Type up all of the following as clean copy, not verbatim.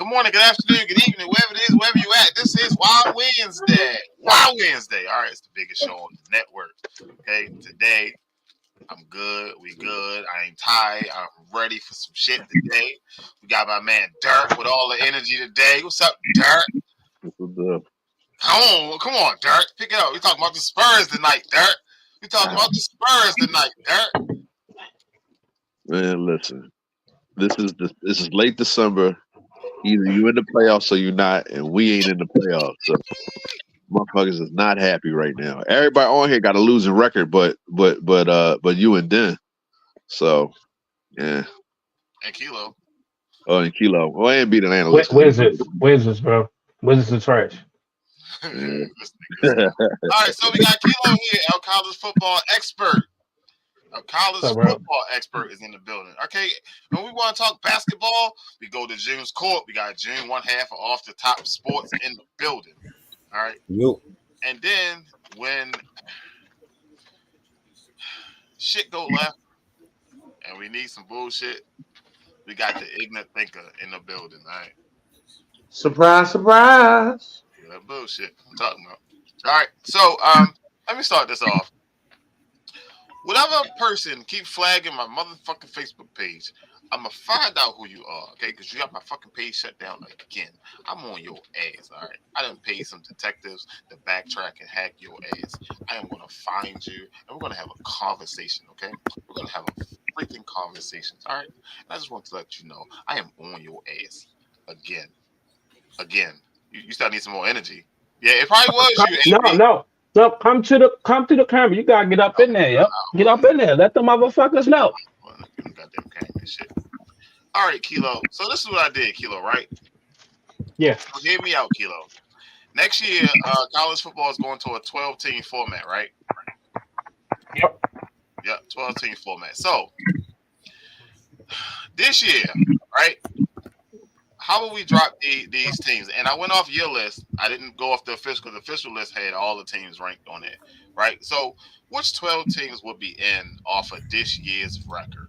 good morning, good afternoon, good evening, wherever it is, wherever you at. This is Wild Wednesday. Wild Wednesday. All right, it's the biggest show on the network. Okay, today I'm good. We good. I ain't tired. I'm ready for some shit today. We got my man Dirk with all the energy today. What's up, Dirk? What's up? Come on, Dirk. Pick it up. We talking about the Spurs tonight, Dirk. We talking about the Spurs tonight, Dirk. Man, listen. This is late December. Either you in the playoffs or you not, and we ain't in the playoffs. So motherfuckers is not happy right now. Everybody on here got a losing record, but you and Den. So yeah. And Kilo. Oh, and Kilo. Well, I ain't beat an Where's analyst. this, bro? Where's the trash? All right, so we got Kilo here, our college football expert. A college football expert is in the building. Okay, when we want to talk basketball, we go to June's court. We got June one half of Off the Top Sports in the building. All right. Yep. And then when shit go left and we need some bullshit, we got the ignorant thinker in the building. All right. Surprise, surprise. Yeah, that bullshit I'm talking about. All right. So let me start this off. Whatever person keep flagging my motherfucking Facebook page, I'm going to find out who you are, okay? Because you got my fucking page shut down again. I'm on your ass, all right? I done paid some detectives to backtrack and hack your ass. I am going to find you, and we're going to have a conversation, okay? We're going to have a freaking conversation, all right? And I just want to let you know, I am on your ass again. You still need some more energy. Yeah, it probably was you, AB. No, come to the camera. You gotta get up in there, yo. Get up in there. Let the motherfuckers know. Goddamn camera and shit. All right, Kilo. So this is what I did, Kilo, right? Yeah. So hear me out, Kilo. Next year, college football is going to a 12-team format, right? Yep. Yep, 12-team format. So this year, right? How will we drop these teams? And I went off your list. I didn't go off the official because the official list had all the teams ranked on it, right? So which 12 teams would be in off of this year's record?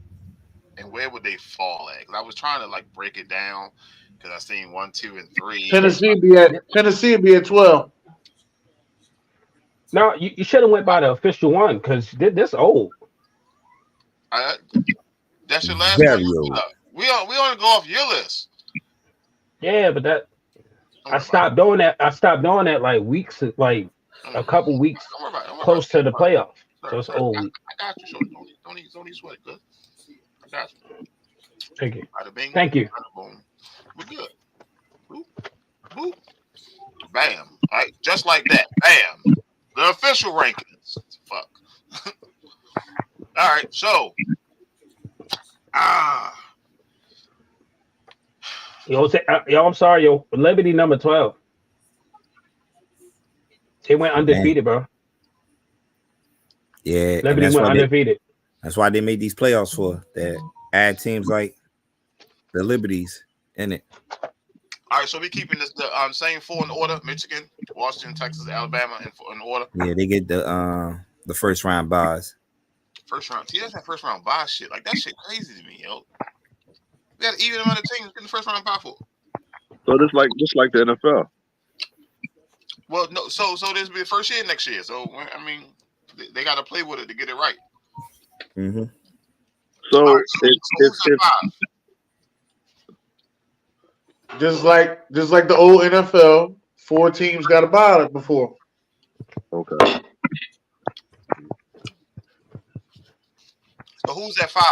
And where would they fall at? Because I was trying to like break it down because I seen 1, 2, and 3. Tennessee be at 12. No, you should have went by the official one because this old. That's your last Very one. old. We only go off your list. Yeah, but I stopped doing that. I stopped doing that like weeks, like a couple weeks close to the playoffs. So it's old. I got you, shorty. Don't even sweat it, good. I got you. Thank you. Bada bing, Thank you. bada boom. We're good. Boop, boop, bam. All right, just like that. Bam. The official rankings. Fuck. All right, so Yo, I'm sorry, yo. Liberty number 12. They went undefeated, bro. Yeah, Liberty went undefeated. That's why they made these playoffs for that. Add teams like the Liberties in it. all right, so we keeping this the same 4 in order: Michigan, Washington, Texas, Alabama, in order. Yeah, they get the first round buys. First round. See, that's that first round buy shit. Like that shit crazy to me, yo. We got an even amount of teams in the first round buy for. So just like the NFL. Well, no. So this will be the first year next year. So I mean, they got to play with it to get it right. Mm-hmm. So All right, it's Just like the old NFL, 4 teams got a bye before. okay. So who's at 5?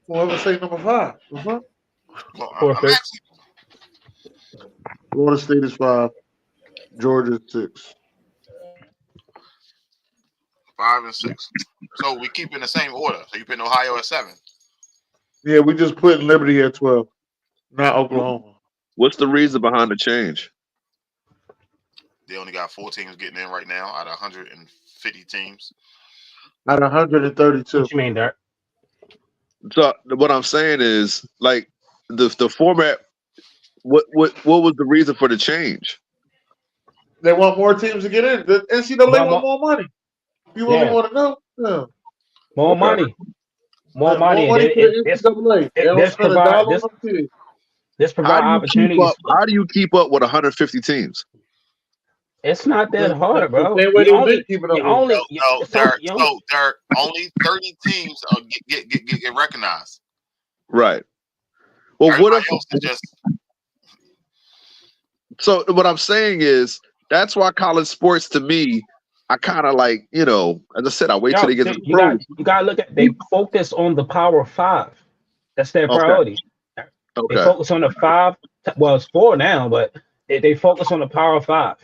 Whoever say number 5. Well, I'm actually, Florida State is 5. Georgia 6. 5 and 6. So we keep in the same order. So you put Ohio at 7. Yeah, we just put Liberty at 12, not Oklahoma. What's the reason behind the change? They only got 4 teams getting in right now out of 150 teams. Out of 132. What you mean, Dirk? So what I'm saying is, like the format. What was the reason for the change? They want more teams to get in. The NCAA want more money. You really want to know? Yeah. More money. more money, More and money then to the NCAA. They don't this spend provide $1 on kids. this provide opportunities. How do you keep up with 150 teams? It's not that hard, The bro. same way they've been keeping up with. Derek, only 30 teams get recognized. Right. Well, Everybody what if? else is just... So what I'm saying is that's why college sports to me, I kind of like, as I said, I wait till they get to the pros. You got to look at. They focus on the Power 5. That's their priority. Okay. They focus on the 5. Well, it's 4 now, but they focus on the Power 5.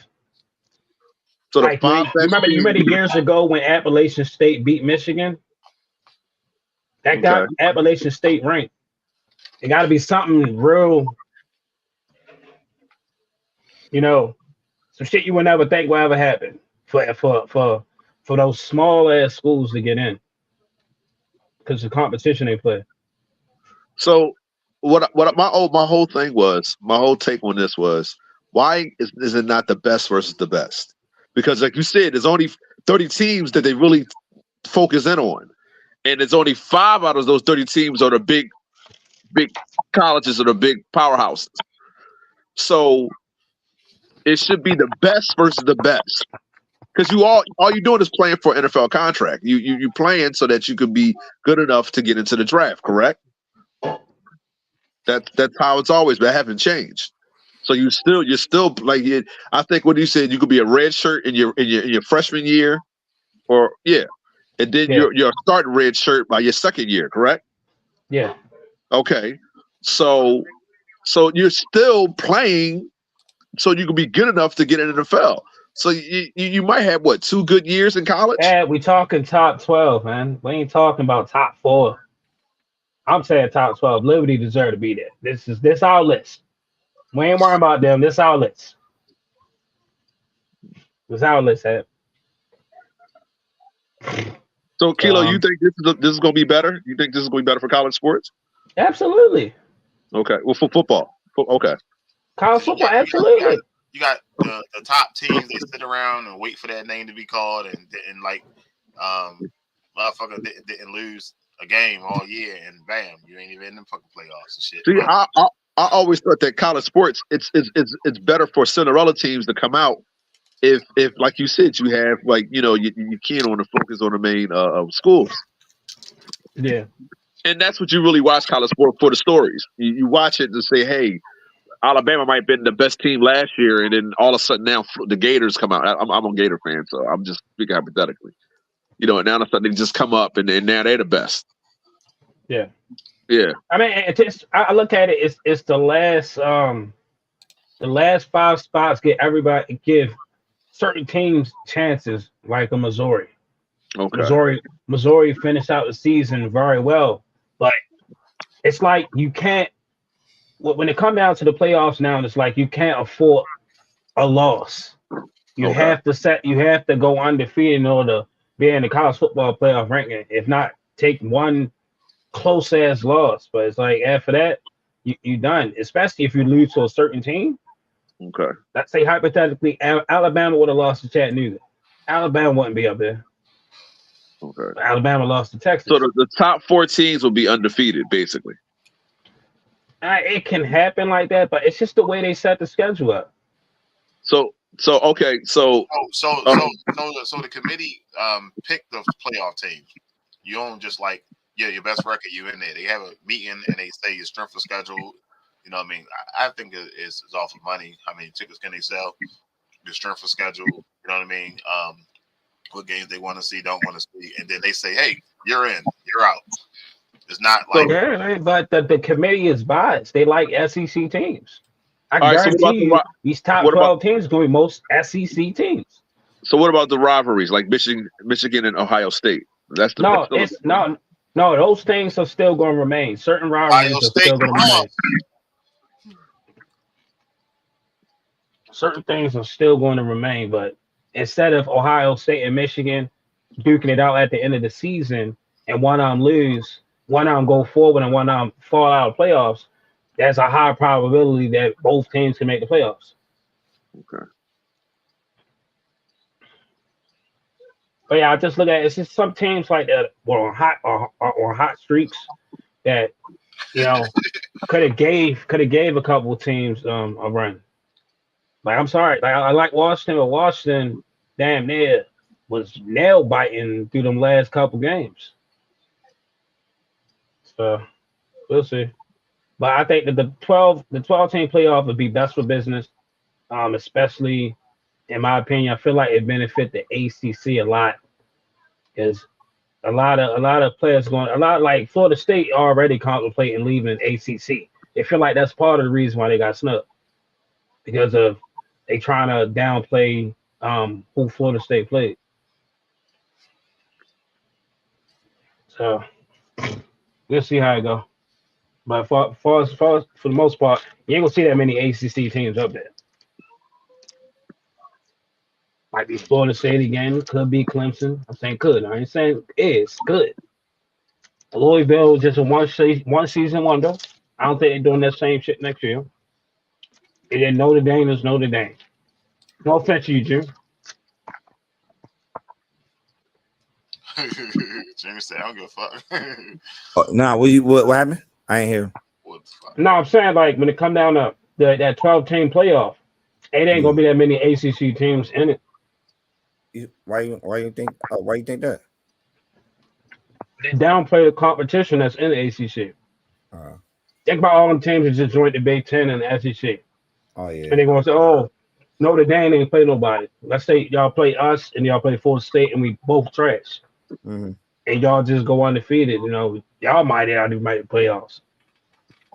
So the like 5. you remember years ago when Appalachian State beat Michigan? That got Appalachian State ranked. It got to be something real, some shit you would never think will ever happen for those small ass schools to get in, because the competition they play. So what my whole thing was, my whole take on this was, why is it not the best versus the best? Because like you said, there's only 30 teams that they really focus in on, and it's only 5 out of those 30 teams are the big colleges or the big powerhouses. So it should be the best versus the best, because all you're doing is playing for an NFL contract. You playing so that you could be good enough to get into the draft. Correct? That's how it's always been. It haven't changed. So you're still like it. I think what you said, you could be a red shirt in your freshman year, and then you're a starting red shirt by your second year. Correct? Yeah. Okay. So you're still playing so you can be good enough to get in the NFL. So you might have 2 good years in college? Yeah, we talking top 12, man. We ain't talking about top 4. I'm saying top 12. Liberty deserve to be there. This our list. We ain't worrying about them. This our list. This our list, Ed. So Kilo, you think this is going to be better? You think this is going to be better for college sports? Absolutely. Okay. Well, for football. Okay. College football, absolutely. You got the top teams. They sit around and wait for that name to be called, and motherfucker didn't lose a game all year, and bam, you ain't even in the fucking playoffs and shit. See, I always thought that college sports it's better for Cinderella teams to come out if like you said, you have you can't on the focus on the main schools. Yeah. And that's what you really watch college sport for, the stories. You watch it to say, hey, Alabama might have been the best team last year, and then all of a sudden now the Gators come out. I'm a Gator fan, so I'm just speaking hypothetically. And now all of a sudden they just come up, and now they're the best. Yeah. Yeah. I mean, I look at it. It's the last 5 spots give certain teams chances, like a Missouri. Okay. Missouri finished out the season very well, but it's like you can't. When it comes down to the playoffs now, it's like you can't afford a loss. You have to go undefeated in order to be in the college football playoff ranking. If not, take one close ass loss. But it's like after that, you done. Especially if you lose to a certain team. Okay. Let's say hypothetically, Alabama would have lost to Chattanooga. Alabama wouldn't be up there. Okay. Alabama lost to Texas. So the top 4 teams will be undefeated, basically. It can happen like that, but it's just the way they set the schedule up. So okay. So the committee picked the playoff teams. You don't just your best record, you in there. They have a meeting and they say your strength of schedule. You know what I mean? I think it's off of money. How many tickets can they sell? The strength of schedule. You know what I mean? What games they want to see, don't want to see, and then they say, "Hey, you're in, you're out." It's not like but the committee is biased. They like SEC teams. I guarantee these top 12 teams are going to be most SEC teams. So what about the rivalries like Michigan and Ohio State? No. Those things are still going to remain. Certain rivalries are still going to remain. Certain things are still going to remain, but instead of Ohio State and Michigan duking it out at the end of the season and one of them lose, one of them go forward and one of them fall out of playoffs, there's a high probability that both teams can make the playoffs. Okay. But yeah, I just look at it. It's just some teams like that were on hot streaks that could have gave a couple teams a run. Like I'm sorry, like I like Washington, but Washington damn near was nail biting through them last couple games. So we'll see. But I think that the 12 team playoff would be best for business, especially in my opinion. I feel like it benefit the ACC a lot because a lot of players like Florida State already contemplating leaving ACC. They feel like that's part of the reason why they got snubbed because of they trying to downplay who Florida State played. So we'll see how it go. But for the most part, you ain't gonna see that many ACC teams up there. Might be Florida State again, could be Clemson. I'm saying could. I ain't saying is good. Louisville just a one season wonder. I don't think they're doing that same shit next year. And then Notre Dame is Notre Dame. No offense to you, Jim. Jimmy said, "I don't give a fuck." What happened? I ain't hear. What the fuck? No, I'm saying like when it come down to that 12 team playoff, it ain't gonna be that many ACC teams in it. Why you think that? They downplay the competition that's in the ACC. Think about all them teams that just joined the Big Ten and the SEC. Oh yeah. And they're gonna say, "Oh, Notre Dame ain't play nobody." Let's say y'all play us and y'all play Florida State and we both trash. Mm-hmm. And y'all just go undefeated. Y'all might make the playoffs.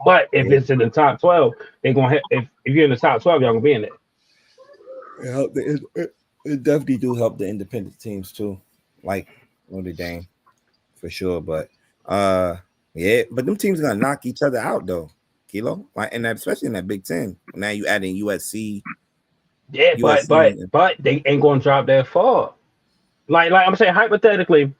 But if it's in the top 12, they're gonna if you're in the top 12, y'all gonna be in there. It definitely do help the independent teams too, like Notre Dame, for sure. But but them teams are gonna knock each other out though, Kilo. Like, and especially in that Big Ten. Now you add in USC. Yeah, but they ain't gonna drop that far. Like I'm saying hypothetically,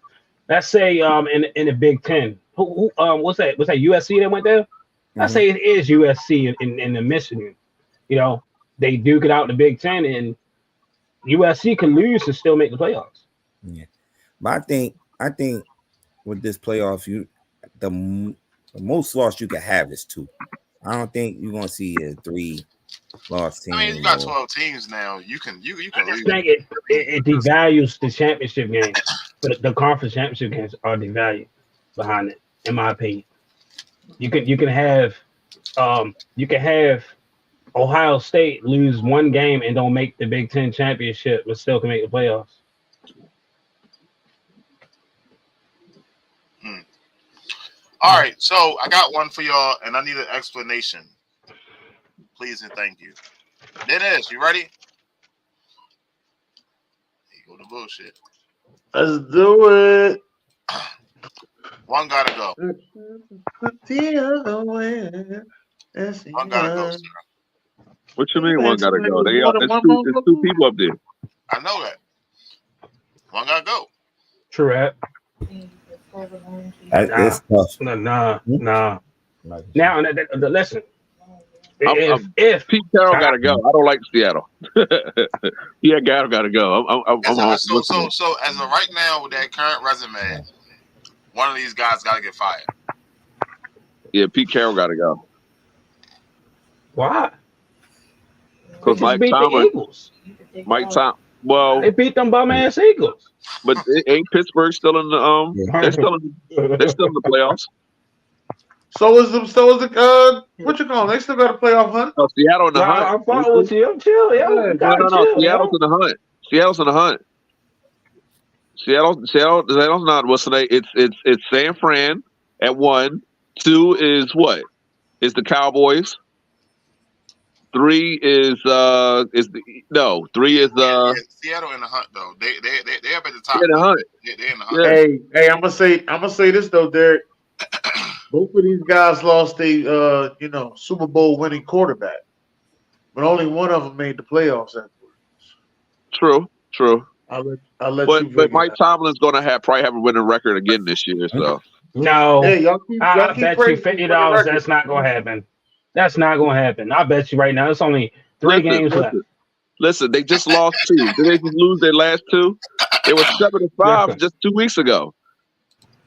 let's say in the Big Ten, who what's that? Was that USC that went there? Mm-hmm. I say it is USC in the Michigan. They duke it out in the Big Ten, and USC can lose and still make the playoffs. Yeah, but I think with this playoff, the most loss you can have is 2. I don't think you're gonna see a 3-loss team. I mean, you got 12 teams now. You can. I just think it devalues the championship game. The conference championship games are devalued behind it, in my opinion. You can have Ohio State lose one game and don't make the Big Ten championship, but still can make the playoffs. All right, so I got one for y'all, and I need an explanation. Please and thank you. There it is. You ready? Here you go to bullshit. Let's do it. One gotta go. One gotta go, sir. What you mean one gotta go? There's 2 people up there. I know that. One gotta go. True rap. It's tough. Nah. Now, listen. If Pete Carroll gotta go, I don't like Seattle. Yeah, Carroll gotta go. So as of right now, with that current resume, one of these guys gotta get fired. Yeah, Pete Carroll gotta go. Why? Because Mike Tomlin. They beat them bum ass Eagles. But ain't Pittsburgh still in the they're still in the playoffs. So is the what you call them? They still got a playoff hunt. No, Seattle in the hunt. I'm following with you. I'm chill, yo. No. Seattle's in the hunt. Seattle's in the hunt. Seattle's not. What's the name? It's San Fran at 1. 2 is what? Is the Cowboys. 3 is 3 is Seattle in the hunt though. They up at the top. They're in the hunt. They're in the hunt. Hey, I'm gonna say this though, Derek. Both of these guys lost a Super Bowl winning quarterback, but only one of them made the playoffs afterwards. True. I'll let you. But Mike Tomlin's going to probably have a winning record again this year. So no, hey, I bet you $50 that's not going to happen. That's not going to happen. I bet you right now it's only 3 games left. Listen, they just lost 2. Did they just lose their last 2? They were 7-5 just 2 weeks ago.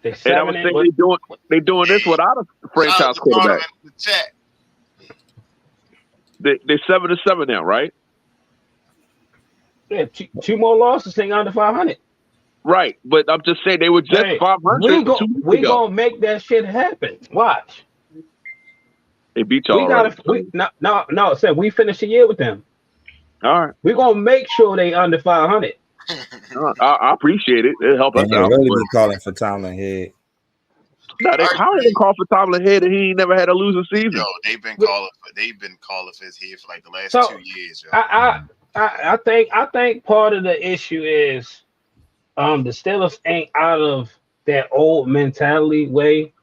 They And I was saying they doing this without a franchise quarterback. The chat. They're 7-7 now, right? Yeah, two more losses, thing under 500. Right, but I'm just saying they were just 500 2 weeks ago. We gonna make that shit happen. Watch. They beat y'all already. No. Said we finished the year with them. All right. We're gonna make sure they under 500. I appreciate it. It helped us And they out. really be calling for Tomlin head. No, how they call for Tomlin head and he ain't never had a losing season? Yo, they've been calling for his head for like the last 2 years. Yo. I think part of the issue is the Steelers ain't out of that old mentality way.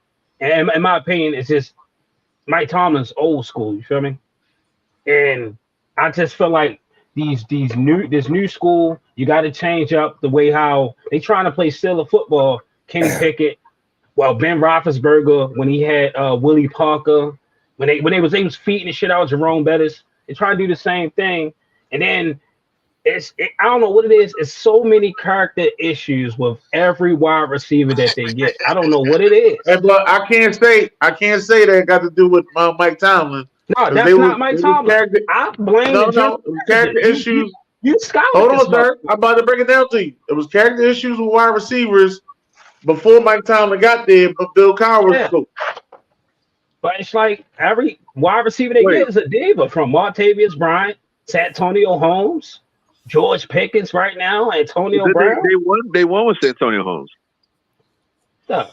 And in my opinion, it's just Mike Tomlin's old school. You feel me? And I just feel like this new school, you got to change up the way how they trying to play Steelers football. Kenny Pickett, Ben Roethlisberger when he had Willie Parker, when they was feeding the shit out Jerome Bettis, they try to do the same thing. And then I don't know what it is. It's so many character issues with every wide receiver that they get. I don't know what it is. Hey, but I can't say that got to do with Mike Tomlin. No, that's not Mike Tomlin. I blame character issues. You scholar. Hold on, sir. I'm about to break it down to you. It was character issues with wide receivers before Mike Tomlin got there, but Bill Cowher was cool. But it's like every wide receiver they get is a diva, from Martavius Bryant, Santonio Holmes, George Pickens right now, Antonio Brown. They won with Santonio Holmes. So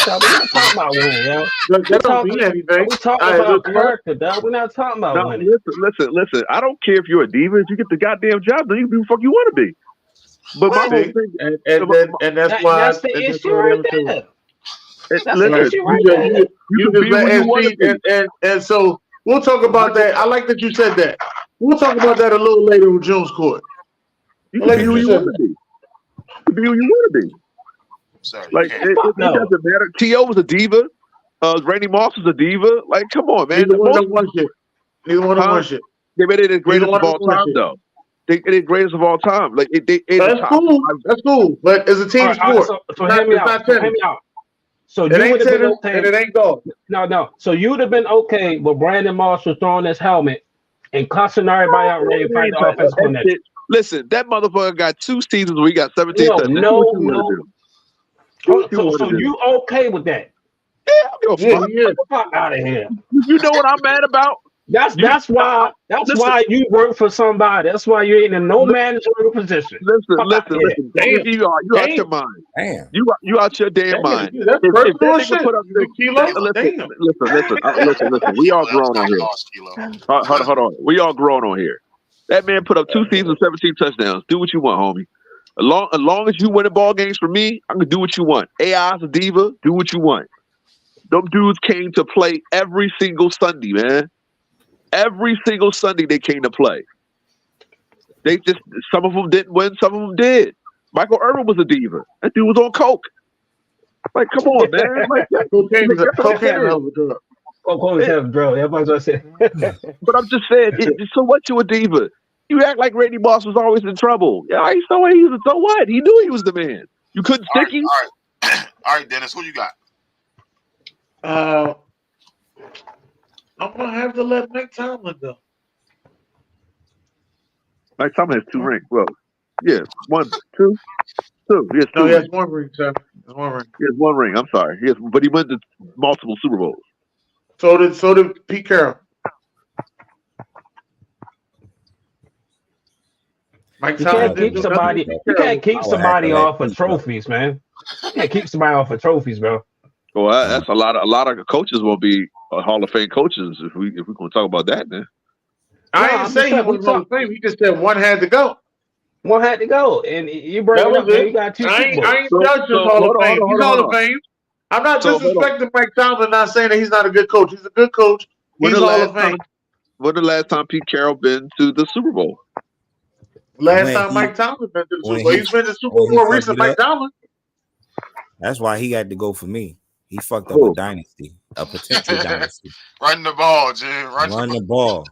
we're not talking about winning, yo. That don't mean anything. We're talking about character, dog. We're not talking about winning. Listen. I don't care if you're a diva. If you get the goddamn job, then you can be the fuck you want to be. But my whole thing, and that's why that's the issue right there. That's the issue right there. And so we'll talk about that. I like that you said that. We'll talk about that a little later with Jones Court. You can be who you want to be. You can be who you want to be. Sorry, like it doesn't matter. T.O. was a diva. Randy Moss was a diva. Like, come on, man. Neither one of them won shit. They made it the greatest of all time, though. They the greatest of all time. Like that's cool. That's cool. But as a team sport, so hear me out. So you would have been okay. And it ain't gold. No. So you would have been okay with Brandon Moss was throwing his helmet and cussing everybody out ready to fight the offense coordinator. Listen, that motherfucker got 2 seasons where he got 17 touchdowns. No. So you okay with that? Yeah, I don't give a fuck. Get the fuck out of here. You know what I'm mad about? That's why you work for somebody. That's why you ain't in no managerial position. Listen. Damn. You out your mind. Damn. You out your damn mind. That's personal shit. Listen. We all grown on here. Hold on. We all grown on here. That man put up 2 seasons, 17 touchdowns. Do what you want, homie. As long as you winning ball games for me, I'm gonna do what you want. AI's a diva. Do what you want. Them dudes came to play every single Sunday, man. Every single Sunday they came to play. Some of them didn't win, some of them did. Michael Irvin was a diva. That dude was on coke. Like, come on, man. Like, cocaine is a drug. Cocaine is a drug. That's what I said. But I'm just saying, so what? You a diva? You act like Randy Moss was always in trouble. Yeah, so what? He knew he was the man. You couldn't stick him. All right, Dennis, who you got? I'm gonna have to let Mike Tomlin go. Mike Tomlin has 2 rings. Well, yeah, 1, 2. Yes, no, he has 1 ring, sir. He has 1 ring. I'm sorry. Yes, but he went to multiple Super Bowls. So did Pete Carroll. Mike Tomlin you can't keep somebody off of trophies, man. You can't keep somebody off of trophies, bro. Well, that's a lot of coaches will be Hall of Fame coaches if we're going to talk about that, man. I didn't say he was Hall of Fame. He just said 1 had to go. 1 had to go, and you bring it up. You got 2 I ain't judging Hall of Fame. He's Hall of Fame. I'm not disrespecting Mike Tomlin. Not saying that he's not a good coach. He's a good coach. He's Hall of Fame. When the last time Pete Carroll been to the Super Bowl? Last time Mike Tomlin been to the Super Bowl. He's been to the Super Bowl more recent. Mike Tomlin. That's why he had to go for me. He fucked up a dynasty, a potential dynasty. Run the ball, Jim. Run the ball.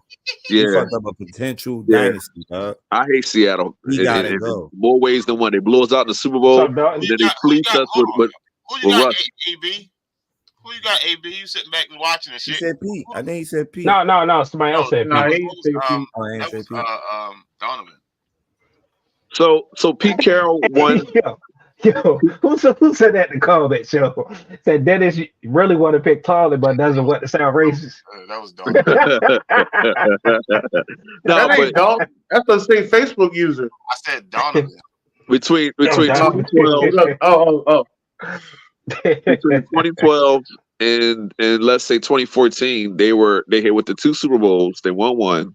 Yeah. He fucked up a potential dynasty, dog. I hate Seattle. He gotta go. More ways than one. They blew us out in the Super Bowl. And then they fleeced us with Russ. AB? Who you got, AB? You sitting back and watching and shit. He said Pete. I think he said Pete. No. Somebody else said Pete. Donovan. So Pete Carroll won. Yo, who said that in the comment show? Said Dennis really want to pick Tarlin, but doesn't want to sound racist. That was Donovan. That's the same Facebook user. I said Donovan. Between 2012. Between 2012 and let's say 2014, they hit with the 2 Super Bowls. They won one,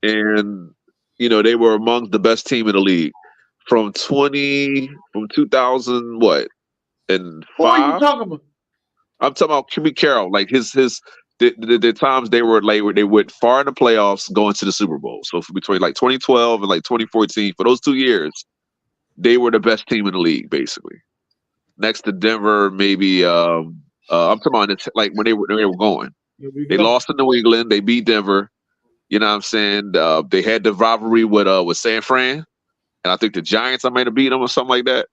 and they were among the best team in the league from 2000 what and 5. What are you talking about? I'm talking about Pete Carroll. Like the times they went far in the playoffs, going to the Super Bowl. So between like 2012 and like 2014, for those 2 years, they were the best team in the league, basically. Next to Denver, maybe. I'm talking about like when they were going. They lost to New England. They beat Denver. You know what I'm saying? They had the rivalry with San Fran, and I think the Giants. I might have beat them or something like that.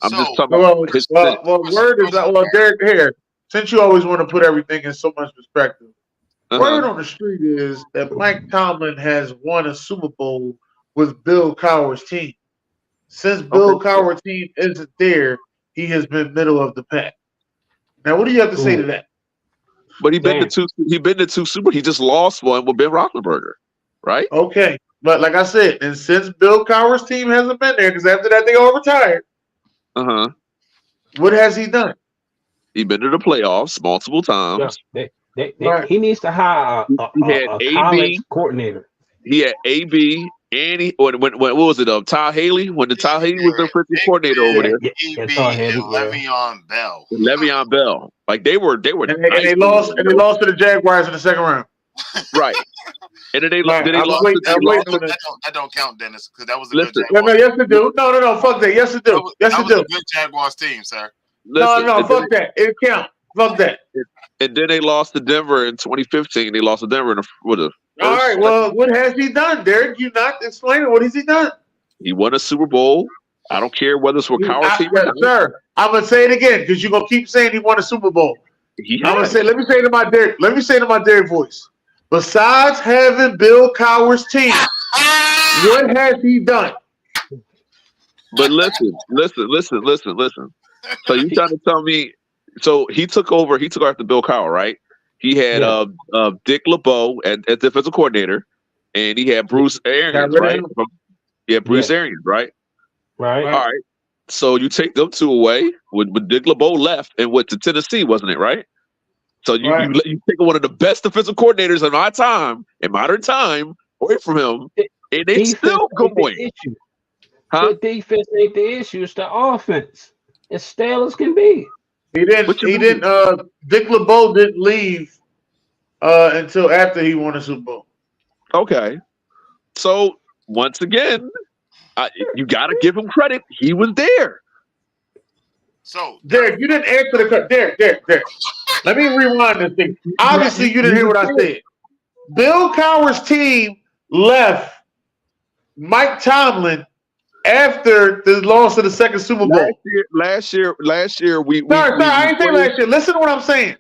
I'm just talking about. Word is that. Derek, here, since you always want to put everything in so much perspective, word on the street is that Mike Tomlin has won a Super Bowl with Bill Cowher's team. Since Bill Cowher's team isn't there, he has been middle of the pack. Now, what do you have to say to that? But he been to 2. He been to 2 Super. He just lost one with Ben Roethlisberger, right? Okay, but like I said, and since Bill Cowher's team hasn't been there, because after that they all retired. What has he done? He been to the playoffs multiple times. Yeah, he needs to hire a college coordinator. He had AB. And what was it? Ty Haley, when the Ty Haley was the defensive coordinator over there. Le'Veon Bell. Like they were. And they lost to the Jaguars in the second round. Right. And then they lost. That don't count, Dennis, because that was a good Jaguars. No, yes it do. No, fuck that. Yes it do. Yes it do. A good Jaguars team, sir. No, fuck that. It count. Fuck that. And then they lost to Denver in 2015. They lost to Denver in the all right, well, what has he done, Derek? You not explaining what has he done? He won a Super Bowl. I don't care whether it's for Cowher team or not. Sir, I'm gonna say it again because you're gonna keep saying he won a Super Bowl. I'm gonna say, let me say to my Derek voice. Besides having Bill Cowher's team, what has he done? But listen. So you trying to tell me? So he took over after Bill Cowher, right? He had Dick LeBeau as defensive coordinator, and he had Bruce Arians, right? Bruce Arians, right? Right. All right. So you take them 2 away when Dick LeBeau left and went to Tennessee, wasn't it, right? So you take one of the best defensive coordinators in modern time, away from him, and they still going. The defense ain't the issue; it's the offense. As stale as can be. He didn't. Dick LeBeau didn't leave until after he won a Super Bowl. Okay, so once again, you got to give him credit. He was there. So, Derek, you didn't answer the question. Derek. Let me rewind this thing. Obviously, you didn't hear what I said. Bill Cowher's team left Mike Tomlin after the loss of the second Super Bowl. Last year, I ain't saying last year. Listen to what I'm saying.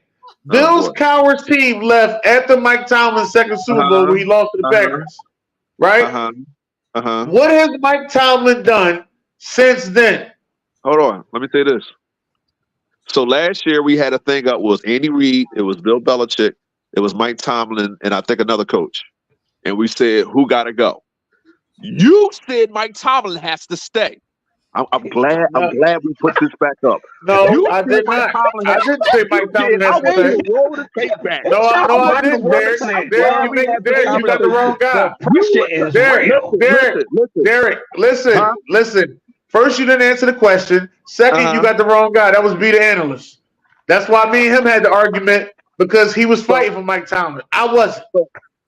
Bill Cowher's team left after Mike Tomlin's second Super Bowl where he lost to the Packers. Right? What has Mike Tomlin done since then? Hold on. Let me say this. So last year we had a thing up was Andy Reid, it was Bill Belichick, it was Mike Tomlin, and I think another coach. And we said, who got to go? You said Mike Tomlin has to stay. I'm glad we put this back up. No, I did not. I didn't say Mike Tomlin has to stay. No, I didn't. Derek, you got the wrong guy. Derek, listen. First, you didn't answer the question. Second, you got the wrong guy. That was B, the analyst. That's why me and him had the argument because he was fighting for Mike Tomlin. I wasn't.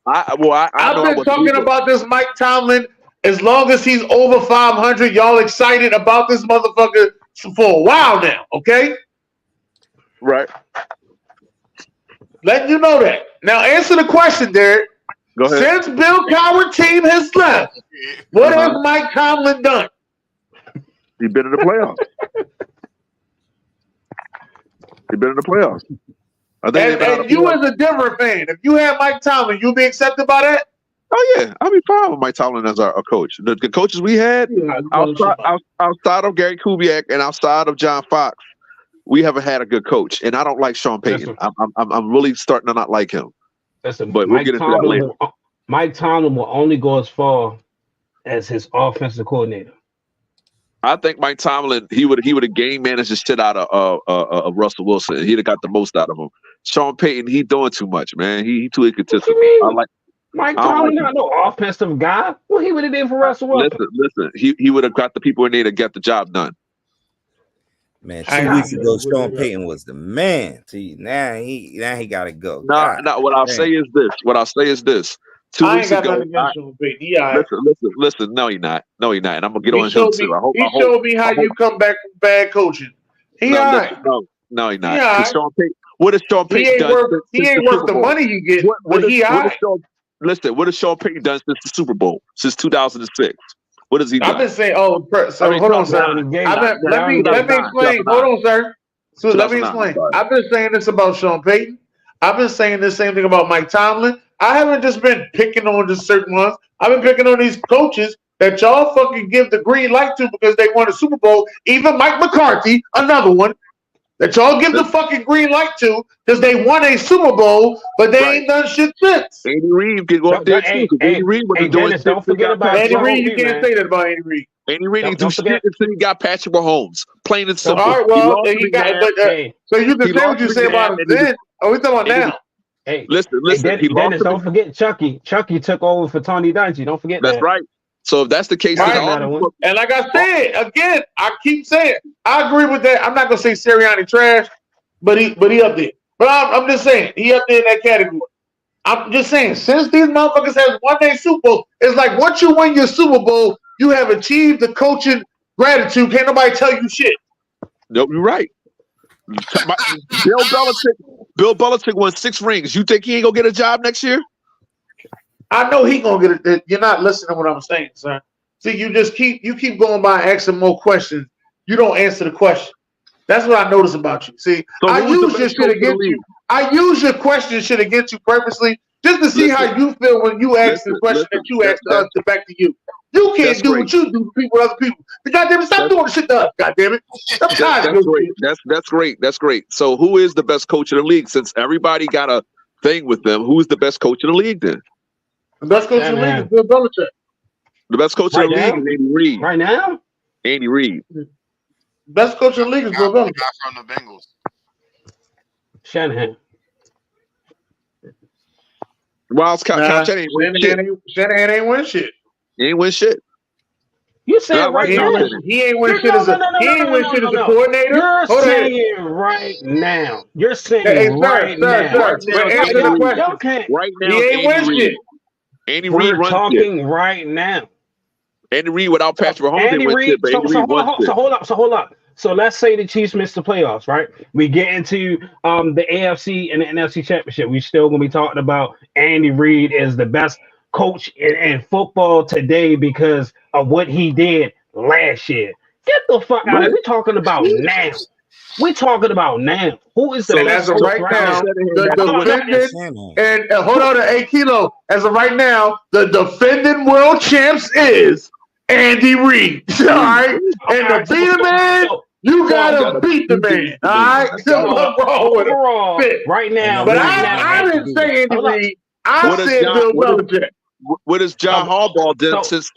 I've been talking about this Mike Tomlin as long as he's over 500. Y'all excited about this motherfucker for a while now. Okay, Right. letting you know that. Now answer the question, Derek. Go ahead. Since Bill Cowher's team has left, what has Mike Tomlin done? He's been in the playoffs. He's been in the playoffs. I think And you as a Denver fan, if you had Mike Tomlin, you'd be accepted by that? Oh yeah, I'll be fine with Mike Tomlin as our coach. The coaches we had outside of Gary Kubiak and outside of John Fox, we haven't had a good coach. And I don't like Sean Payton. I'm really starting to not like him. But we'll get into that later. Mike Tomlin will only go as far as his offensive coordinator. I think Mike Tomlin, he would have game managed the shit out of Russell Wilson. He'd have got the most out of him. Sean Payton, he doing too much, man. He too egotistical. Mike Tomlin not no offensive guy. What he would have did for Russell Wilson? Listen. He would have got the people in there to get the job done. Man, 2 weeks ago, Sean Payton was the man. See, now he got to go. No. What I'll say is this. 2 weeks ago, listen. No, you're not. And I'm gonna get on him too. He showed me how you come back from bad coaching. No, you're not. Sean Payton, what has Sean Payton done? He ain't worth the money you get. Listen, what has Sean Payton done since the Super Bowl? Since 2006? What has he done? I've been saying, hold on, sir. Let me explain. Hold on, sir. So let me explain. I've been saying this about Sean Payton. I've been saying the same thing about Mike Tomlin. I haven't just been picking on just certain ones. I've been picking on these coaches that y'all fucking give the green light to because they won a Super Bowl. Even Mike McCarthy, another one, that y'all give the fucking green light to because they won a Super Bowl, but they ain't done shit since. Andy Reid can go up there too. Andy Reid was doing shit. Don't forget about Andy Reid. You can't say that about Andy Reid. Andy Reid didn't do shit until he got Patrick Mahomes. Plain and simple. All right, well, he got. So you can say what you say about him then. Oh, we talking about now. Hey, listen. Dennis, don't forget Chucky. Chucky took over for Tony Dungy. Don't forget that. That's right. So if that's the case, and like I said again, I keep saying I agree with that. I'm not gonna say Sirianni trash, but he up there. But I'm just saying he up there in that category. I'm just saying since these motherfuckers have won their Super Bowl, it's like once you win your Super Bowl, you have achieved the coaching gratitude. Can't nobody tell you shit. Nope, you're right. Bill Belichick won 6 rings. You think he ain't gonna get a job next year? I know he gonna get it. You're not listening to what I'm saying, son. See, you keep going by asking more questions. You don't answer the question. That's what I notice about you. See, so I use your shit against you. I use your question shit against you purposely just to see how you feel when you ask the question that you ask us to back to you. You can't do what you do to people, other people. But goddamn it, stop doing the shit to us. Goddamn it, That's great. That's great. So, who is the best coach in the league? Since everybody got a thing with them, who is the best coach in the league then? The best coach in the league is Bill Belichick. The best coach in the league is Andy Reid. Right now? Andy Reid. Best coach in the league is Bill Belichick. From the Bengals. Shanahan. Well, Shanahan ain't win shit. He ain't win shit. You saying right now? He ain't win shit as a coordinator. You're saying right now. You're saying right now. Right now, he ain't win shit. Andy Reid runs talking right now. Andy Reid without Patrick Mahomes didn't win shit, but Andy Reid won shit. So hold up. So let's say the Chiefs miss the playoffs, right? We get into the AFC and the NFC Championship. We still gonna be talking about Andy Reid is the best coach in football today because of what he did last year. Get the fuck out of here. We're talking about now. We're talking about now. Who is the best coach right now? And hold on, hey Kilo. As of right now, the defending world champs is Andy Reid. All right, and to beat the man, you gotta beat the man. All right, what's wrong with it? Right now, but I didn't say Andy Reid. I said Bill Belichick. What has John Harbaugh done since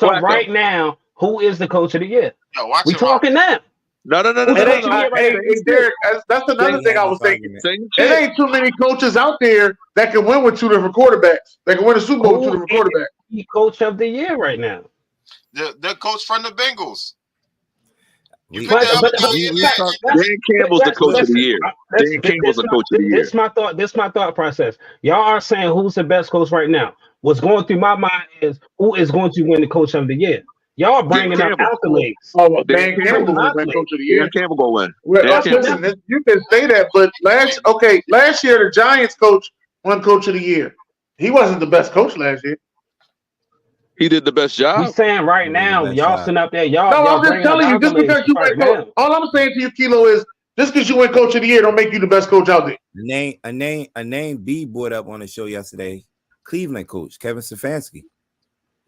right now? Who is the coach of the year? We talking now. No. Hey, Derek, that's another thing I was thinking. There ain't too many coaches out there that can win with 2 different quarterbacks. They can win a Super Bowl with 2 different quarterbacks. The coach of the year right now. The coach from the Bengals. Dan Campbell's the coach of the year. Dan Campbell's the coach of the year. This my thought process. Y'all are saying who's the best coach right now. What's going through my mind is who is going to win the coach of the year. Y'all bringing up accolades. Oh, well, Dan Campbell will win Coach of the Year. Dan Campbell gonna win. Well, listen, you can say that, but last year the Giants coach won Coach of the Year. He wasn't the best coach last year. He did the best job. He's saying right now, y'all sitting up there, y'all. No, y'all I'm just telling you, just because you went coach, all I'm saying to you, Kilo, is just because you win Coach of the Year don't make you the best coach out there. A name B brought up on the show yesterday. Cleveland coach Kevin Stefanski.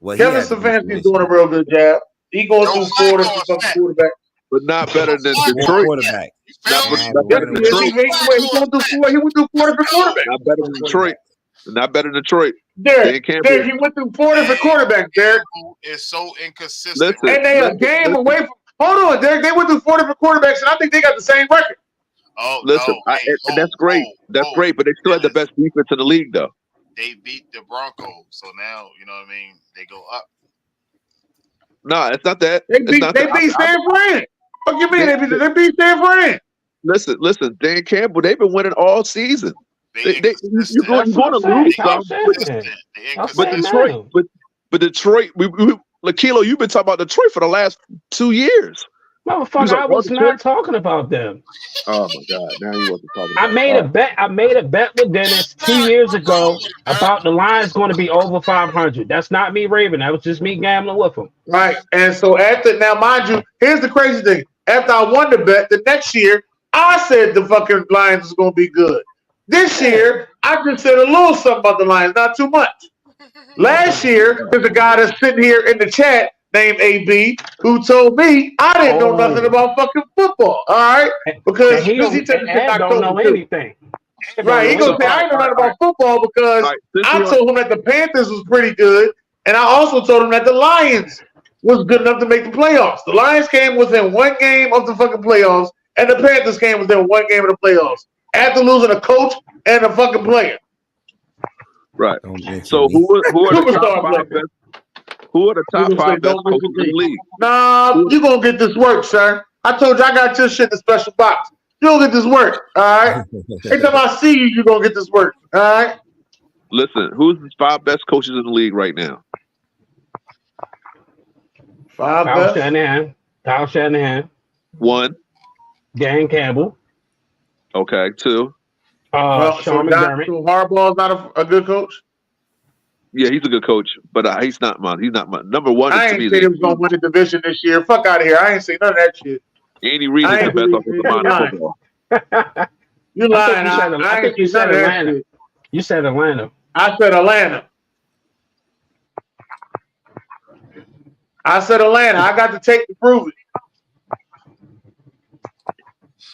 Well, Kevin Stefanski's doing a real good job. He going through Florida for some quarterback, but not better than Detroit. Quarterback. Not better than Detroit. He went through Florida for quarterback. Not better than Detroit. Not better than Detroit. Derek, he went through Florida for quarterback. Derek is so inconsistent, and they a game away from. Hold on, Derek. They went through Florida for quarterbacks, and I think they got the same record. Oh, listen, and that's great. That's great, but they still had the best defense in the league, though. They beat the Broncos, so now you know what I mean. They go up. No, it's not that. They beat San Fran. What you mean? They beat San Fran. Listen. Dan Campbell, they've been winning all season. You're going to lose some, but Detroit, Lakilo, you've been talking about Detroit for the last 2 years. Motherfucker, I was not talking about them. Oh my God! Now you wasn't talking. I made a bet with Dennis 2 years ago about the Lions going to be over 500. That's not me raving. That was just me gambling with them. Right, and so now, mind you, here's the crazy thing. After I won the bet, the next year I said the fucking Lions was going to be good. This year I just said a little something about the Lions, not too much. Last year, there's a guy that's sitting here in the chat named AB who told me I didn't know nothing about fucking football. All right, because he said don't know anything. Right, he gonna say I didn't know nothing about football because I told him that the Panthers was pretty good, and I also told him that the Lions was good enough to make the playoffs. The Lions came within one game of the fucking playoffs, and the Panthers came within one game of the playoffs after losing a coach and a fucking player. Right. So who are the top five best coaches in the league? Nah, you're going to get this work, sir. I told you I got your shit in a special box. You're going to get this work, all right? Every time I see you, you're going to get this work, all right? Listen, who's the five best coaches in the league right now? Kyle Shanahan. One. Dan Campbell. Okay, two. Sean McDermott. So Harbaugh's not a good coach? Yeah, he's a good coach, but he's not my number one. I ain't say he was gonna win the division this year. Fuck out of here! I ain't say none of that shit. Andy Reid is the best offensive mind in football. You lying? I think you said Atlanta. You said Atlanta. I said Atlanta. I got the tape to prove it.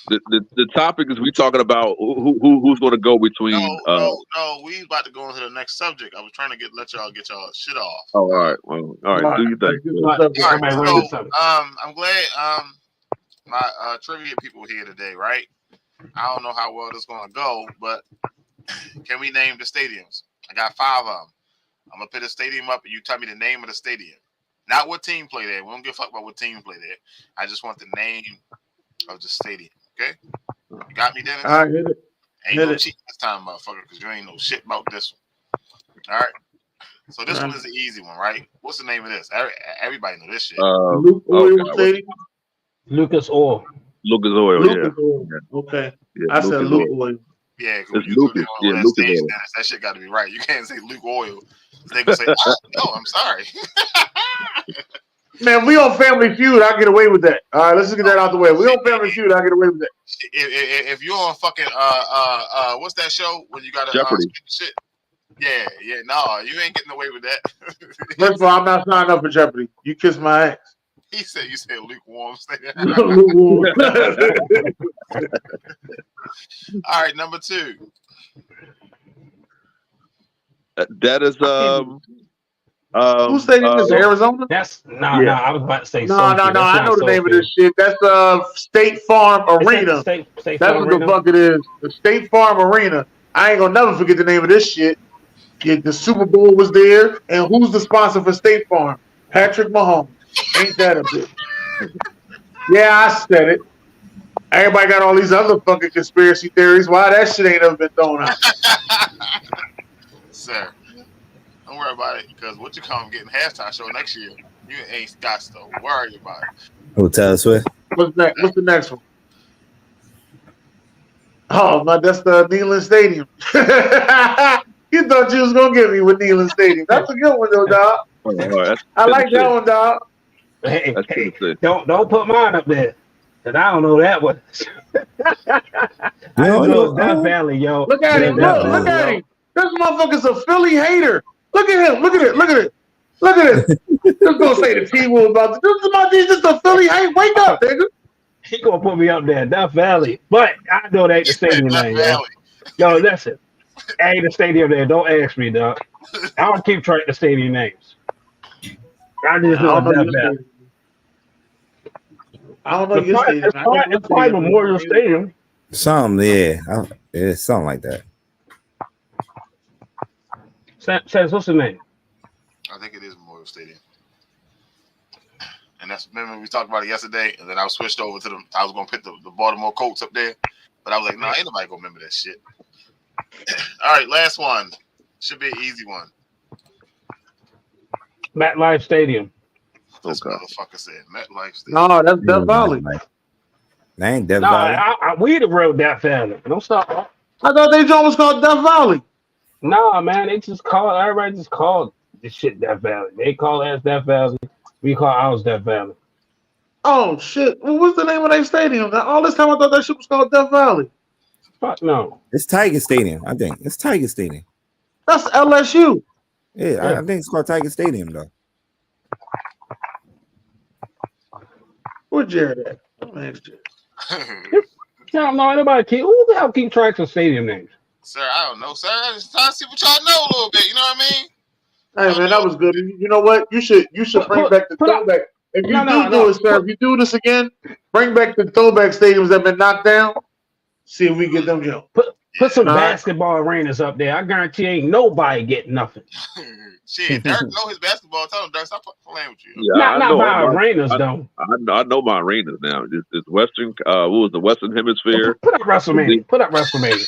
The topic is we talking about who's going to go between. No, we about to go into the next subject. I was trying to let y'all get y'all shit off. Oh, all right. Well, all right. Do you think? I'm glad my trivia people here today, right? I don't know how well this is going to go, but can we name the stadiums? I got 5 of them. I'm gonna put a stadium up, and you tell me the name of the stadium, not what team play there. We don't give a fuck about what team play there. I just want the name of the stadium. Okay, you got me, Dennis? All right, hit it. Ain't no cheating this time, motherfucker, because you ain't know shit about this one. All right. So this one is the easy one, right? What's the name of this? Everybody know this shit. Luke Oil Stadium. Lucas Oil. Lucas Oil, yeah. Okay. Yeah, I said Luke Oil. Yeah, it's Lucas. Yeah, Lucas stage, Oil. that shit got to be right. You can't say Luke Oil. They gonna say, "No, I'm sorry." Man, we on Family Feud. I get away with that. All right, let's just get that out the way. We on Family Feud. I get away with that. If you're on fucking what's that show when you got to shit? Yeah, no, you ain't getting away with that. First of all, I'm not signing up for Jeopardy. You kiss my ass. You said lukewarm. All right, number 2. That is who stadium is Arizona? That's I was about to say no. I know the name of this shit. That's State Farm Arena. State That's Farm what the fuck it is. The State Farm Arena. I ain't gonna never forget the name of this shit. The Super Bowl was there, and who's the sponsor for State Farm? Patrick Mahomes. Ain't that a bitch? Yeah, I said it. Everybody got all these other fucking conspiracy theories. Why that shit ain't ever been thrown out? Sir, Don't worry about it because what you call him getting halftime show next year. You ain't got to worry about it. Who Taylor Swift? What's next? What's the next one? Oh, no, that's the Neyland Stadium. You thought you was gonna get me with Neyland Stadium. That's a good one though, dog. I like that one, dog. Hey, don't put mine up there. Cause I don't know that one. I don't know Death Valley, yo. Look at him. Look at him. This motherfucker's a Philly hater. Look at him. Look at it. Look at it. Look at it. Just gonna say the T word about this is a Philly hate. Wake up, nigga. He gonna put me up there, Death Valley. But I know that ain't the stadium name, yo. Listen, ain't the stadium there. Don't ask me, dog. I don't keep track of the stadium names. I just know Death Valley. I don't know your stadium. It's probably Memorial Stadium. It's something like that. Says, what's the name? I think it is Memorial Stadium. And that's, remember we talked about it yesterday, and then I switched over to I was going to put the Baltimore Colts up there, but I was like, no, ain't nobody going to remember that shit. All right, last one. Should be an easy one. MetLife Stadium. This motherfucker said MetLife Stadium. No, that's Death Valley. That ain't Death Valley. We the real Death Valley. Don't stop. I thought they was called Death Valley. Nah, man, everybody just called this shit Death Valley. They call us Death Valley. We call ours Death Valley. Oh shit! Well, what's the name of that stadium? All this time I thought that shit was called Death Valley. Fuck no. It's Tiger Stadium, I think. It's Tiger Stadium. That's LSU. Yeah. I think it's called Tiger Stadium though. Where Jared at? I'm asking. No, nobody who the hell keep track of stadium names? Sir, I don't know, sir. I'm just trying to see what y'all know a little bit. You know what I mean? Hey man, that was good. You know what? You should bring back the throwback. If you do it, sir, if you do this again, bring back the throwback stadiums that have been knocked down. See if we get them jump. Put some basketball arenas up there. I guarantee ain't nobody getting nothing. Shit, Dirk know his basketball. Tell him, Dirk, stop playing with you. Yeah, not my arenas, though. I know my arenas now. It's Western. What was the Western Hemisphere? Put up WrestleMania.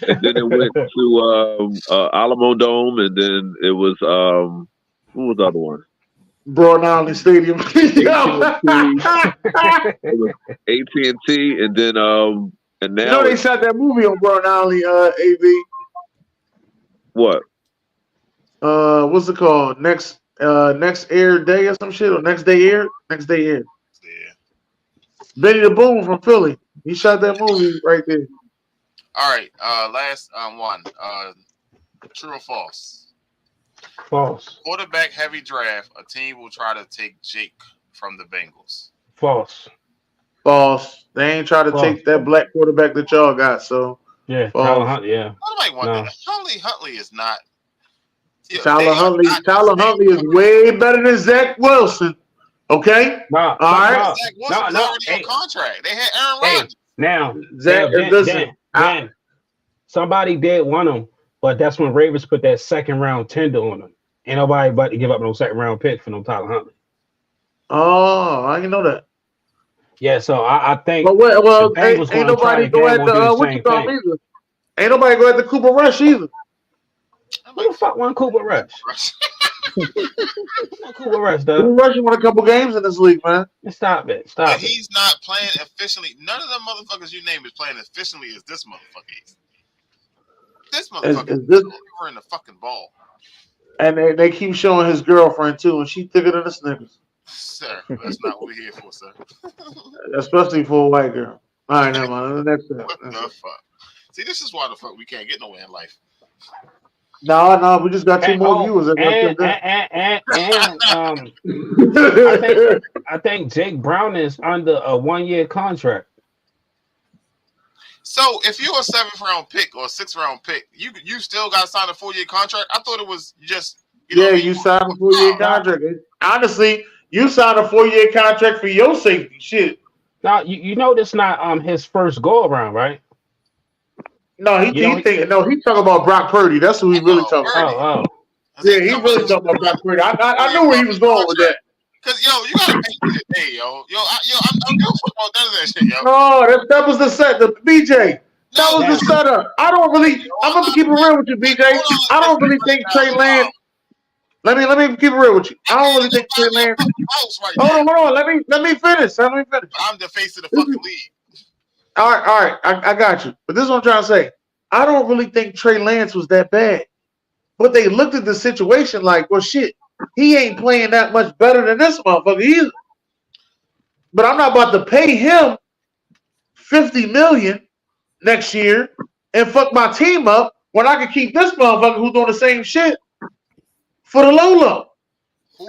And then it went to Alamo Dome, and then it was what was the other one? Broad Island Stadium. It was AT&T, and then and now you know they shot that movie on Broad Island. AV. What? What's it called? Next air day or some shit, or next day air. Yeah. Benny the Boom from Philly. He shot that movie right there. All right, last one. True or false? False. Quarterback heavy draft. A team will try to take Jake from the Bengals. False. They ain't try to take that black quarterback that y'all got. So yeah, yeah. Nobody want that. Huntley is not. Tyler Huntley is way better than Zach Wilson. Okay. All right. Zach Wilson was already on contract. They had Aaron Rodgers. Now, Zach, somebody did want him, but that's when Ravens put that second round tender on him. Ain't nobody about to give up no second round pick for no Tyler Huntley. Oh, I didn't know that. Yeah, so I think. Well, ain't nobody go at the what you call either. Ain't nobody go at the Cooper Rush either. Who the fuck won Cooper Rush? Cooper Rush, though. Cooper Rush won a couple games in this league, man. Stop it. He's not playing efficiently. None of the motherfuckers you name is playing as efficiently as this motherfucker is. This motherfucker is delivering the fucking ball. And they keep showing his girlfriend too, and she thicker than a Snickers. Sir, that's not what we're here for, sir. Especially for a white girl. All right, never mind. What the fuck? See, this is why the fuck we can't get nowhere in life. No, we just got two more viewers. I think Jake Brown is under a 1-year contract. So if you're a 7th round pick or a 6th round pick, you still got to sign a 4-year contract. I thought it was just you signed a 4-year contract. Honestly, you signed a 4-year contract for your safety. Shit. Now you know this not his first go around, right? No, he talking about Brock Purdy. That's who he really talking about. Yeah, he really talking about Brock Purdy. I knew where he was going with that. Cause you gotta pay me today, yo. I'm good football done that shit, yo. No, that was the set. The BJ. That was the setup. I'm gonna keep it real with you, BJ. I don't really think Trey Lance. Let me keep it real with you. I don't really think Trey Lance. Hold on. Let me finish. I'm the face of the fucking league. All right. I got you. But this is what I'm trying to say. I don't really think Trey Lance was that bad. But they looked at the situation like, well, shit, he ain't playing that much better than this motherfucker either. But I'm not about to pay him $50 million next year and fuck my team up when I can keep this motherfucker who's doing the same shit for the low.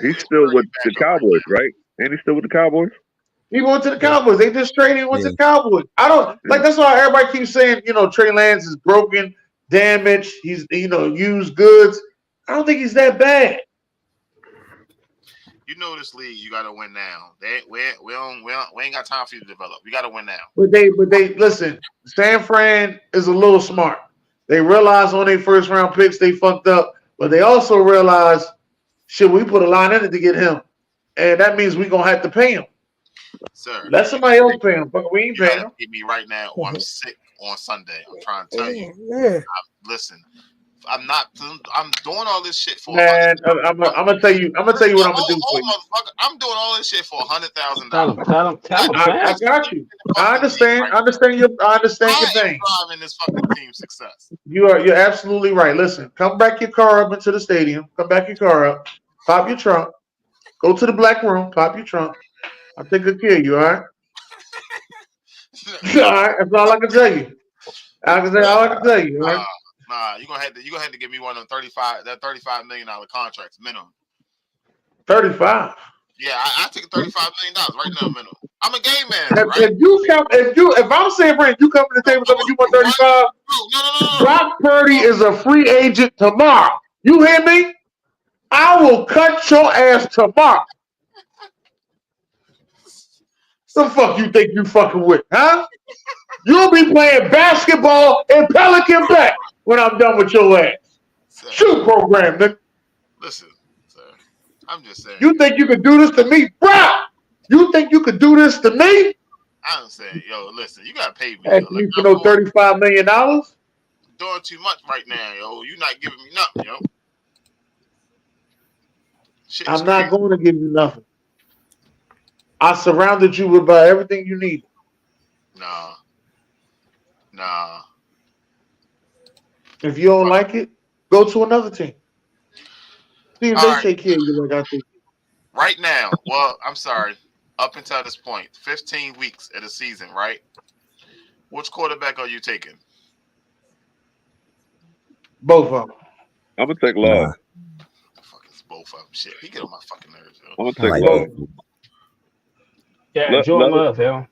He's still with the Cowboys, right? Ain't he still with the Cowboys? He went to the Cowboys. They just traded him, went to the Cowboys. I don't like that's why everybody keeps saying, Trey Lance is broken, damaged, he's used goods. I don't think he's that bad. This league, you gotta win now. We ain't got time for you to develop. You gotta win now. But they listen, San Fran is a little smart. They realized on their first round picks they fucked up, but they also realized, shit, we put a line in it to get him. And that means we're gonna have to pay him. Sir. Let somebody else pay him, but we ain't paying him. Get me right now, or I'm sick on Sunday. I'm trying to tell you. Listen. I'm doing all this shit for. Man, I'm gonna tell you what I'm gonna do for you. I'm doing all this shit for $100,000. Tell him. I got you. I understand your thing. Driving this fucking team's success. You're absolutely right. Listen, come back your car up into the stadium. Come back your car up. Pop your trunk. Go to the black room. Pop your trunk. I'll take good care of you. All right. All right. That's all I can tell you. All I can tell you. All right. Nah, you're gonna have to give me one of them $35 million contracts minimum. 35. Yeah, I take $35 million right now minimum. I'm a game manager, right? If I'm saying, Brent, you come to the table and you want 35. No. Brock Purdy is a free agent tomorrow. You hear me? I will cut your ass tomorrow. The fuck you think you fucking with, huh? You'll be playing basketball in Pelican Bay when I'm done with your ass. Shoot program, nigga. Listen, sir. I'm just saying. You think you could do this to me, bro? You think you could do this to me? I'm saying, yo, listen, you gotta pay me. At least for no $35 million. Doing too much right now, yo. You're not giving me nothing, yo. I'm not going to give you nothing. I surrounded you with about everything you need. Nah. If you don't like it, go to another team. See if they take care of you like I think. Right now, well, I'm sorry. Up until this point, 15 weeks of the season, right? Which quarterback are you taking? Both of them. I'm gonna take Love. Fuck is both of them. Shit, he get on my fucking nerves, yo. I'm gonna take Love. Yeah, Jordan Love, yo.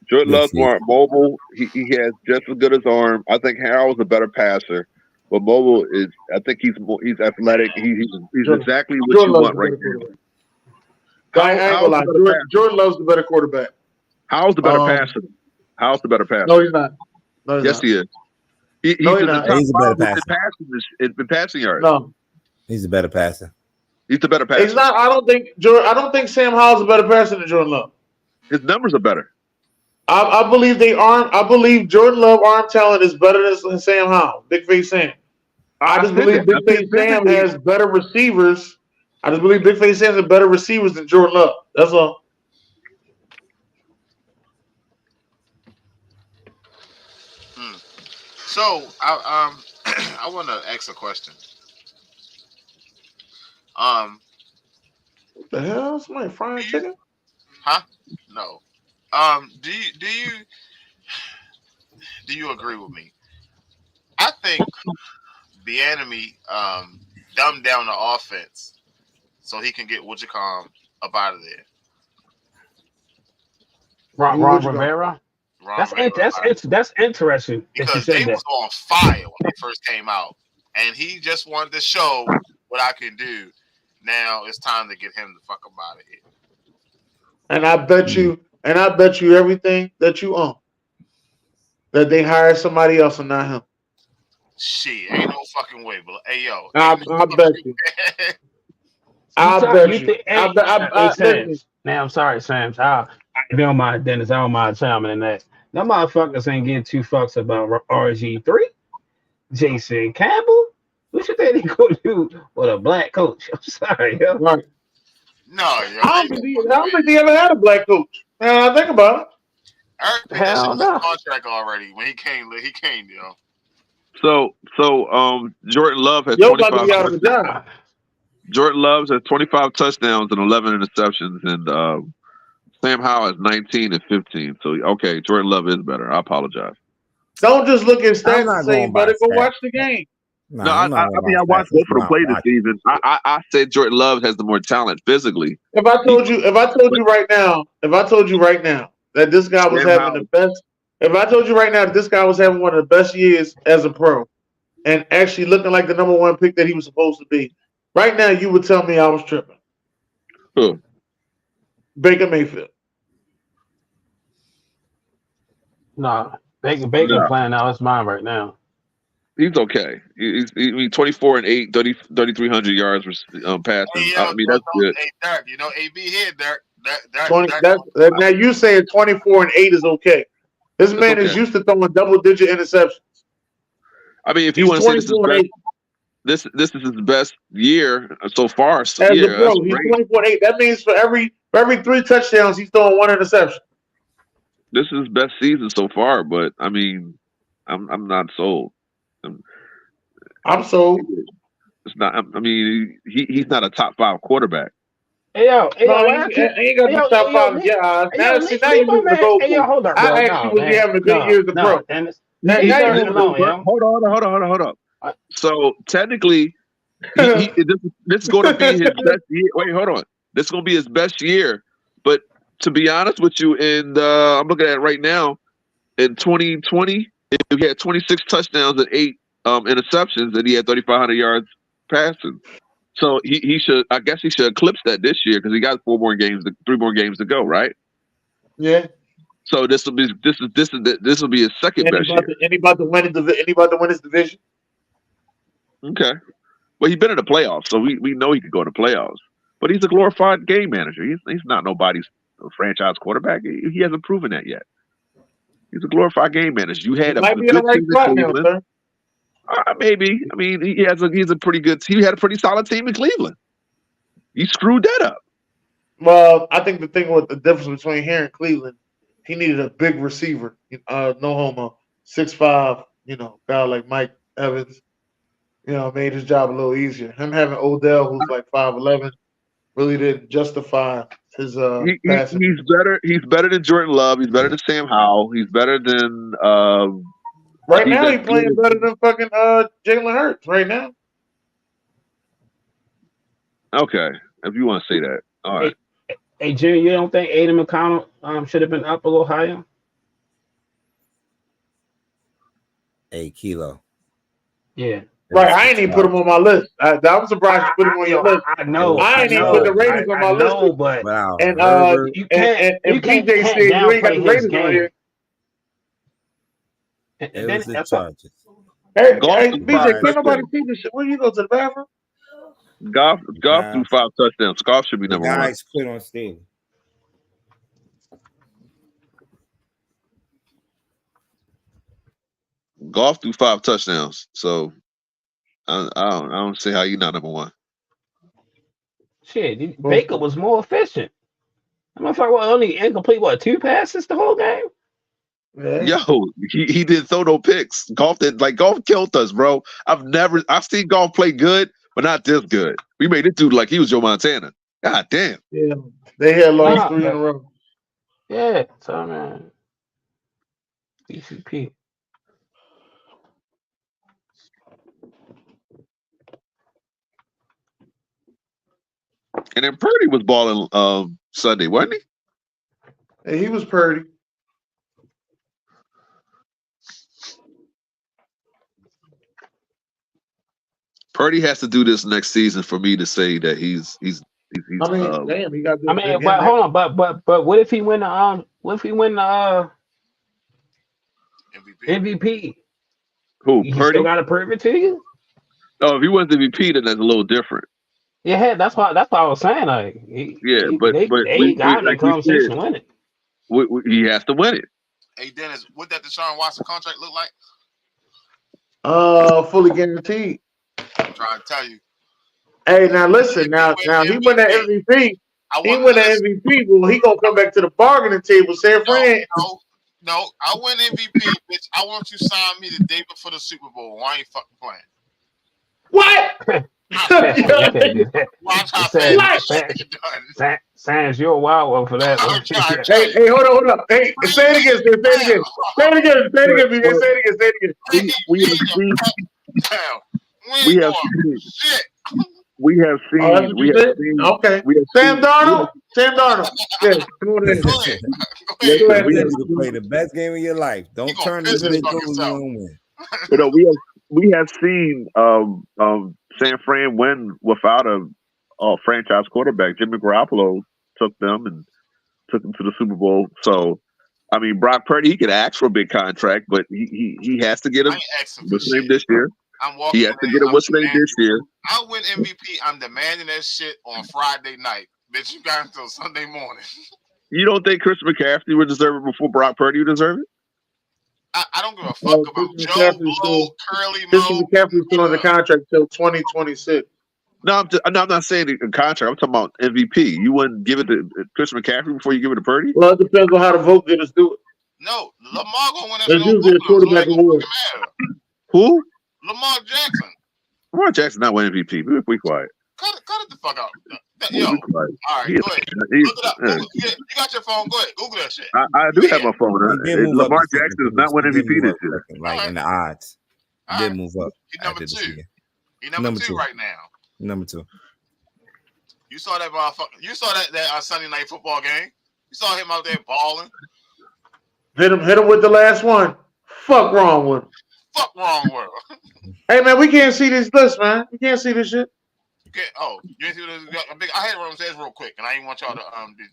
Jordan Love's more mobile. He has just as good as arm. I think Harold's a better passer, but mobile is. I think he's athletic. He's exactly what Jordan you want right now. Jordan Love's the better quarterback. How's the better passer? How's the better passer? No, he's not. Yes, he is. He's a better passer. It's been passing yards. No, he's a better passer. He's the better passer. He's not. I don't think Sam Howell's a better passer than Jordan Love. His numbers are better. I believe I believe Jordan Love arm talent is better than Sam Howell. Big Face Sam. I just believe Big Face Sam has better receivers. I just believe Big Face Sam has better receivers than Jordan Love. That's all. So I want to ask a question. What the hell? Somebody frying chicken? Huh? No. Do you agree with me? I think the enemy dumbed down the offense so he can get Wujicom up out of there. Ron Rivera. That's interesting. Because they was on fire when they first came out, and he just wanted to show what I can do. Now it's time to get him the fuck up out of here. And I bet you everything that you own that they hired somebody else and not him. Shit, ain't no fucking way, but hey yo, I bet you. I bet you. Now I'm sorry, Sam. I don't mind Dennis. I don't mind Sam in that. Them motherfuckers ain't getting 2 fucks about RG3. Jason Campbell? What you think they gonna do with a black coach? I'm sorry, yo. Right. No, yo, I don't think they ever had a black coach. Now I think about it. Eric put that shit in his contract already when he came, yo. So Jordan Love has Yo about to 25 be out of the job. Jordan Love has 25 touchdowns and 11 interceptions, and Sam Howell has 19 and 15. So okay, Jordan Love is better. I apologize. Don't just look at stats and say, going by "Better go stats. watch the game." No, I mean I watched both of them play this season. I said Jordan Love has the more talent physically. If I told you right now that this guy was having the best, if I told you right now that this guy was having one of the best years as a pro, and actually looking like the number 1 pick that he was supposed to be, right now you would tell me I was tripping. Who? Baker Mayfield. Nah, Baker playing now. It's mine right now. He's okay. He's 24 and 8, 3,300 yards passing. I mean, that's good. Hey, Derek, you know AB here, Derek. Now you saying 24 and 8 is okay. This man is used to throwing double-digit interceptions. I mean, if you want to say this is his best year so far, as a pro, he's 24 and 8. That means for every 3 touchdowns, he's throwing 1 interception. This is his best season so far, but I mean, I'm not sold. I'm sold. It's not. I mean, he's not a top 5 quarterback. Hey, yo, I ain't got the top 5. Yeah, now you moving the goal. Hold on, bro. I actually was having a good year as a pro. Hold on. So technically, this is going to be his best year. Wait, hold on. This is going to be his best year. But to be honest with you, I'm looking at it right now. In 2020, he had 26 touchdowns and 8 interceptions, and he had 3,500 yards passing. So he should. I guess he should eclipse that this year because he got 3 more games to go, right? Yeah. So this will be his second best year. Anybody to win his division? Okay. Well, he's been in the playoffs, so we know he could go to the playoffs. But he's a glorified game manager. He's not nobody's franchise quarterback. He hasn't proven that yet. He's a glorified game manager. You had a good team in Cleveland. Maybe. I mean, he's a pretty good team. He had a pretty solid team in Cleveland. You screwed that up. Well, I think the thing with the difference between here and Cleveland, he needed a big receiver. No homo, 6'5", guy like Mike Evans, made his job a little easier. Him having Odell, who's like 5'11", really didn't justify his passing. He's better. He's better than Jordan Love. He's better than Sam Howell. He's better than. Right now, he's playing better than fucking Jalen Hurts. Right now. Okay, if you want to say that, all right. Hey, Jimmy, you don't think Aiden McConnell should have been up a little higher? Hey, Kilo. Yeah. Right, I ain't even put him on my list. I'm surprised you put him on your list. I know. I ain't even put the ratings on my list. But wow. And PJ said you ain't got the ratings on here. It was the Chargers. Hey, BJ, can't nobody see this shit. Where you go to the bathroom? Goff threw 5 touchdowns. Goff should be number 1. Guys quit on Steve. Goff threw 5 touchdowns. So I don't see how you're not number 1. Shit, Baker was more efficient. I'm only incomplete 2 passes the whole game. Yeah. Yo, he didn't throw no picks. Goff killed us, bro. I've seen Goff play good, but not this good. We made it dude like he was Joe Montana. God damn. Yeah, they had lost 3 in a row. Yeah, so man, BCP. And then Purdy was balling Sunday, wasn't he? Hey, he was Purdy. Purdy has to do this next season for me to say that he's. I mean, damn, he got. But hold on, but what if he win the MVP? Who? He Purdy? still got to prove it to you. Oh, if he wins the MVP, then that's a little different. Yeah, that's why I was saying. Like, but they got in the conversation to win it. He has to win it. Hey Dennis, what that Deshaun Watson contract look like? Fully guaranteed. I'm trying to tell you. Hey, now listen. Now he win that MVP. He win that MVP. Well, he gonna come back to the bargaining table, San Fran. No, I win MVP, bitch. I want you to sign me the day before the Super Bowl. Why ain't fucking playing? What? Watch how fast Sans, you're a wild one for that. Hey, hold up. Hey, say it again. Say it again. We have seen. Okay. Sam Darnold. Sam Darnold. Yeah, come on in. Go ahead. You play the best game of your life. Don't turn this bitch over. You know, we have seen San Fran win without a franchise quarterback. Jimmy Garoppolo took them to the Super Bowl. So, I mean, Brock Purdy, he could ask for a big contract, but he has to get a what's name this year. He has to get a what's name this year. I win MVP. I'm demanding that shit on Friday night. Bitch, you got until Sunday morning. You don't think Chris McCaffrey would deserve it before Brock Purdy would deserve it? I don't give a fuck about Joe Blow, Curly Mo. Chris McCaffrey's still on the contract till 2026. No, I'm not saying a contract. I'm talking about MVP. You wouldn't give it to Chris McCaffrey before you give it to Purdy? Well, it depends on how the vote getters do it. No, Lamar gonna win There's usually a quarterback award. Who? Lamar Jackson. Lamar Jackson not win MVP. Be quiet. Cut it the fuck out. Yo, all right, go ahead. Look it up. You got your phone. Go ahead. Google that shit. I do have my phone. Lamar Jackson is not win MVP this year. Like in the odds. He did move up. He's number 2. He's number two right now. Number 2. You saw that motherfucker. You saw that Sunday night football game. You saw him out there balling. Hit him with the last one. Fuck wrong with him. Fuck wrong with him. Hey man, we can't see this list, man. We can't see this shit. Okay. Oh, you didn't see this? I had to say this real quick, and I didn't want y'all to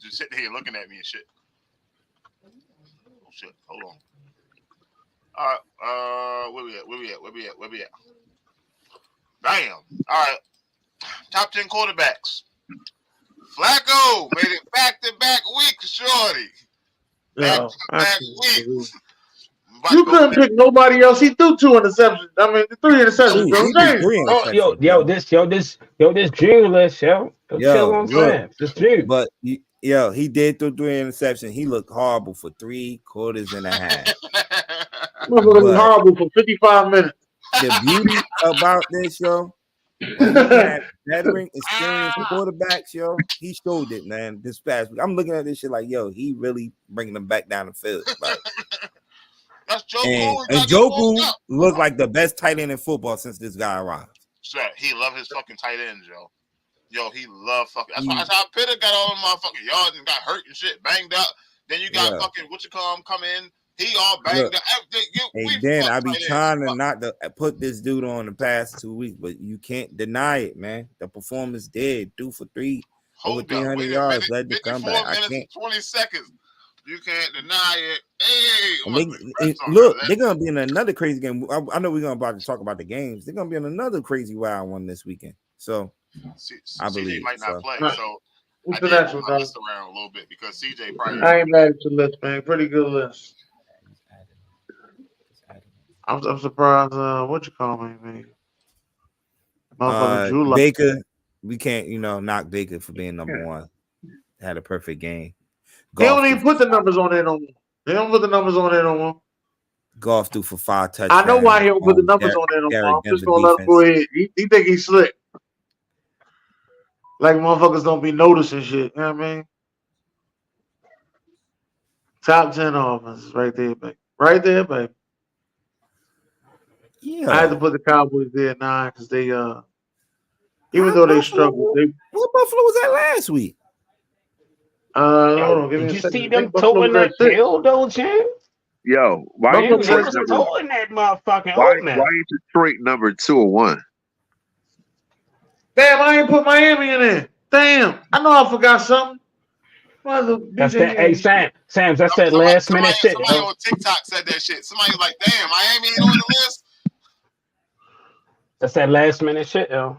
just sit here looking at me and shit. Oh shit! Hold on. All right. Where we at? Bam. All right. Top 10 quarterbacks. Flacco made it back-to-back weeks, shorty. Back-to-back weeks. You couldn't pick nobody else. He threw 2 interceptions. I mean, 3 interceptions. This dream list, yo. Chill on Sam. This dream. But he did throw 3 interceptions. He looked horrible for 3 quarters and a half. He was horrible for 55 minutes. The beauty about this, yo, veteran, experienced quarterbacks, yo, he showed it, man. This past week, I'm looking at this shit like, yo, he really bringing them back down the field. Like, that's Joe. And Joku looked like the best tight end in football since this guy arrived. Sure, he loved his fucking tight ends, yo. Yo, he loved fucking. That's how Pitter got all them motherfucking yards and got hurt and shit, banged up. Then you got fucking come in. He all banged up. Hey, Dan, I be trying to not to put this dude on the past 2 weeks, but you can't deny it, man. The performance did 2 for 3, over 300 yards, led the comeback. I can't. 20 seconds. You can't deny it. Hey, look, they're gonna be in another crazy game. I know we're gonna about to talk about the games. They're gonna be in another crazy wild one this weekend. So I believe CJ might not play. So what's I the next one, list around a little bit because CJ probably. I ain't mad at your list, man. Pretty good list. I'm surprised. What you call me, man? Baker. We can't, knock Baker for being number 1. Had a perfect game. They don't even put the numbers on there no more. They don't put the numbers on there no more. Goff threw for 5 touchdowns. I know why he don't put the numbers on there no more. I'm just gonna let him go ahead. He think he's slick. Like motherfuckers don't be noticing shit. You know what I mean? Top 10 offenses right there, baby. Right there, baby. Yeah. I had to put the Cowboys there at 9 because they even though they struggled. What Buffalo was that last week? Hold on, give me Did a second. you see them towing that field, though, Jim? Yo, why Man, you towing that motherfucking why ain't Detroit number 2 or 1? Damn, I ain't put Miami in there. Damn, I know I forgot something. That's that. Hey, Sam, that's that last minute shit. Somebody on TikTok said that shit. Somebody was like, "Damn, Miami ain't on the list." That's that last minute shit, yo.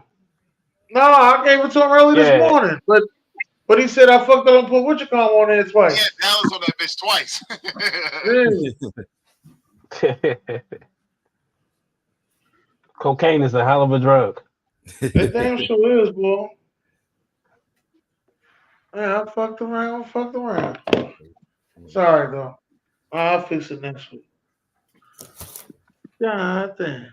No, I gave it to him early this morning, but he said I fucked up and put what you call on there twice. Yeah, Dallas on that fish twice. Cocaine is a hell of a drug. It damn sure is, boy. Man, I fucked around. Sorry, though. I'll fix it next week. God damn.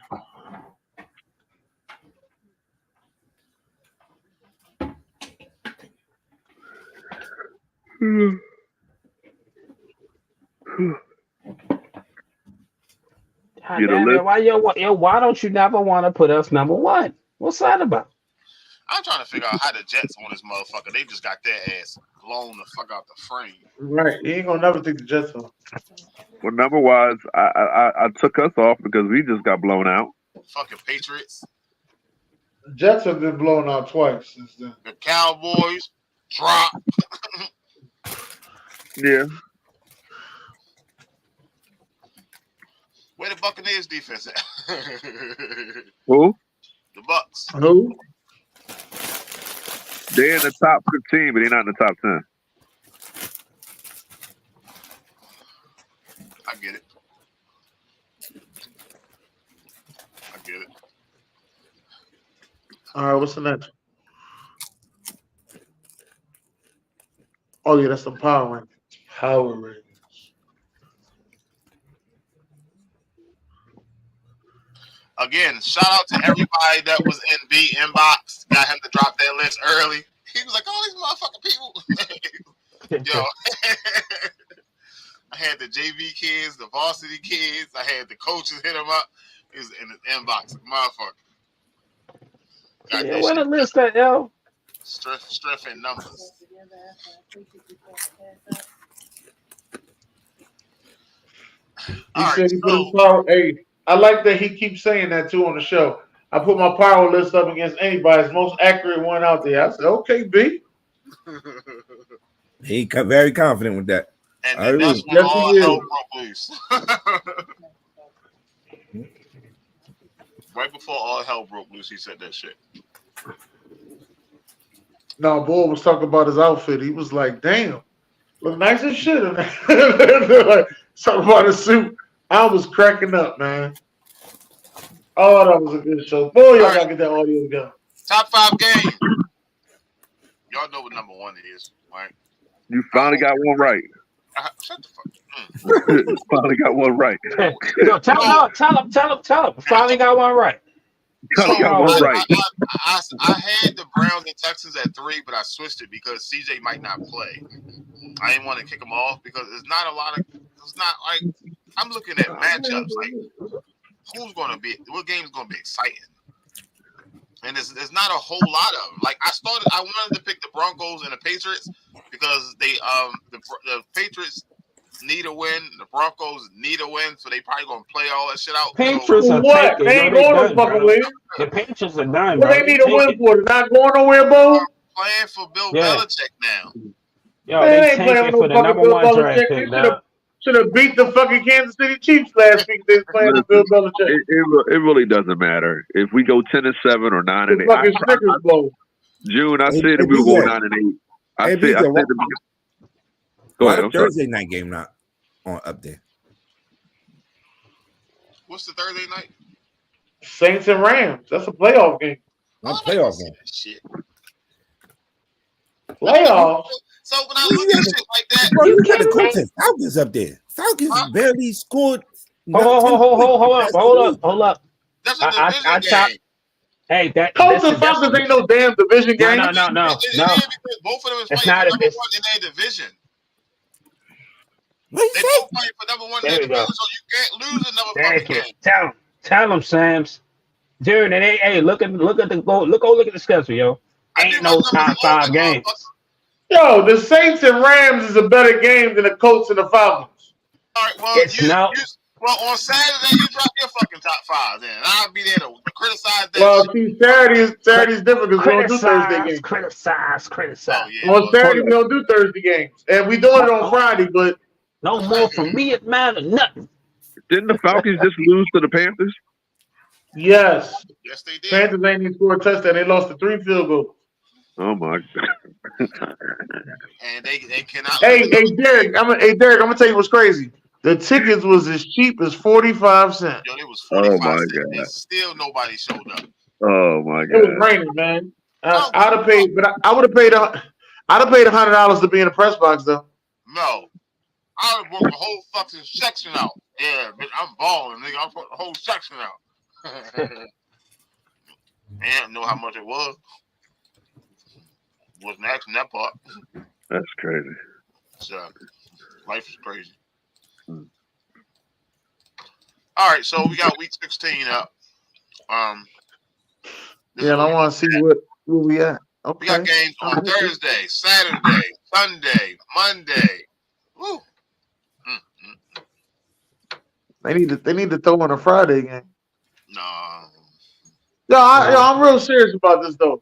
God damn it, why don't you never want to put us number one? What's that about? I'm trying to figure out how the Jets on this motherfucker. They just got their ass blown the fuck out the frame. Right. You ain't gonna never take the Jets on. Well, number wise, I took us off because we just got blown out. Fucking Patriots. The Jets have been blown out twice since then. The Cowboys drop. Yeah. Where the Buccaneers defense at? Who? The Bucks. Who? They're in the top 15, but they're not in the top 10. I get it. All right, what's the next? Oh, yeah, that's the power rankings. Again, shout out to everybody that was in B inbox. Got him to drop their list early. He was like, "All these motherfucking people." Yo, I had the JV kids, the varsity kids. I had the coaches hit him up. He was in his inbox, motherfucker. Yeah, what a list that, yo. Strength in numbers. Hey, I like that he keeps saying that too on the show. I put my power list up against anybody's most accurate one out there. I said, okay, B. He very confident with that. And then that's when all hell broke loose. Right before all hell broke loose, he said that shit. No, boy was talking about his outfit. He was like, damn, look nice as shit. Like, talking about his suit. I was cracking up, man. Oh, that was a good show. Boy, y'all gotta get that audio together. Top 5 game. Y'all know what number 1 is, right? You finally got one right. Shut the fuck up. Finally got one right. Yo, tell him. Finally got one right. I had the Browns and Texans at 3, but I switched it because CJ might not play. I didn't want to kick him off because it's not like I'm looking at matchups like what game's gonna be exciting. And there's not a whole lot of them. Like I wanted to pick the Broncos and the Patriots because the Patriots need a win, the Broncos need a win, so they probably gonna play all that shit out. Patriots are what? They ain't going to fucking win. The Patriots are done, bro. What they need to win for? They're not going nowhere, bro. Playing for Bill Belichick now. Yo, they tanking for the number 1 draft pick now. Should have beat the fucking Kansas City Chiefs last week. They playing with Bill Belichick. It really doesn't matter if we go 10-7 or 9-8. June, I said we will go 9-8. I said go ahead. Thursday night game not on up there. What's the Thursday night? Saints and Rams. That's a playoff game. Not playoff game. Shit. Playoffs. So when I look at shit like that, bro, you got the Colts Falcons up there. Falcons barely scored. Hold up. That's a division game. Hey, that Colts and Falcons ain't no damn division game. No. Both of them is playing for number 1 in their division. What you They say? both playing for number 1 in their division, so you can't lose another fucking game. Tell them, Sams. Dude, and hey, look at the schedule, yo. Ain't no top 5 games. Yo, the Saints and Rams is a better game than the Colts and the Falcons. All right, well, on Saturday you drop your fucking top 5, then I'll be there to criticize that. Well, see, Saturday's different because we don't do Thursday games. Criticize. Oh, yeah, on Saturday we don't do Thursday games, and we doing it on Friday, but no more from me. It matters nothing. Didn't the Falcons just lose to the Panthers? Yes, they did. Panthers ain't even scored a touchdown. They lost to 3 field goals. Oh my God. And they cannot. Hey, Derek, I'm gonna tell you what's crazy. The tickets was as cheap as 45 cents. Yo, it was Oh 45 my cents, God. and still nobody showed up. Oh my It was God. raining, man. I'd have paid, but I would have paid. I'd have paid $100 to be in the press box, though. No, I would have broke the whole fucking section out. Yeah, bitch, I'm balling, nigga. I broke the whole section out. I didn't know how much it was. Wasn't asking that part. That's crazy. So, life is crazy. Hmm. All right, so we got week 16 up. Yeah, and I want to see where we at. Okay. We got games on Thursday, Saturday, Sunday, Monday. Woo. They need to throw in a Friday game. No. I'm real serious about this though.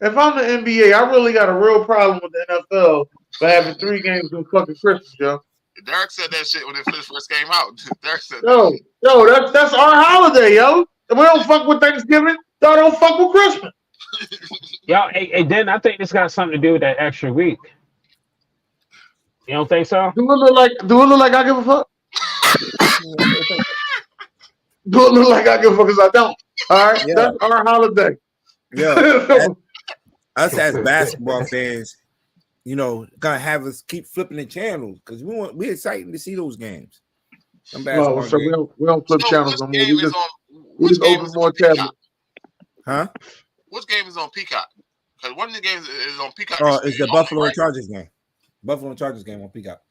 If I'm the NBA, I really got a real problem with the NFL for having 3 games on fucking Christmas, yo. Derek said that shit when it first came out. Derek said Yo, that's our holiday, yo. If we don't fuck with Thanksgiving, y'all don't fuck with Christmas. Yo, and then I think this got something to do with that extra week. You don't think so? Do it look like I give a fuck? Do it look like I give a fuck? Because I don't. All right, Yeah. That's our holiday. Yo, us as basketball fans, gonna have us keep flipping the channels because we're excited to see those games. So we don't flip channels no more. We just open more tablets. Huh? Which game is on Peacock? Because one of the games is on Peacock. Oh, it's the Buffalo and Chargers game. Buffalo and Chargers game on Peacock.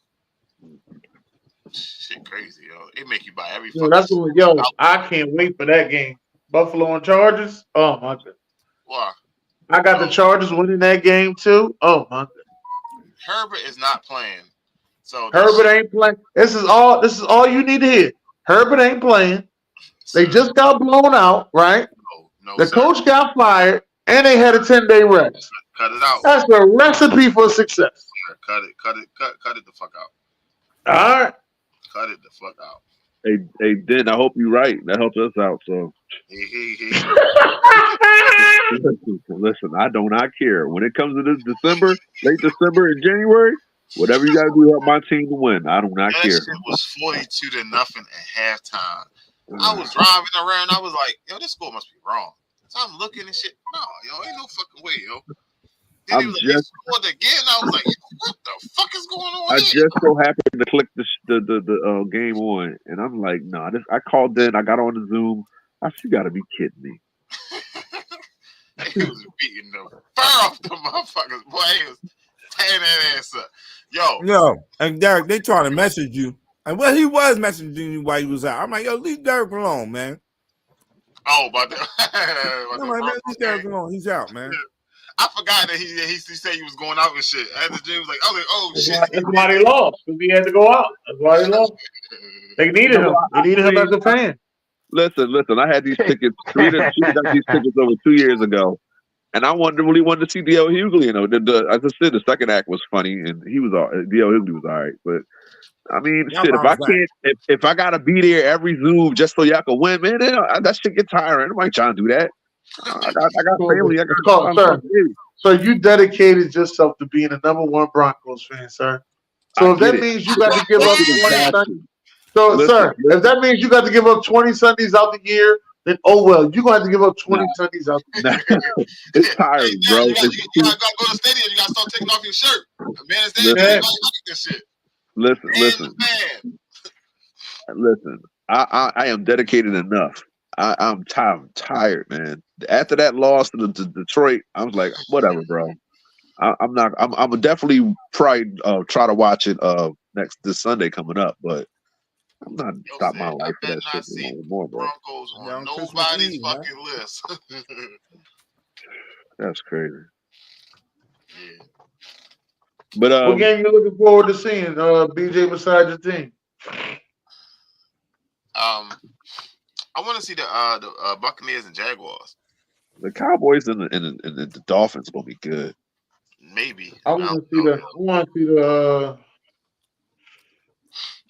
Shit crazy, yo. It make you buy every fucking. I can't wait for that game. Buffalo and Chargers. Oh my god. Why? I got the Chargers winning that game too. Oh my god. Herbert is not playing. So Herbert ain't playing. This is all you need to hear. Herbert ain't playing. They just got blown out, right? No, the coach got fired, and they had a 10-day rest. Cut it out. That's a recipe for success. Cut it the fuck out. All right. Cut it the fuck out. Hey, Den, I hope you're right. That helps us out. So listen, I do not care. When it comes to this December, late December and January, whatever you gotta do to help my team to win, I do not care. That shit was 42-0 at halftime. I was driving around. I was like, yo, this score must be wrong. So I'm looking and shit. No, yo, ain't no fucking way, yo. Then he was like, scored again. I was like, what the fuck is going on? I just so happened to click the game on, and I'm like, nah. I called in. I got on the Zoom. I said, you got to be kidding me. He was beating the fur off the motherfuckers. Boy, he was tearing that ass up. Yo, and Derek, they trying to message you. And he was messaging you while he was out. I'm like, yo, leave Derek alone, man. Oh, but I'm like, man, leave Derek alone. He's out, man. I forgot that he said he was going out and shit. After the game was like, I was like, oh shit. That's why they lost. Because he had to go out. That's why they lost. They needed him. They needed him as a fan. Listen. I had these tickets. We got these tickets over 2 years ago, and I really wanted to see D.L. Hughley. As I said, the second act was funny, and D.L. Hughley was all right. But I mean, shit. If I gotta be there every Zoom just so y'all can win, man, that shit get tiring. Nobody trying to do that. I got family. So you dedicated yourself to being a #1 Broncos fan, sir. So if that means you got to give up 20 Sundays, if that means you got to give up 20 Sundays out the year, then you're gonna have to give up 20 Sundays out the year. It's tiring, bro. You gotta go to the stadium. You gotta start taking off your shirt. Man, this shit. Listen. I am dedicated enough. I'm tired, man. After that loss to Detroit, I was like, whatever, bro. I'm definitely probably try to watch it this Sunday coming up, but I'm not stop my life for that shit anymore, bro. Broncos on nobody's fucking list. That's crazy. Yeah. But what game you looking forward to seeing, BJ, besides your team? I want to see the Buccaneers and Jaguars. The Cowboys and the Dolphins will be good. Maybe. I want to see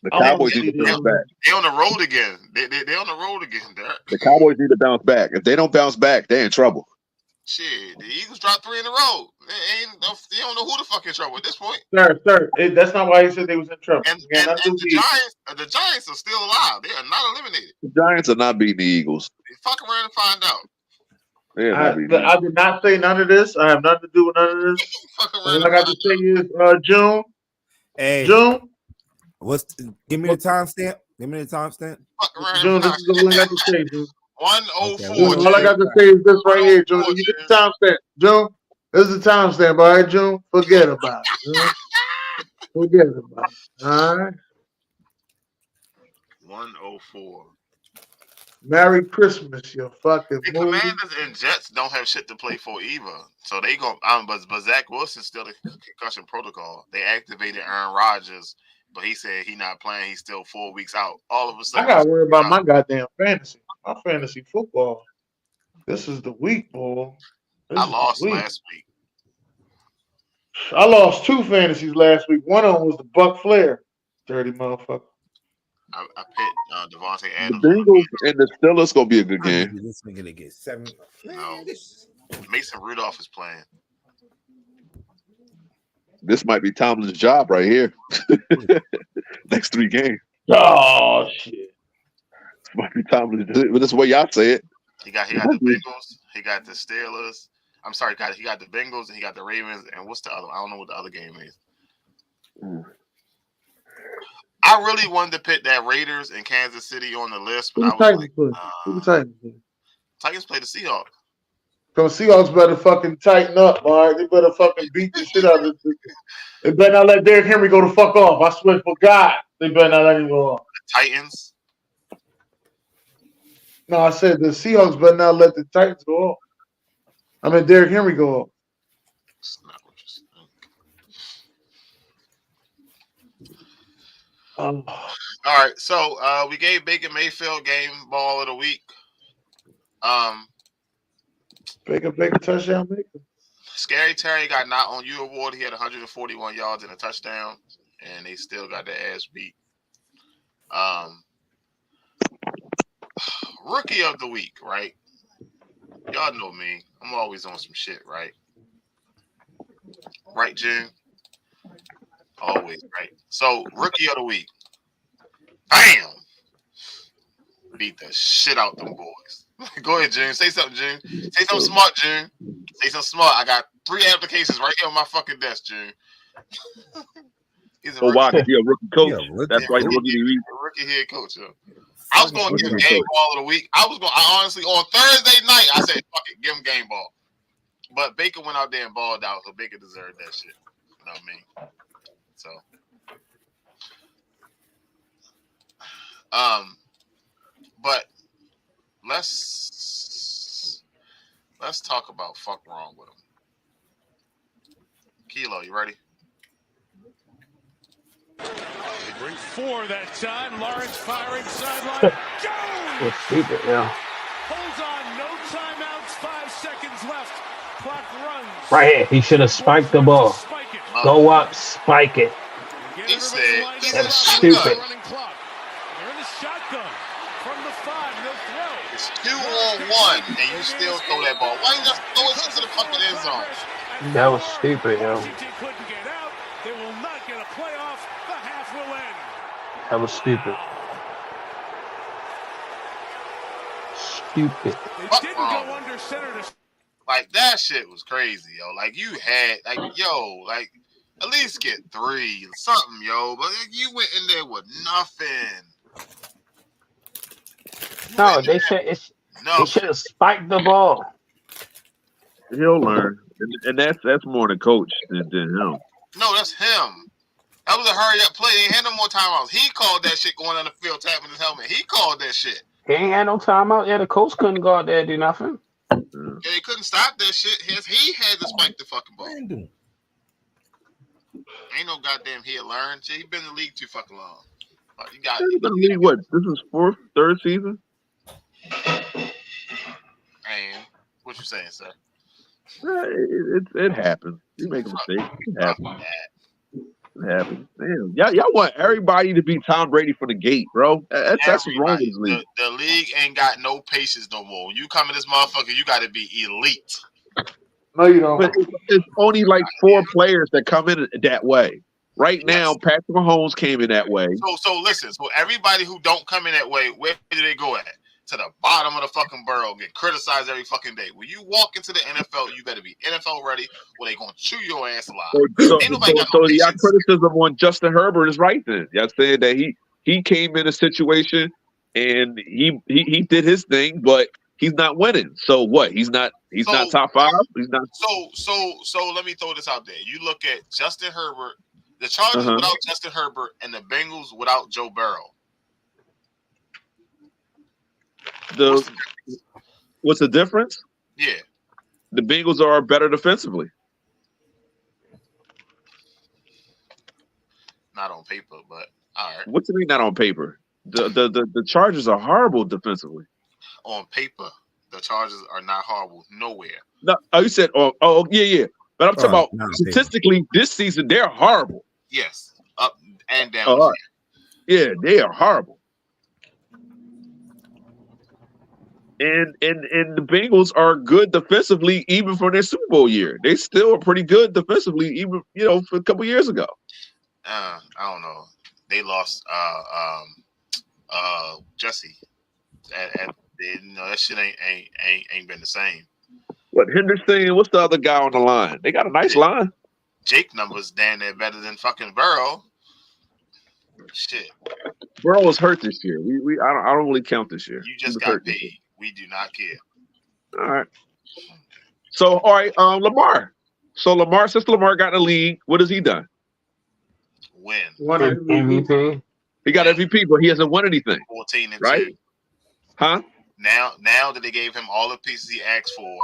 the Cowboys need to bounce back. They're on the road again. They're on the road again, Derek. The Cowboys need to bounce back. If they don't bounce back, they're in trouble. Shit, the Eagles dropped 3 in a row. They don't know who the fuck in trouble at this point. Sir, that's not why he said they was in trouble. And the Giants are still alive. They are not eliminated. The Giants are not beating the Eagles. They fuck around and find out. I did not say none of this. I have nothing to do with none of this. All I got to say is June. Hey, June. Give me the timestamp. Give me the timestamp. June, this is all I got to say, June. 104. June, all I got to say is this right here, June. You get the timestamp, June. This is the timestamp, all right, June? Forget about it. June. Forget about it. All right. 104. Merry Christmas, you fucking The movie. Commanders and Jets don't have shit to play for either. So they go but Zach Wilson's still in concussion protocol. They activated Aaron Rodgers, but he said he's not playing. He's still 4 weeks out. All of a sudden, I gotta worry about my goddamn fantasy. My fantasy football. This is the week, boy. I lost last week. I lost 2 fantasies last week. One of them was the Buck Flair. Dirty motherfucker. I picked Devontae Adams. The Bengals and the Steelers gonna be a good game. This nigga to get 7. No. Mason Rudolph is playing. This might be Tomlin's job right here. Next 3 games. Oh shit. This might be Tomlin's. But this is the way y'all say it. He got the Bengals. He got the Steelers. I'm sorry, he got the Bengals and he got the Ravens. And what's the other? I don't know what the other game is. I really wanted to put that Raiders and Kansas City on the list, but Who the Titans play? Titans play the Seahawks. So Seahawks better fucking tighten up, all right? They better fucking beat the shit out of it. They better not let Derrick Henry go the fuck off. I swear for God, they better not let him go off. The Titans. No, I said the Seahawks better not let the Titans go off. I mean, Derrick Henry go off. That's not what you think. All right, so we gave Baker Mayfield game ball of the week. Baker touchdown, Baker. Scary Terry got not on you award. He had 141 yards and a touchdown, and they still got their ass beat. Rookie of the week, right? Y'all know me. I'm always on some shit, right? Right, June? Always, right? So, rookie of the week. Bam! Beat the shit out them boys. Go ahead, June. Say something, June. Say something smart, June. Say something smart. I got 3 applications right here on my fucking desk, June. So why? Because you're a rookie coach. That's right, the rookie of the week. Rookie head coach. Yo. I was going to give him game ball of the week. I honestly, on Thursday night, I said, fuck it, give him game ball. But Baker went out there and balled out, so Baker deserved that shit. You know what I mean? So, but let's talk about fuck wrong with him. Kilo, you ready? They bring 4 that time. Lawrence firing sideline. Jones! It's stupid, yeah. Holds on. No timeouts. 5 seconds left. Clock runs. Right here. He should have spiked the ball. Spike it. Go up, spike it. He said, that's stupid. Running clock. They're in the shotgun. From the 5, they'll throw. it's 2-on-1, and you still throw that ball. Why you just throw it into the fucking end zone? That was stupid, yo. Washington couldn't get out. They will not get a playoff. The half will end. That was stupid. Stupid. They Fuck didn't wrong. go under center to Like, that shit was crazy, yo. Like, you had, like, yo, like, at least get 3 something, yo. But you went in there with nothing. No, they said they should have spiked the ball. He'll learn, and that's more the coach than him. No, that's him. That was a hurry up play. They ain't had no more timeouts. He called that shit going on the field, tapping his helmet. He called that shit. He ain't had no timeout. Yeah, the coach couldn't go out there and do nothing. Yeah, he couldn't stop that shit. He had to spike the fucking ball. Random. Ain't no goddamn he learned. He been in the league too fucking long. Like, you got He's been in the league, what? This is 4th, 3rd season? Man, what you saying, sir? It happens. You make a mistake. It happens. It happens. Damn. Y'all want everybody to be Tom Brady from the gate, bro. That's what's wrong with this league. The league ain't got no patience no more. You come in this motherfucker, you got to be elite. No, you don't. But it's only like 4 players that come in that way. Right now, Patrick Mahomes came in that way. So listen. So everybody who don't come in that way, where do they go at? To the bottom of the fucking barrel, get criticized every fucking day. When you walk into the NFL, you better be NFL ready, or they gonna chew your ass alive. So Ain't nobody got no y'all patience. criticism on Justin Herbert is right then. Y'all saying that he came in a situation and he did his thing, but he's not winning. So what? He's not top 5. He's not. So let me throw this out there. You look at Justin Herbert, the Chargers without Justin Herbert, and the Bengals without Joe Burrow. What's the difference? Yeah, the Bengals are better defensively. Not on paper, but all right. What do you mean not on paper? The Chargers are horrible defensively. On paper, the Chargers are not horrible nowhere. No, you said yeah. But I'm talking about statistically this season they're horrible. Yes, up and down. Yeah, they are horrible. And the Bengals are good defensively even for their Super Bowl year. They still are pretty good defensively, even for a couple years ago. I don't know. They lost Jesse. That shit ain't been the same. What, Henderson? What's the other guy on the line? They got a nice line. Jake numbers damn near better than fucking Burrow. Shit. Burrow was hurt this year. I don't really count this year. You just got paid. We do not care. All right. So, all right, Lamar. So, since Lamar got in the league, what has he done? Win. Won MVP. He got MVP, but he hasn't won anything. 14-2. Right? Huh? Now that they gave him all the pieces he asked for.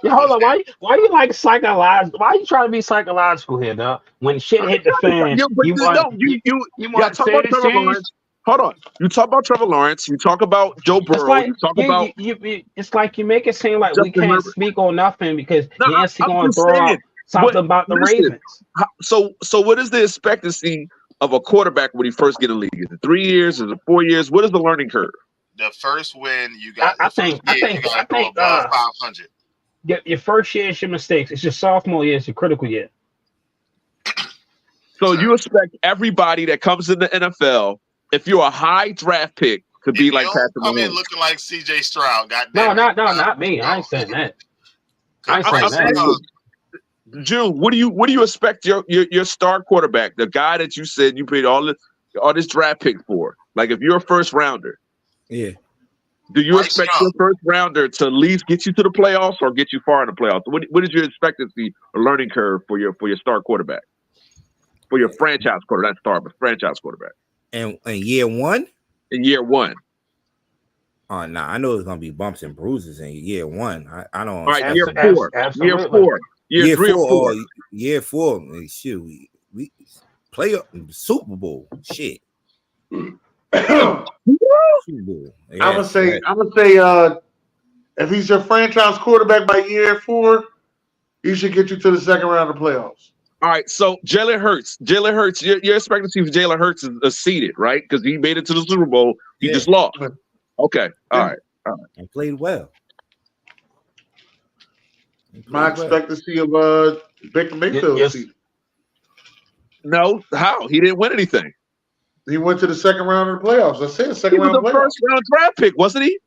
Hold on. Why you like psychological? Why you trying to be psychological here, dog? When shit hit the fan, you want to talk about Trevor Lawrence. Hold on. You talk about Trevor Lawrence. You talk about Joe Burrow. You talk about. It's like you make it seem like we can't speak on nothing because Yancey going to throw out something about the Ravens. So what is the expectancy of a quarterback when he first get in the league? Is it 3 years? Is it 4 years? What is the learning curve? The first win you got. I think above 500. Your first year is your mistakes. It's your sophomore year. It's your critical year. So you expect everybody that comes in the NFL, if you're a high draft pick, to be like Patrick Mahomes. Come in looking like C.J. Stroud. Not me. I ain't saying that. June, what do you expect your star quarterback, the guy that you said you paid all this draft pick for? Like if you're a first rounder, do you expect your first rounder to at least get you to the playoffs or get you far in the playoffs? What is your expectancy or learning curve for your star quarterback, for your franchise quarterback, not star but franchise quarterback? And year one? In year one. Oh, no, I know it's gonna be bumps and bruises in year one. I don't. All right, year 4. Year 4. Year 3 or 4. Year 4. Shoot, we play up Super Bowl. Shit. Super Bowl. Yeah, I'm gonna say, if he's your franchise quarterback by year 4, he should get you to the second round of playoffs. All right, so Jalen Hurts, your expectancy for Jalen Hurts is seeded, right? Because he made it to the Super Bowl. He just lost. Okay, all right. And played well. My expectancy of Baker Mayfield. Yes. No, how? He didn't win anything. He went to the second round of the playoffs. I said second round. He was the first round draft pick, wasn't he?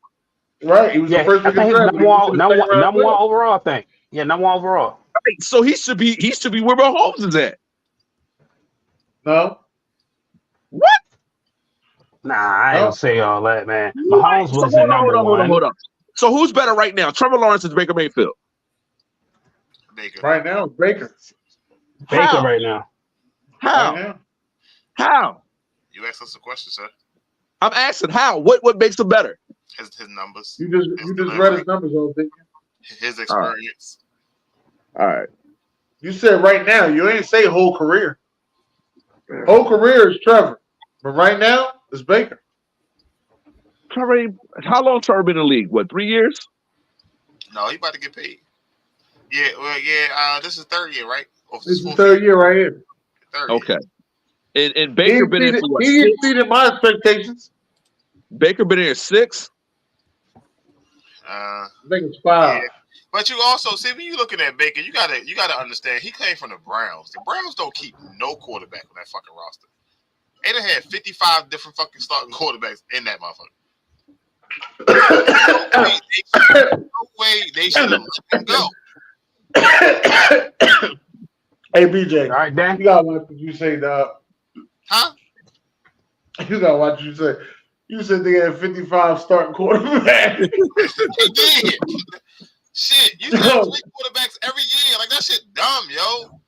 Right, he was the first pick. Number one overall. I think. Yeah, number 1 overall. Right, so he should be where Mahomes is at. No. What? Nah, I don't say all that, man. Mahomes was the number 1. Hold on. So who's better right now? Trevor Lawrence is Baker Mayfield. Baker. Right now, Baker. Baker right now. How? Right now. How? You asked us a question, sir. I'm asking how. What makes him better? His numbers. You just read his numbers all day. His experience. All right. You said right now. You ain't say whole career. Whole career is Trevor, but right now it's Baker. Trevor, how long Trevor been in the league? What, 3 years? No, he about to get paid. Yeah, well, yeah. This is 3rd year, right? This is the 3rd year right here. Okay. And Baker been in for what? He exceeded my expectations. Baker been in 6. I think it's 5. But you also see when you looking at Baker, you gotta understand he came from the Browns. The Browns don't keep no quarterback on that fucking roster. They done had 55 different fucking starting quarterbacks in that motherfucker. No way they should have let him go. Hey BJ, All right, Dan. you gotta watch what you say, dog. Huh? You gotta watch what you say. You said they had 55 starting quarterbacks. They did. Shit, you have 3 quarterbacks every year. Like that shit dumb, yo.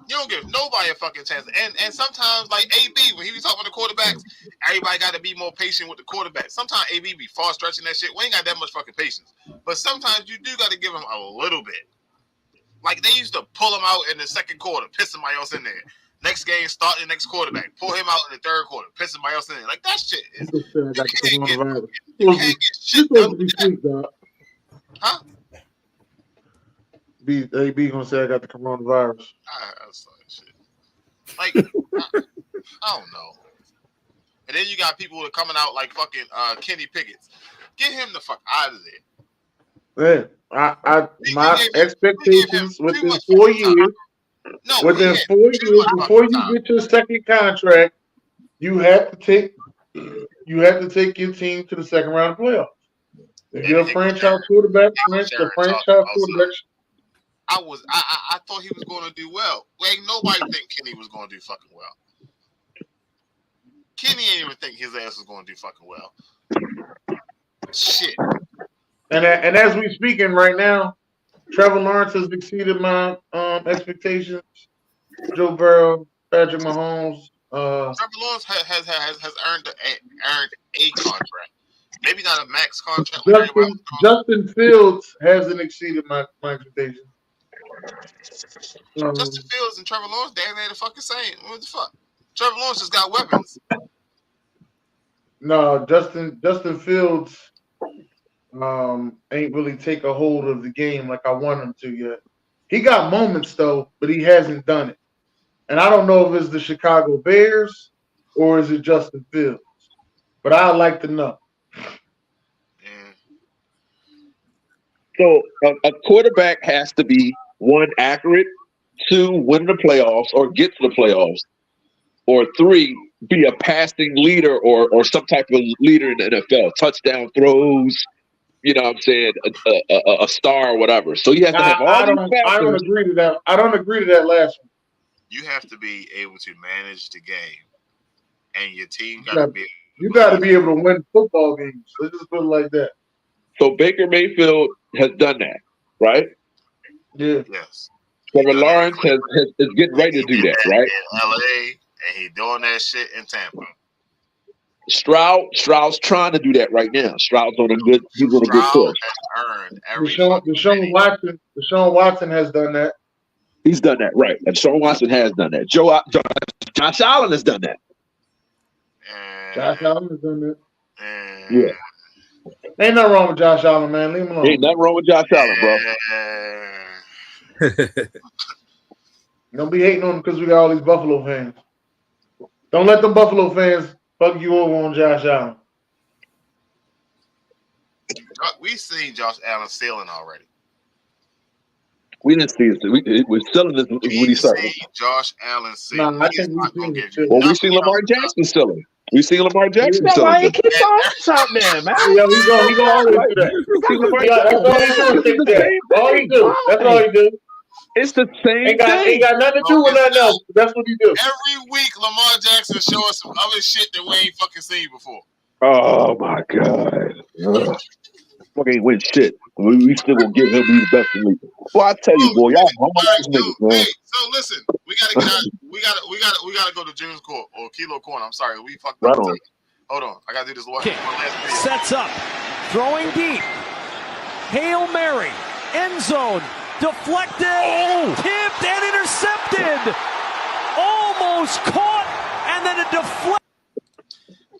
You don't give nobody a fucking chance. And sometimes, like AB, when he was talking to quarterbacks, everybody got to be more patient with the quarterback. Sometimes AB be far stretching that shit. We ain't got that much fucking patience. But sometimes you do got to give him a little bit. Like they used to pull him out in the second quarter, piss somebody else in there. Next game, start the next quarterback. Pull him out in the third quarter, piss somebody else in there. Like that shit is. You can't get shit done. Sweet, dog. Huh? AB gonna say I got the coronavirus. I saw that shit. Like, I don't know. And then you got people that are coming out like fucking Kenny Pickett. Get him the fuck out of there. Yeah, my expectations within 4 years. No, within 4 years before you get your second contract, you have to take your team to the second round of playoffs. If you're a franchise quarterback, the franchise quarterback. I thought he was going to do well. Like nobody think Kenny was going to do fucking well. Kenny ain't even think his ass was going to do fucking well. Shit. And as we speaking right now, Trevor Lawrence has exceeded my expectations. Joe Burrow, Patrick Mahomes. Trevor Lawrence has earned a contract. Maybe not a max contract. Justin Fields hasn't exceeded my expectations. Justin Fields and Trevor Lawrence, damn near the fucking same. What the fuck? Trevor Lawrence just got weapons. No, Justin Fields ain't really take a hold of the game like I want him to yet. He got moments though, but he hasn't done it. And I don't know if it's the Chicago Bears or is it Justin Fields. But I'd like to know. So a quarterback has to be 1, accurate, 2, win the playoffs or get to the playoffs, or 3, be a passing leader or some type of leader in the NFL, touchdown throws, you know what I'm saying, a star or whatever. So you have to have all I these don't factors. agree to that. I don't agree to that last one. You have to be able to manage the game, and your team got to be. You got to be able to win football games. Let's just put it like that. So Baker Mayfield has done that, right? Yeah. Yes. Trevor Lawrence is getting ready to do that, right? In LA, and he doing that shit in Tampa. Stroud's trying to do that right now. Stroud's on a good push. Has earned every Deshaun Watson has done that. He's done that, right? And Deshaun Watson has done that. Josh Allen has done that. Josh Allen has done that. Yeah. Ain't nothing wrong with Josh Allen, man. Leave him alone. Ain't nothing wrong with Josh Allen, bro. Don't be hating on him because we got all these Buffalo fans. Don't let them Buffalo fans fuck you over on Josh Allen. We've seen Josh Allen ceiling already. We didn't see it. We're selling this when he started. Josh Allen ceiling. I think we've seen Well, we've seen Lamar Jackson ceiling. We've seen Lamar Jackson ceiling. Why he keep throwing us out there, man? Yeah, he gonna always do that. That's all he do. That's all he do. It's the same thing. Ain't got nothing to do with nothing else. That's what he do. Every week, Lamar Jackson show us some other shit that we ain't fucking seen before. Oh my god. Fucking win shit. We still gonna give him the best in the league. Well, I tell you, boy, y'all humble niggas, man. Hey, so listen, we gotta get out. We gotta go to Jim's court or Kilo corner. I'm sorry, we fucked up. Right on. Hold on, I gotta do this one last video. Sets up, throwing deep. Hail Mary, end zone, deflected, tipped and intercepted. Almost caught, and then a deflect.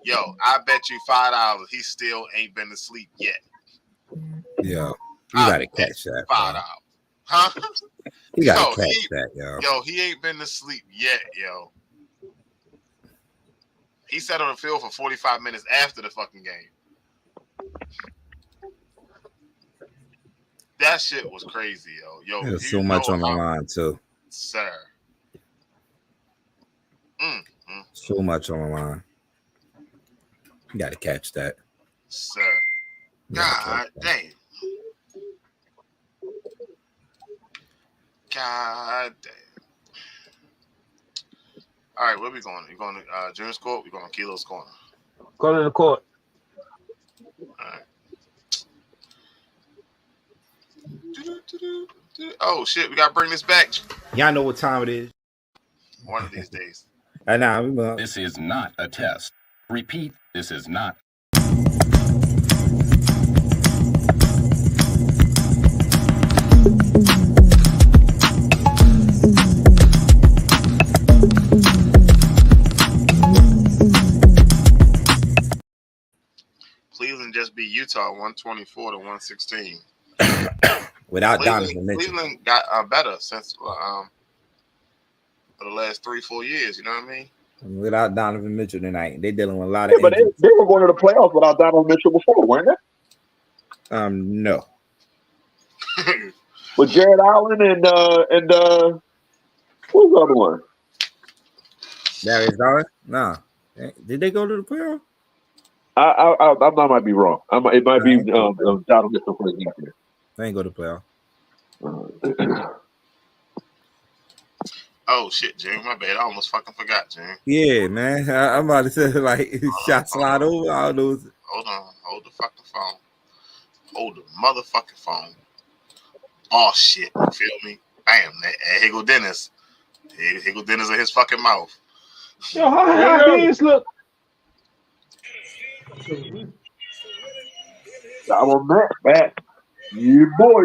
Yo, I bet you $5 he still ain't been to sleep yet. Yo, you gotta catch that. $5. Huh? You gotta catch that, yo. Yo, he ain't been to sleep yet, yo. He sat on the field for 45 minutes after the fucking game. That shit was crazy, yo. There's so much on the line too, sir. So much on the line. You got to catch that, sir. God damn. God damn. All right, where we going? You going to Junior's court? We going to Kilo's corner? Go to the court. All right. Oh shit, we gotta bring this back. Y'all know what time it is. One of these days. This is not a test. Repeat, this is not. Cleveland just beat Utah 124 to 116. Without Donovan Mitchell. Cleveland got better since for the last 3-4 years. You know what I mean? Without Donovan Mitchell tonight, they're dealing with a lot of. But they were going to the playoffs without Donovan Mitchell before, weren't they? No. With Jared Allen and who's the other one? Darius Garland? No. Did they go to the playoffs? I might be wrong. It might be Donovan Mitchell for the game. They ain't go to playoff. Oh shit, Jim, my bad. I almost fucking forgot, Jim. Yeah, man. I'm about to say like shot slide over all those. Hold on, hold the fucking phone. Hold the motherfucking phone. Oh shit, you feel me? Bam, here go Dennis. Here go Dennis in his fucking mouth. Yo, how these look? I'm on that back. Yeah, boy.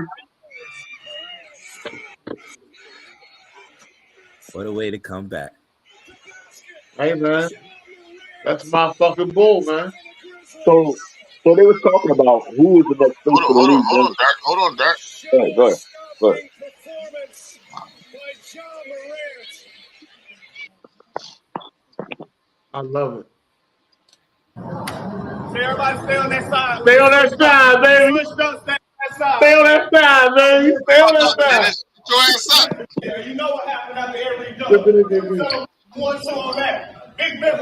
What a way to come back. Hey, man. That's my fucking bull, man. So they were talking about who was the next face for the league. Hold on, Dirk. Go ahead. I love it. Everybody stay on that side. Stay on that side, baby. Stay on that side, baby. Stay on that side. Your ass up. Yeah, you know what happened after every dunk. So, one song back. Big Bill.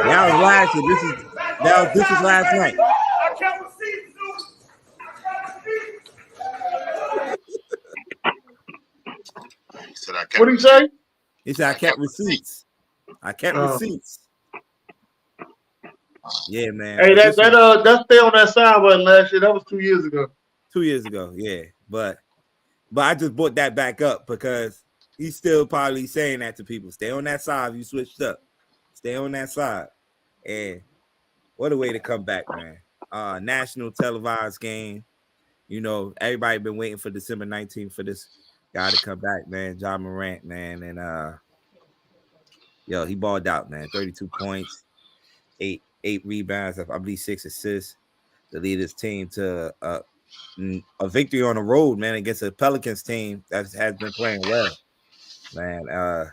That was last year. This is last night. I can't receive What did he say? He said, I kept receipts. Receipts. Yeah, man. Hey, that stay on that side wasn't last year. That was 2 years ago. 2 years ago, yeah. But I just brought that back up because he's still probably saying that to people. Stay on that side if you switched up. Stay on that side. And what a way to come back, man. National televised game. You know, everybody been waiting for December 19th for this guy to come back, man. Ja Morant, man. And he balled out, man. 32 points, eight rebounds, I believe 6 assists to lead his team to a victory on the road, man, against a Pelicans team that has been playing well, man.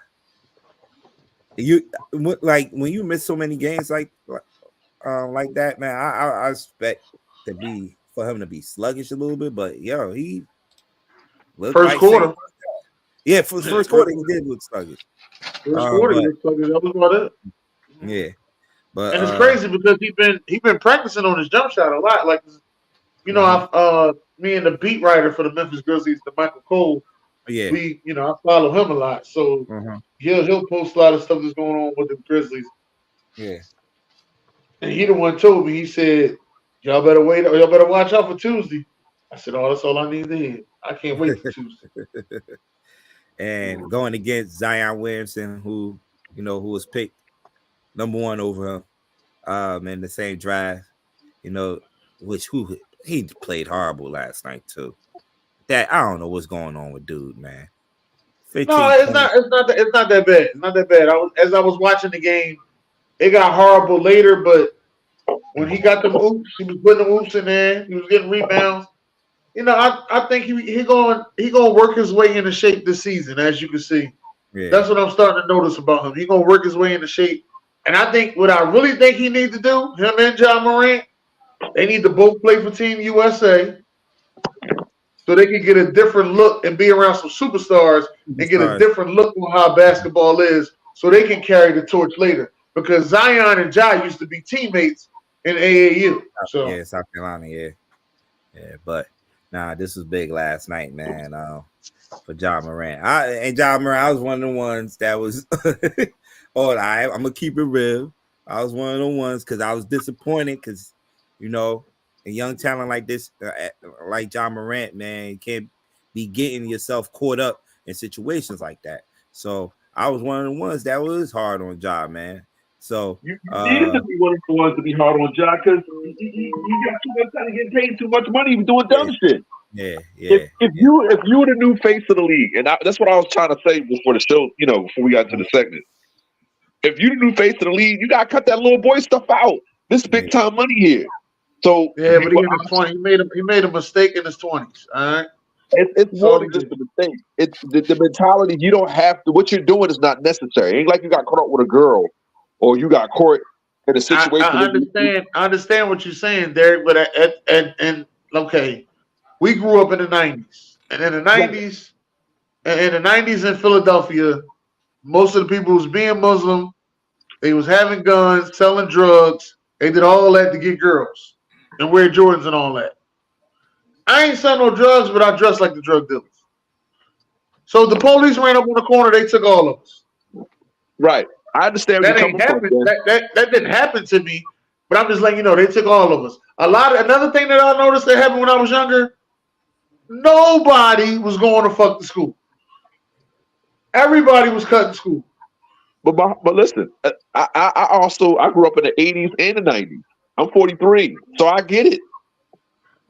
You like when you miss so many games like that, man. I expect for him to be sluggish a little bit, but he looked first quarter. Yeah, for the first quarter he did look sluggish. First quarter he looked sluggish. That was about it. Yeah. But and it's crazy because he been practicing on his jump shot a lot. Like, you know, me and the beat writer for the Memphis Grizzlies, the Michael Cole, I follow him a lot. So he'll post a lot of stuff that's going on with the Grizzlies. Yeah. And he the one told me, he said, y'all better watch out for Tuesday. I said, oh, that's all I need to hear. I can't wait for Tuesday. And going against Zion Williamson, who was picked number 1 over him in the same draft, he played horrible last night too. That I don't know what's going on with dude, man. No, it's not that bad. It's not that bad. As I was watching the game, it got horrible later, but when he got the oops, he was putting the oops in there. He was getting rebounds. You know, I think he gonna work his way into shape this season, as you can see. Yeah. That's what I'm starting to notice about him. He gonna work his way into shape And I think what I really think he needs to do, him and John Morant, they need to both play for Team USA so they can get a different look and be around some superstars and get a different look on how basketball is so they can carry the torch later. Because Zion and Ja used to be teammates in AAU. So yeah, South Carolina, yeah. But this was big last night, man. For Ja Morant. Ja Morant, I was one of the ones that was I'm gonna keep it real. I was one of the ones because I was disappointed because a young talent like this, like Ja Morant, man, you can't be getting yourself caught up in situations like that. So I was one of the ones that was hard on Ja, man. So you needed to be one of the ones to be hard on Ja because he got too much time to get paid too much money. He was doing dumb shit. Yeah. If you were the new face of the league, and that's what I was trying to say before the show, before we got to the segment. If you the new face of the league, you gotta cut that little boy stuff out. This is big time money here. So yeah, but he in his 20s. He made a mistake in his 20s. All right. It's more than just a mistake. It's the mentality. You don't have to. What you're doing is not necessary. It ain't like you got caught up with a girl, or you got caught in a situation. I understand what you're saying, Derek. But okay, we grew up in the 90s, and in the 90s, in Philadelphia, most of the people was being Muslim. They was having guns, selling drugs. They did all that to get girls and wear Jordans and all that. I ain't selling no drugs, but I dress like the drug dealers. So the police ran up on the corner. They took all of us. Right. I understand. That ain't happened. That didn't happen to me. But I'm just letting you know they took all of us. Another thing that I noticed that happened when I was younger. Nobody was going to fuck the school. Everybody was cutting school. But listen, I grew up in the 80s and the 90s. I'm 43, so I get it.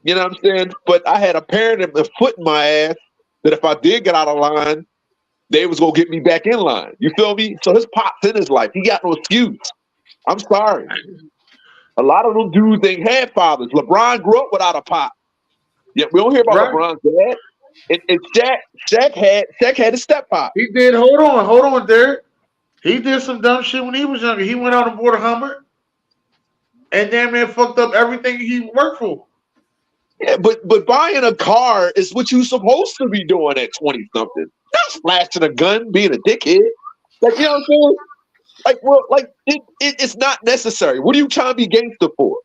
You know what I'm saying? But I had a parent and a foot in my ass that if I did get out of line, they was gonna get me back in line. You feel me? So his pop's in his life. He got no excuse. I'm sorry. A lot of those dudes ain't had fathers. LeBron grew up without a pop. Yeah, we don't hear about LeBron's dad. And Shaq had a step pop. He did. Hold on, Derek. He did some dumb shit when he was younger. He went out and bought a Hummer, and damn man fucked up everything he worked for. Yeah, but buying a car is what you're supposed to be doing at 20-something. Not flashing a gun, being a dickhead. Like, you know what I'm saying? It's not necessary. What are you trying to be gangster for?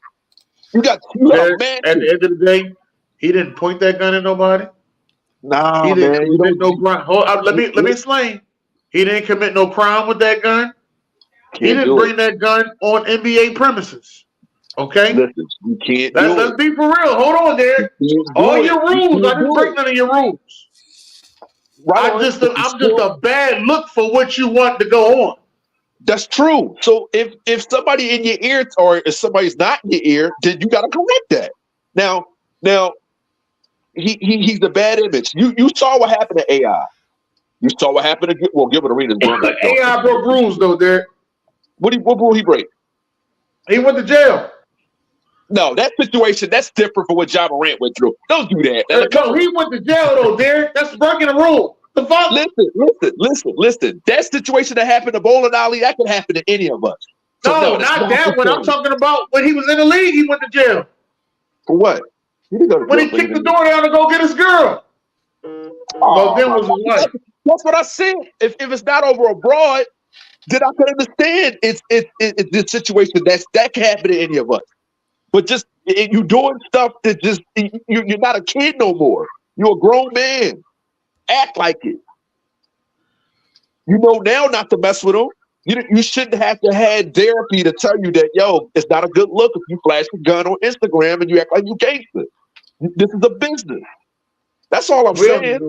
You got man. At the end of the day, he didn't point that gun at nobody. Nah, he didn't commit no crime. Let me explain. He didn't commit no crime with that gun. He didn't bring that gun on NBA premises. Okay? Listen, you can't Let's be for real. Hold on, Derek. All your rules. I didn't break none of your rules. I'm just a bad look for what you want to go on. That's true. So if somebody in your ear or if somebody's not in your ear, then you gotta correct that. Now he's a bad image. You saw what happened to AI. You saw what happened to Gilbert Arenas. AI broke rules though, Derek. What rule he break? He went to jail. No, that situation, that's different from what Ja Morant went through. Don't do that. No, he went to jail though, Derek. That's breaking the rule. The fuck? Listen. That situation that happened to Bowling Alley, that could happen to any of us. So no, not that one. I'm talking about when he was in the league, he went to jail. For what? When he kicked the door down to go get his girl. Well, then was his wife. That's what I said. If it's not over abroad, then I could understand it's the situation that can happen to any of us. But just you doing stuff that just you're not a kid no more. You're a grown man. Act like it. You know now not to mess with them. You shouldn't have to have therapy to tell you that, yo, it's not a good look if you flash a gun on Instagram and you act like you gangster. This is a business. That's all I'm saying.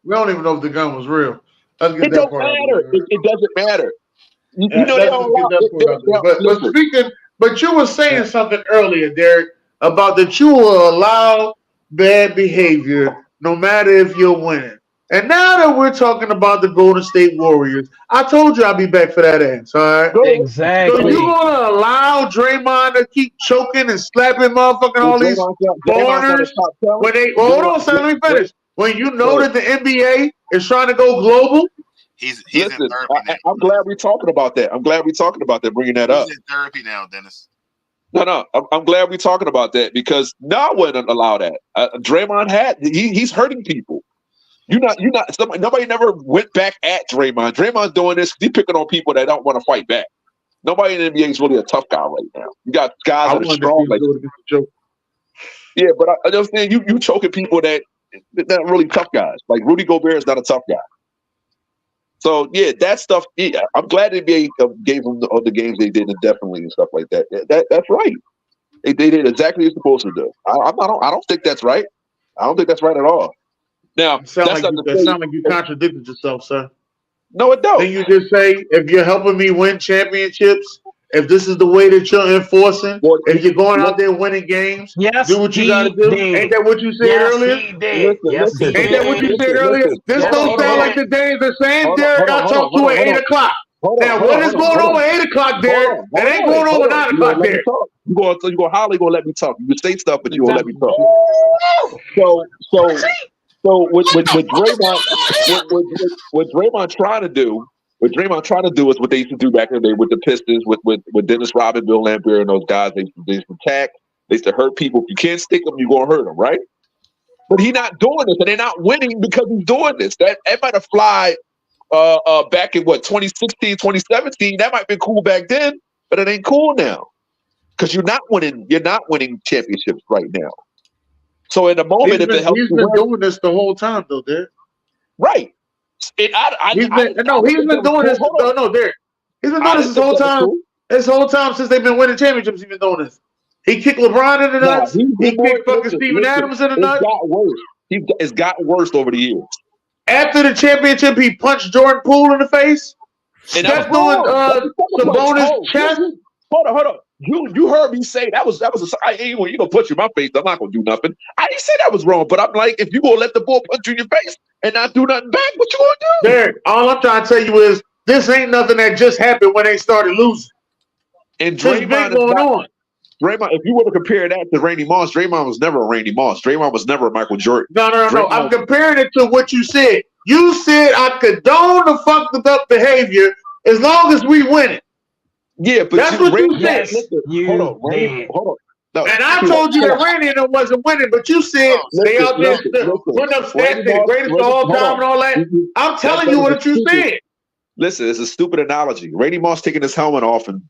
We don't even know if the gun was real. It don't matter. It doesn't matter. You know they don't But you were saying something earlier, Derek, about that you will allow bad behavior no matter if you're winning. And now that we're talking about the Golden State Warriors, I told you I'd be back for that ass, all right? Exactly. So you're going to allow Draymond to keep choking and slapping motherfucking all these foreigners? Hold on, son, let me finish. When you know that the NBA is trying to go global He's Listen, in therapy now. I'm glad we're talking about that. Bringing that up. He's in therapy now, Dennis. No, I'm glad we're talking about that because no, I wouldn't allow that. Draymond he's hurting people. Nobody never went back at Draymond. Draymond's doing this. He's picking on people that don't want to fight back. Nobody in the NBA is really a tough guy right now. You got guys that are strong. Yeah, but I understand you choking people that not really tough guys. Like Rudy Gobert is not a tough guy. So yeah, that stuff. Yeah, I'm glad the NBA gave them the games they did indefinitely and stuff like that. That's right. They did exactly what they're supposed to do. I don't think that's right. I don't think that's right at all. Now, it sounds like you contradicted yourself, sir. No, it don't. Then you just say, if you're helping me win championships, if this is the way that you're enforcing, if you're going out there winning games, do what you got to do. Ain't that what you said earlier? Ain't that what you said earlier? This don't sound like the days the same Derek I talked to at 8 o'clock. Now, what is going on at 8 o'clock, Derek? It ain't going on at 9 o'clock, Derek. You're going to let me talk. You can say stuff, but you won't let me talk. So what Draymond trying to do, is what they used to do back in the day with the Pistons, with Dennis Rodman, Bill Laimbeer, and those guys. They used to attack. They used to hurt people. If you can't stick them, you're gonna hurt them, right? But he's not doing this, and they're not winning because he's doing this. That might have fly back in 2016, 2017. That might have been cool back then, but it ain't cool now because you're not winning. You're not winning championships right now. So in the moment, he's been doing this the whole time, though, Derek. Right. He's been doing this. No, Derek. He's been doing this whole time. This whole time since they've been winning championships, he's been doing this. He kicked LeBron in the nuts. He kicked fucking Steven Adams in the nuts. It got worse. It's gotten worse over the years. After the championship, he punched Jordan Poole in the face. Stepped on Sabonis' chest. Hold on. You heard me say that was I ain't gonna punch you in my face. I'm not gonna do nothing. I didn't say that was wrong, but I'm like, if you gonna let the ball punch you in your face and not do nothing back, what you gonna do? Derek, all I'm trying to tell you is this ain't nothing that just happened when they started losing. And Draymond going on. Draymond, if you were to compare that to Randy Moss, Draymond was never a Randy Moss. Draymond was never a Michael Jordan. No. I'm comparing it to what you said. You said I condone the fucked up behavior as long as we win it. Yeah, but that's what you said. Hold on. No, and I told you that Randy wasn't winning, but you said they out there putting up stats, the greatest of all time and all that. I'm telling you what you said. Listen, it's a stupid analogy. Randy Moss taking his helmet off and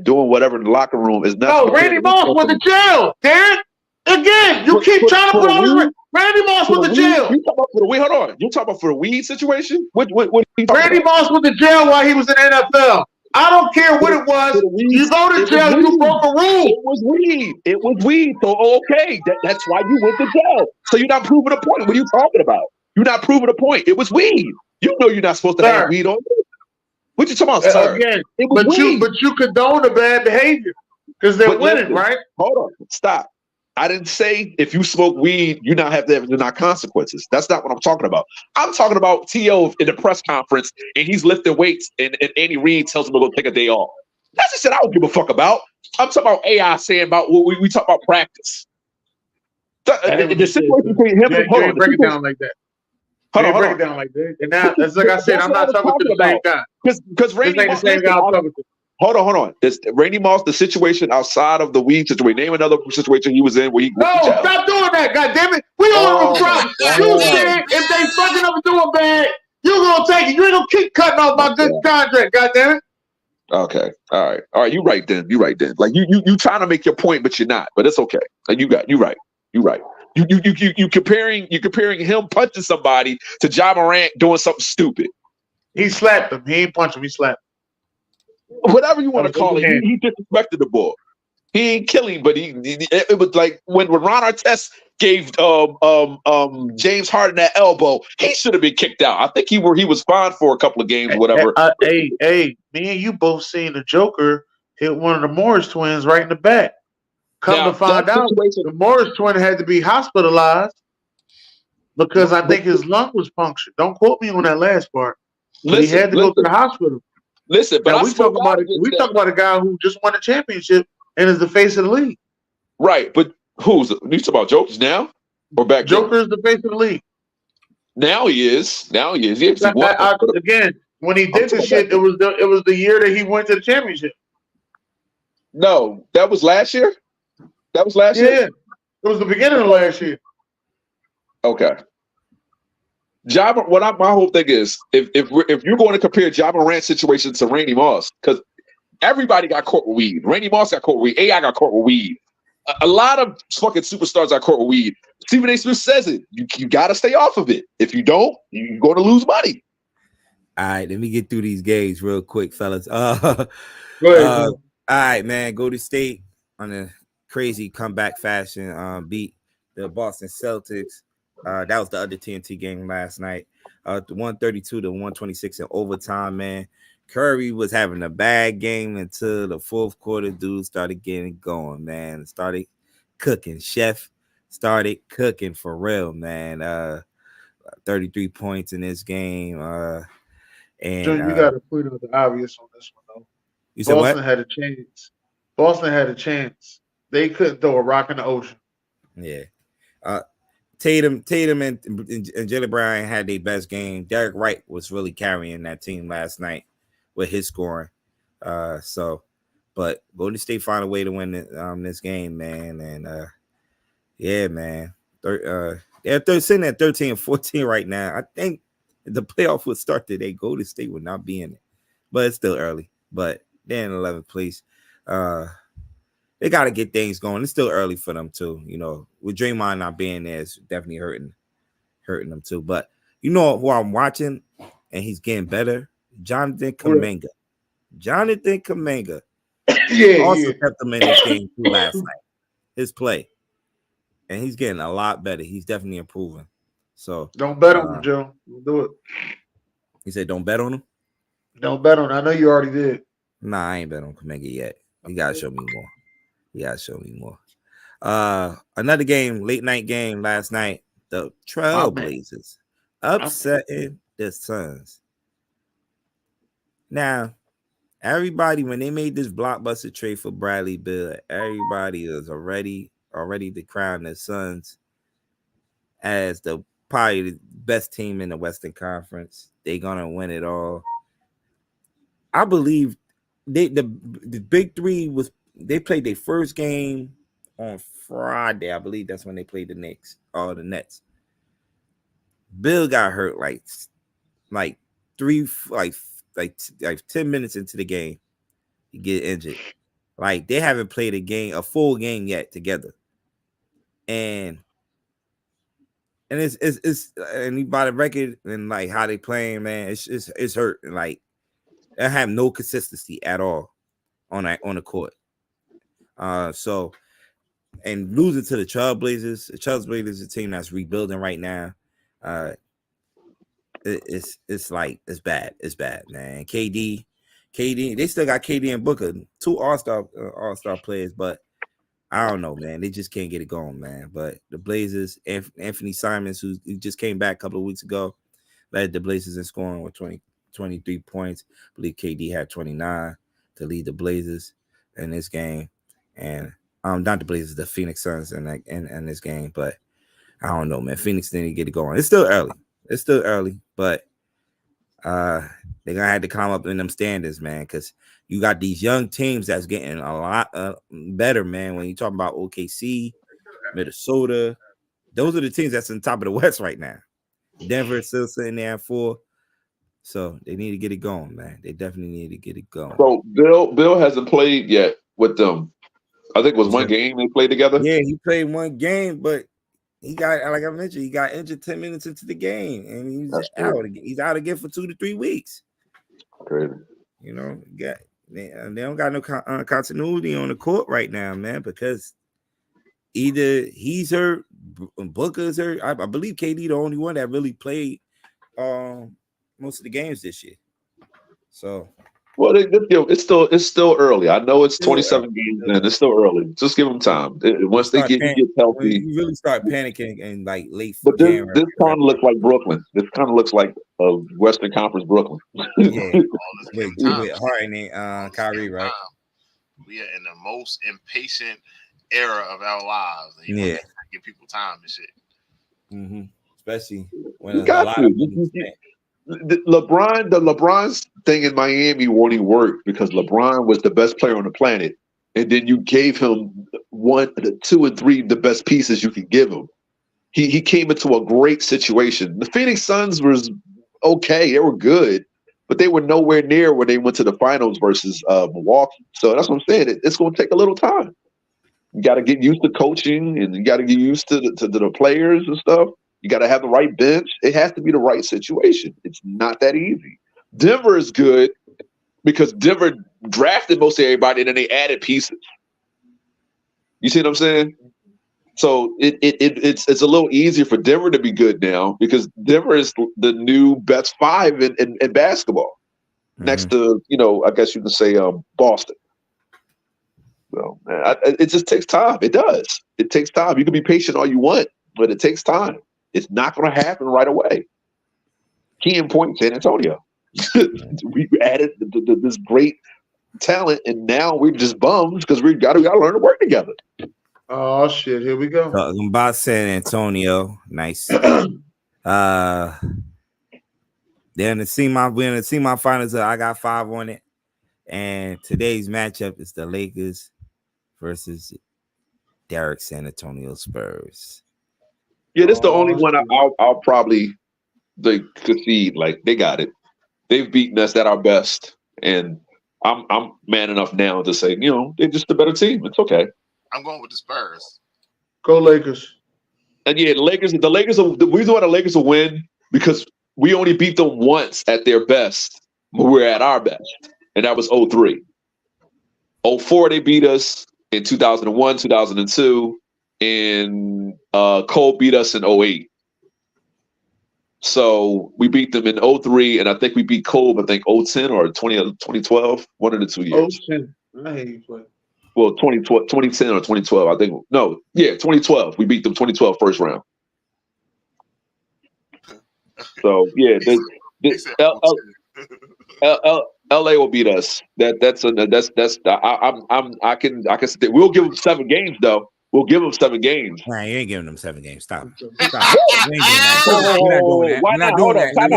doing whatever in the locker room is nothing. No, Randy Moss went to jail, Darren. Again, you keep trying to put on Randy Moss went to jail. You talking about for the weed? Hold on. You talking about for the weed situation? What Randy Moss went to jail while he was in the NFL. I don't care what it was. You go to jail, you broke a rule. It was weed. So, okay, that's why you went to jail. So you're not proving a point. What are you talking about? You're not proving a point. It was weed. You know you're not supposed to have weed on you. What you talking about, sir? Again, but you condone the bad behavior because they're winning, right? Hold on. Stop. I didn't say if you smoke weed, you not have to have not consequences. That's not what I'm talking about. I'm talking about T.O. in the press conference, and he's lifting weights, and Andy Reid tells him to go take a day off. That's the shit I don't give a fuck about. I'm talking about AI saying about we talk about practice. The situation between him and hold on, break it down like that. Break it down like that. And now, as like I said, I'm not talking to the same guy. Because Randy Moss, hold on. This Randy Moss, the situation outside of the weed situation. Name another situation he was in where he. No, stop doing that, goddammit. We all try. You said if they fucking up and doing bad, you gonna take it. You ain't gonna keep cutting off my good contract, goddammit. Okay, all right. You right then. Like you trying to make your point, but you're not. But it's okay. And you right. You comparing him punching somebody to Ja Morant doing something stupid. He slapped him. He ain't punched him. He slapped him. Whatever you want to call it, he disrespected the ball. He ain't killing, but it was like when Ron Artest gave James Harden that elbow, he should have been kicked out. I think he was fined for a couple of games or whatever. Hey, me and you both seen the Joker hit one of the Morris twins right in the back. Come to find out, the Morris twin had to be hospitalized because I think his lung was punctured. Don't quote me on that last part. He had to go to the hospital. Listen, but we talk about a guy who just won a championship and is the face of the league. Right, but you talking about Joker's now or back? Joker is the face of the league. Now he is. Yes, again, When he did the shit, it was the year that he went to the championship. No, that was last year. That was last year. Yeah, it was the beginning of last year. Okay. My whole thing is if you're going to compare Ja Morant's situation to Randy Moss, because everybody got caught with weed. Randy Moss got caught with weed. AI got caught with weed. A lot of fucking superstars got caught with weed. Stephen A. Smith says it. You got to stay off of it. If you don't, you're going to lose money. All right, let me get through these games real quick, fellas. Go ahead. All right, man. Golden State on a crazy comeback fashion beat the Boston Celtics. That was the other TNT game last night. 132 to 126 in overtime, man. Curry was having a bad game until the fourth quarter. Dude started getting going, man. Started cooking. Chef started cooking for real, man. 33 points in this game. And John, you got to point out the obvious on this one, though. You said Boston what? had a chance. Boston had a chance. They couldn't throw a rock in the ocean. Yeah. Tatum and Jalen Brown had their best game. Derek Wright was really carrying that team last night with his scoring. But Golden State found a way to win this game, man. And yeah, man. They're sitting at 13-14 right now. I think the playoff would start today. Golden State would not be in it, but it's still early. But they're in 11th place. They got to get things going. It's still early for them too. You know, with Draymond not being there, it's definitely hurting them too. But you know who I'm watching, and he's getting better. Jonathan Kuminga. Jonathan Kuminga. Also kept them in this game too last night. His play, and he's getting a lot better. He's definitely improving. So don't bet on him, Joe. Don't do it. He said, "Don't bet on him." Don't bet on him. I know you already did. Nah, I ain't bet on Kuminga yet. You gotta show me more. Another game, late night game last night. The Trailblazers upsetting the Suns. Now, everybody, when they made this blockbuster trade for Bradley Beal, everybody was already to crown the Suns as probably the best team in the Western Conference. They're gonna win it all. I believe the big three they played their first game on Friday. I believe that's when they played the Knicks or the Nets. Bill got hurt like 10 minutes into the game. He get injured. Like they haven't played a full game yet together. And it's and by the record and like how they playing, man, it's hurt. And like they have no consistency at all on the court. So and losing to the Trailblazers. The Trailblazers is a team that's rebuilding right now. It's bad. It's bad, man. KD, they still got KD and Booker, two all-star players, but I don't know, man. They just can't get it going, man. But the Blazers, Anthony Simons, who just came back a couple of weeks ago, led the Blazers in scoring with 23 points. I believe KD had 29 to lead the Blazers in this game. And not the Blazers, the Phoenix Suns in this game. But I don't know, man. Phoenix didn't get it going. It's still early, but they're gonna have to climb up in them standards, man, because you got these young teams that's getting a lot better, man. When you talk about OKC, Minnesota, those are the teams that's on top of the West right now. Denver is still sitting there at 4, so they need to get it going, man. They definitely need to get it going. So Bill hasn't played yet with them. I think it was one game they played together. Yeah, he played one game, but he got, like I mentioned, he got injured 10 minutes into the game, and he's out. He's out again for 2 to 3 weeks. Crazy. You know, they don't got no continuity on the court right now, man, because either he's hurt, Booker's hurt. I believe KD the only one that really played most of the games this year. So. Well, it's still early. I know it's 27 games in. It's still early. Just give them time. Once they get healthy, you really start panicking in like late. But this kind of looks like Brooklyn. This kind of looks like Western Conference Brooklyn. Yeah, with Harden and Kyrie, right? We are in the most impatient era of our lives. Yeah, give people time and shit. Mm-hmm. Especially when there's a lot of the LeBron's thing in Miami won't even work because LeBron was the best player on the planet, and then you gave him 1, 2, and 3 the best pieces you could give him. He came into a great situation. The Phoenix Suns was okay; they were good, but they were nowhere near when they went to the finals versus Milwaukee. So that's what I'm saying. It's going to take a little time. You got to get used to coaching, and you got to get used to the players and stuff. You got to have the right bench. It has to be the right situation. It's not that easy. Denver is good because Denver drafted most of everybody, and then they added pieces. You see what I'm saying? So it's a little easier for Denver to be good now because Denver is the new best 5 in basketball, next to I guess you can say Boston. So it just takes time. It does. It takes time. You can be patient all you want, but it takes time. It's not going to happen right away. Key in point, San Antonio. We added this great talent, and now we're just bums because we got to learn to work together. Oh shit! Here we go. Talking about San Antonio, nice. We're gonna see my finals. I got 5 on it, and today's matchup is the Lakers versus Derek San Antonio Spurs. Yeah, this is the only one I'll probably concede. Like they got it. They've beaten us at our best, and I'm man enough now to say, they're just a better team. It's okay. I'm going with the Spurs. Go Lakers. And yeah, the reason why the Lakers will win because we only beat them once at their best when we were at our best, and that was 2003. 2004 they beat us in 2001, 2002, and Cole beat us in 2008. So we beat them in 2003, and I think we beat Cole, I think 2010 or 2012, one of the 2 years. 2010. I hate you play. Well, 2010 or 2012, I think. No, yeah, 2012. We beat them 2012 first round. So yeah, LA will beat us. I can say we'll give them 7 games though. We'll give them 7 games. Nah, you ain't giving them 7 games. Stop. Why not? Hold on. Time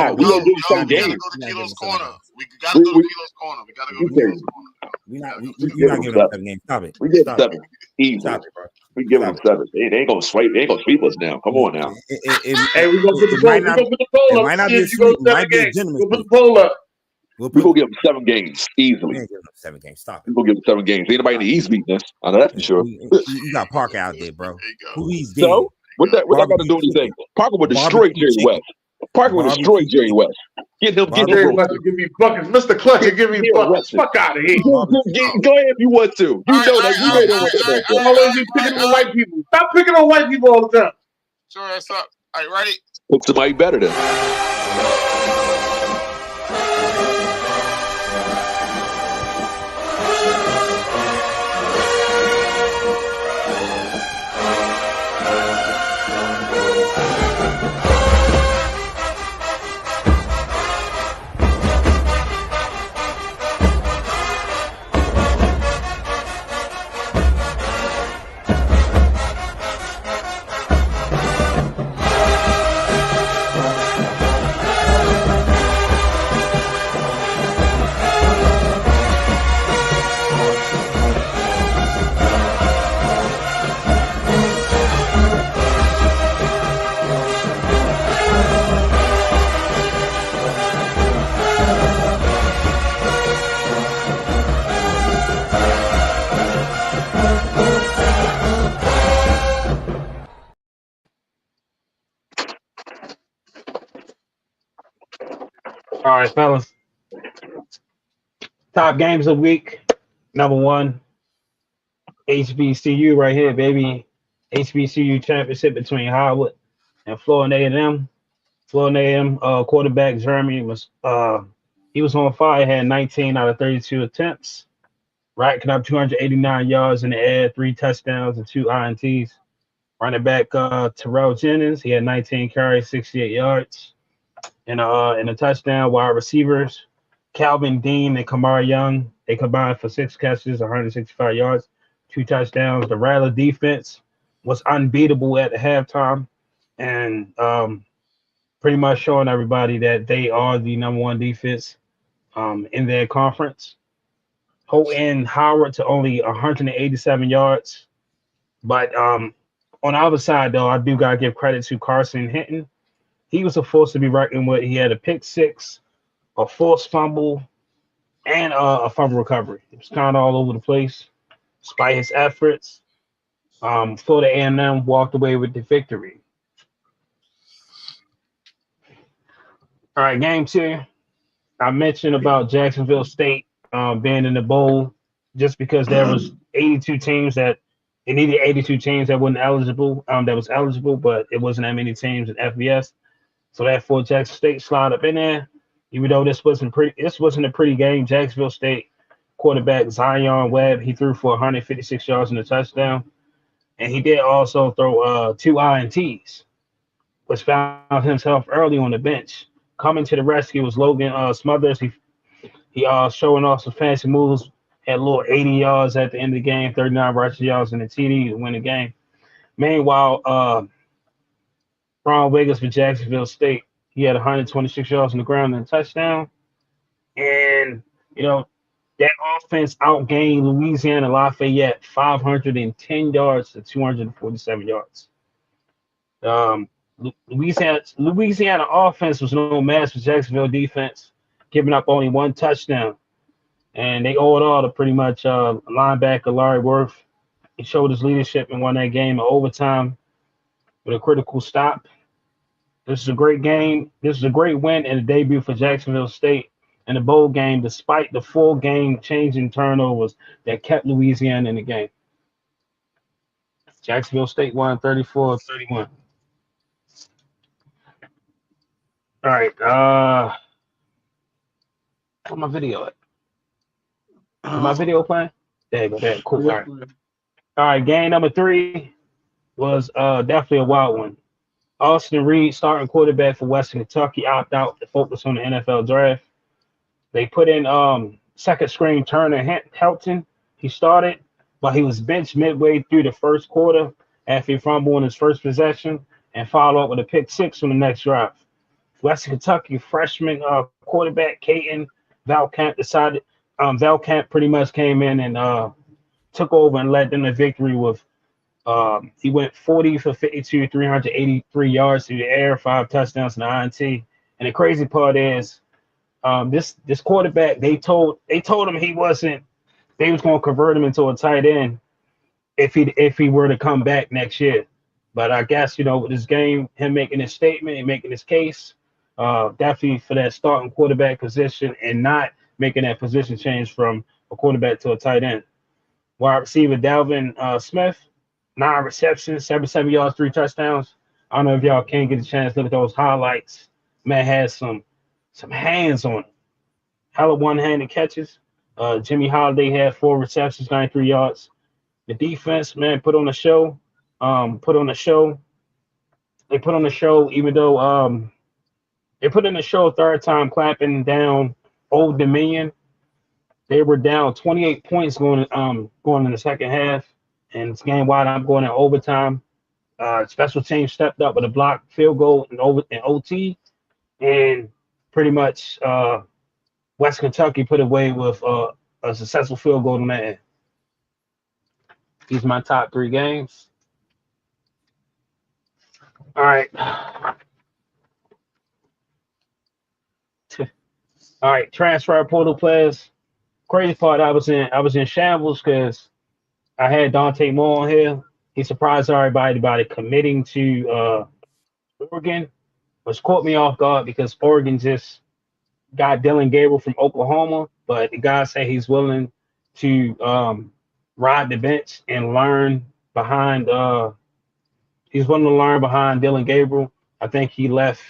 out. We gonna give them 7 games. We gotta go to Kilo's corner. We gotta go to Kilo's corner. We gotta go to Kilo's corner. We're not giving them 7 games. Stop it. We give them 7. Easy. Stop it, bro. We give them 7. They ain't gonna sweep. They ain't gonna sweep us now. Come on now. Hey, we gonna put the poll up. Might not be a sweep. sweep. It might be a gentleman's We'll put the poll up. We're gonna give them 7 games easily. We ain't giving them 7 games. Stop it. We're gonna give them 7 games. Ain't nobody in the East beating us. I know that for sure. You got Parker out there, bro. Who he's dead. So what that got to do with anything? Parker would destroy Jerry West. Parker would destroy Jerry West. Get him. Jerry West will give me buckets. Mr. Clutch will give me buckets. Fuck out of here. Go ahead if you want to. You know that. You always be picking on white people. Stop picking on white people all the time. Sure, that's up. All right, ready? Pick somebody better than. All right, fellas. Top games of the week. Number 1, HBCU right here, baby. HBCU championship between Howard and Florida A&M. Florida A&M quarterback Jeremy was he was on fire. Had 19 out of 32 attempts, racking up 289 yards in the air, 3 touchdowns and 2 INTs. Running back Terrell Jennings, he had 19 carries, 68 yards. And a touchdown. Wide receivers Calvin Dean and Kamar Young, they combined for 6 catches, 165 yards, 2 touchdowns. The Rattler defense was unbeatable at the halftime. and pretty much showing everybody that they are the #1 defense in their conference. Holding Howard to only 187 yards. But on the other side, though, I do got to give credit to Carson Hinton. He was a force to be reckoned with. He had a pick six, a forced fumble, and a fumble recovery. It was kind of all over the place. Despite his efforts, Florida A&M walked away with the victory. All right, game 2. I mentioned about Jacksonville State being in the bowl just because there was 82 teams that it needed 82 teams that wasn't eligible, that was eligible, but it wasn't that many teams in FBS. So therefore, Jackson State slide up in there. Even though this wasn't a pretty game. Jacksonville State quarterback Zion Webb, he threw for 156 yards and a touchdown, and he did also throw 2 INTs, which found himself early on the bench. Coming to the rescue was Logan Smothers. He showing off some fancy moves. Had a little 80 yards at the end of the game, 39 rushing yards and a TD to win the game. Meanwhile, Ron Wiggins for Jacksonville State, he had 126 yards on the ground and a touchdown. And, that offense outgained Louisiana Lafayette 510 yards to 247 yards. Louisiana offense was no match for Jacksonville defense, giving up only 1 touchdown. And they owe it all to pretty much linebacker Larry Worth. He showed his leadership and won that game in overtime with a critical stop. This is a great game. This is a great win and a debut for Jacksonville State in the bowl game, despite the full game changing turnovers that kept Louisiana in the game. Jacksonville State won 34-31. All right. Where's my video at? Is my video playing? There you go. There. Cool. All right. All right. Game number 3 was definitely a wild one. Austin Reed, starting quarterback for Western Kentucky, opted out to focus on the NFL draft. They put in second string Turner Helton. He started, but he was benched midway through the first quarter after he fumbled on his first possession and followed up with a pick 6 on the next drive. Western Kentucky freshman quarterback Caden Valcamp Valcamp pretty much came in and took over and led them to victory with he went 40 for 52, 383 yards through the air, 5 touchdowns and an INT. And the crazy part is this quarterback, they told him they was going to convert him into a tight end if he were to come back next year. But I guess, with this game, him making his statement and making his case, definitely for that starting quarterback position and not making that position change from a quarterback to a tight end. Wide receiver Dalvin Smith, 9 receptions, 77 yards, 3 touchdowns. I don't know if y'all can get a chance to look at those highlights. Man has some hands on him. Hella one-handed catches. Jimmy Holiday had 4 receptions, 93 yards. The defense, man, put on a show. They put on a show, even though they put in a show third time clapping down Old Dominion. They were down 28 points going in the second half, and this game wide up going in overtime. Special teams stepped up with a blocked field goal in OT, and pretty much West Kentucky put away with a successful field goal on that end. These are my top 3 games. All right. All right, transfer portal players. Crazy part, I was in shambles because I had Dante Moore on here. He surprised everybody by committing to Oregon, which caught me off guard because Oregon just got Dylan Gabriel from Oklahoma, but the guy said he's willing to ride the bench and learn behind. He's willing to learn behind Dylan Gabriel. I think he left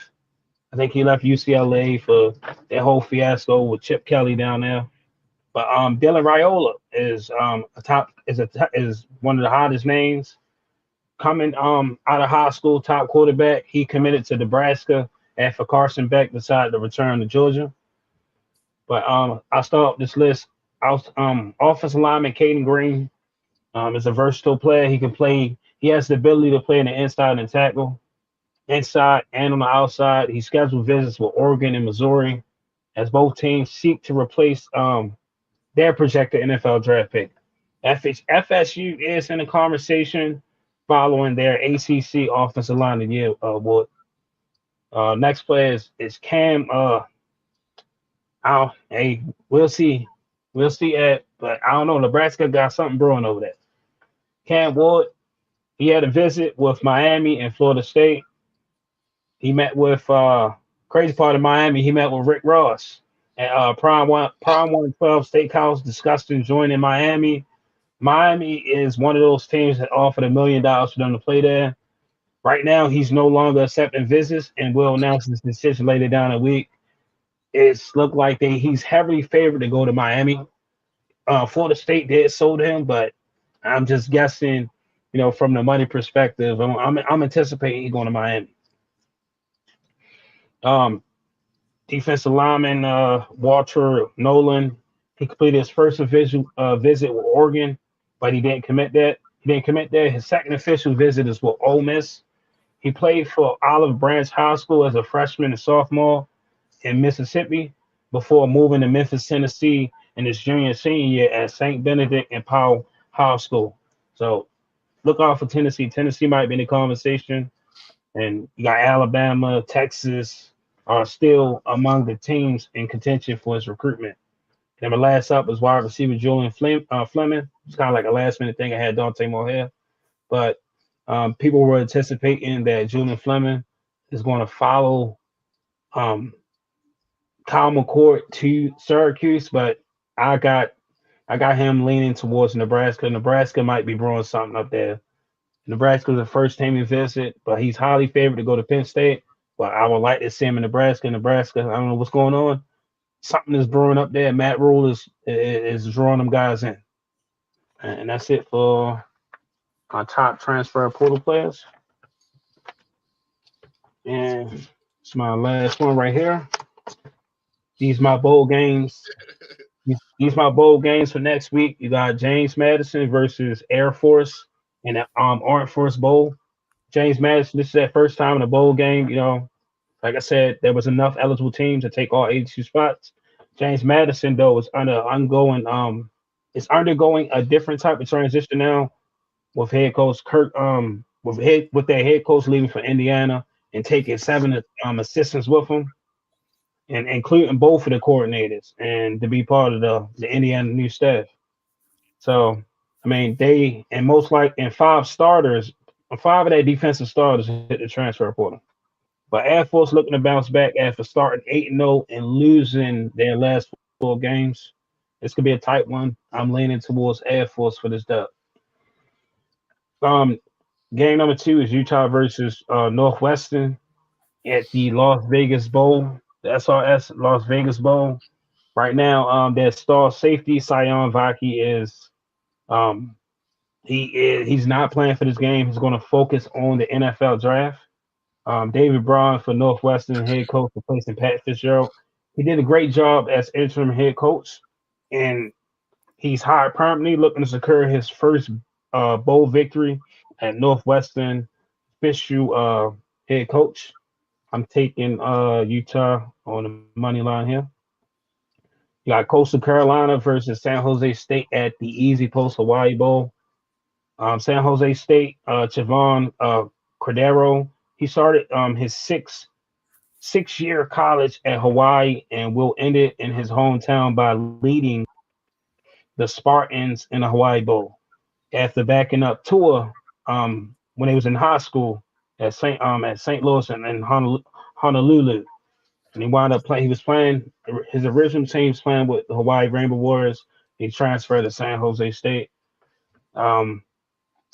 UCLA for that whole fiasco with Chip Kelly down there. But Dylan Raiola is one of the hottest names coming out of high school, top quarterback. He committed to Nebraska after Carson Beck decided to return to Georgia. But I'll start this list. Offensive lineman Caden Green is a versatile player. He can play. He has the ability to play in the inside and tackle. inside and on the outside. He scheduled visits with Oregon and Missouri as both teams seek to replace their projected NFL draft pick. FSU is in the conversation following their ACC Offensive Line of the Year award. Next player is Cam. Hey, we'll see. We'll see. But I don't know. Nebraska got something brewing over there. Cam Ward, he had a visit with Miami and Florida State. He met with crazy part of Miami. He met with Rick Ross at Prime 112 Steakhouse, discussing joining Miami. Miami is one of those teams that offered $1 million for them to play there. Right now, he's no longer accepting visits and will announce his decision later down the week. It's looked like he's heavily favored to go to Miami. Florida State did sold him, but I'm just guessing, from the money perspective, I'm anticipating he's going to Miami. Defensive lineman Walter Nolan, he completed his first visit with Oregon, but he didn't commit that. His second official visit is with Ole Miss. He played for Olive Branch High School as a freshman and sophomore in Mississippi before moving to Memphis, Tennessee in his junior and senior year at St. Benedict and Powell High School. So look out for Tennessee. Tennessee might be in the conversation. And you got Alabama, Texas are still among the teams in contention for his recruitment. And the last up is wide receiver Julian Fleming. It's kind of like a last-minute thing. I had Dante Moore, but people were anticipating that Julian Fleming is going to follow Kyle McCord to Syracuse, but I got him leaning towards Nebraska. Nebraska might be brewing something up there. Nebraska's the first team he visit, but he's highly favored to go to Penn State. But I would like to see him in Nebraska. I don't know what's going on. Something is brewing up there. Matt Rule is drawing them guys in. And that's it for our top transfer portal players. And it's my last one right here. These my bowl games. These my bowl games for next week. You got James Madison versus Air Force in the Armed Force Bowl. James Madison, this is their first time in a bowl game. Like I said, there was enough eligible teams to take all 82 spots. James Madison, though, is undergoing a different type of transition now with head coach Kirk, with their head coach leaving for Indiana and taking 7 assistants with him, and including both of the coordinators, and to be part of the Indiana new staff. So, I mean, five of their defensive starters hit the transfer portal. But Air Force looking to bounce back after starting 8-0 and losing their last 4 games. This could be a tight one. I'm leaning towards Air Force for this dub. Game number 2 is Utah versus Northwestern at the Las Vegas Bowl, the SRS Las Vegas Bowl. Right now, their star safety Sion Vaki he's not playing for this game. He's going to focus on the NFL draft. David Braun for Northwestern head coach replacing Pat Fitzgerald. He did a great job as interim head coach, and he's hired permanently, looking to secure his first bowl victory at Northwestern official head coach. I'm taking Utah on the money line here. You got Coastal Carolina versus San Jose State at the Easy Post Hawaii Bowl. San Jose State, Chavon Cordero, he started his six-year college at Hawaii and will end it in his hometown by leading the Spartans in the Hawaii Bowl after backing up Tua when he was in high school at St. Louis and Honolulu. And he wound up playing. He was playing his original team was playing with the Hawaii Rainbow Warriors. He transferred to San Jose State.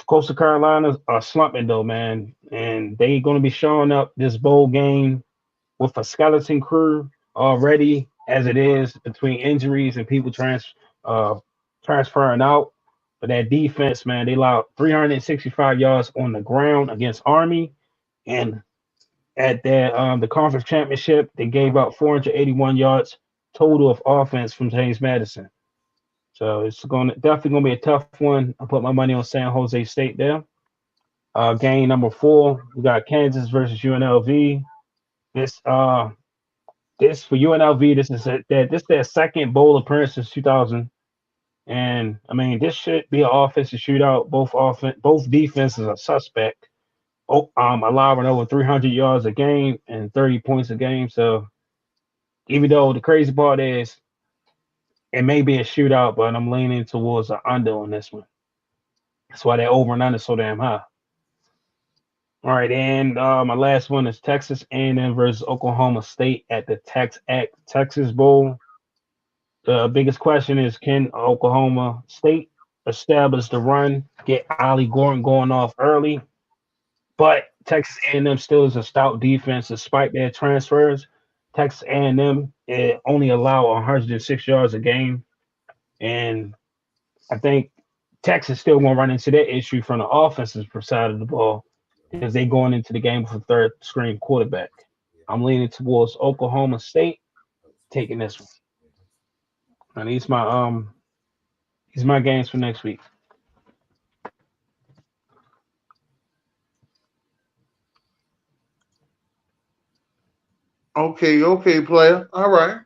Coastal Carolina are slumping though, man, and they going to be showing up this bowl game with a skeleton crew already, as it is between injuries and people transferring out. But that defense, man, they allowed 365 yards on the ground against Army, and at the conference championship, they gave up 481 yards total of offense from James Madison. So it's definitely gonna be a tough one. I put my money on San Jose State there. Game number 4, we got Kansas versus UNLV. This for UNLV, this is their second bowl appearance since 2000. And I mean, this should be an offensive shootout. Both defenses are suspect. Allowing over 300 yards a game and 30 points a game. So even though the crazy part is it may be a shootout, but I'm leaning towards the under on this one. That's why that over and under so damn high. All right, and my last one is Texas A&M versus Oklahoma State at the Texas Bowl. The biggest question is, can Oklahoma State establish the run, get Ollie Gordon going off early? But Texas A&M still is a stout defense despite their transfers. Texas A&M only allow 106 yards a game, and I think Texas still going to run into that issue from the offensive side of the ball because they going into the game with a third string quarterback. I'm leaning towards Oklahoma State taking this one. And these my games for next week. Okay, player. All right.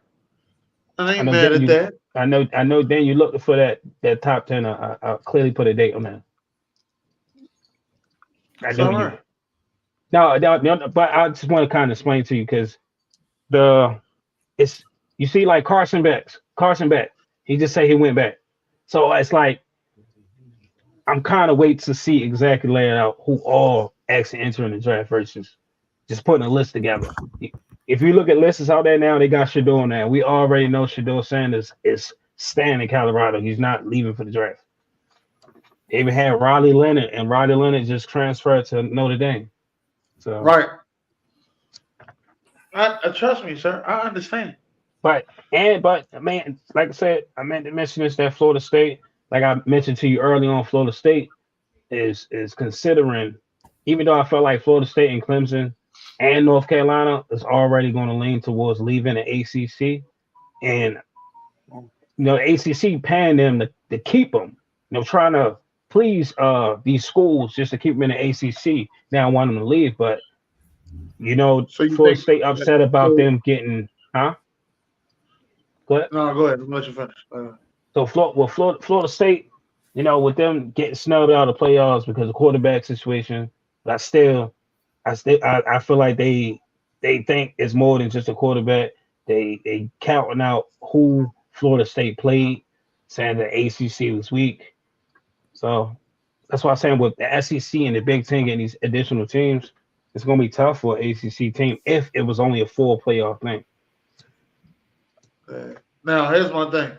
I ain't mad at that. I know. Dan, you looking for that top 10. I clearly put a date on that. I know you. No, but I just want to kind of explain to you because you see like Carson Beck. He just said he went back. So it's like I'm kind of waiting to see exactly laying out who all actually entering the draft versus just putting a list together. If you look at lists out there now, they got Shador now. We already know Shador Sanders is staying in Colorado. He's not leaving for the draft. They even had Riley Leonard, and Riley Leonard just transferred to Notre Dame. So right. Trust me, sir. I understand. But man, like I said, I meant to mention this that Florida State, like I mentioned to you early on, Florida State is considering, even though I felt like Florida State and Clemson and North Carolina is already going to lean towards leaving the ACC, and the ACC paying them to keep them, trying to please these schools just to keep them in the ACC. Now want them to leave, but so Florida State upset about them getting, huh? Go ahead. No, go ahead. I'll let you finish. So Florida State, with them getting snubbed out of the playoffs because of quarterback situation, but I feel like they think it's more than just a quarterback. They counting out who Florida State played, saying the ACC was weak. So that's why I'm saying with the SEC and the Big Ten getting these additional teams, it's going to be tough for an ACC team if it was only a 4 playoff thing. Now, here's my thing.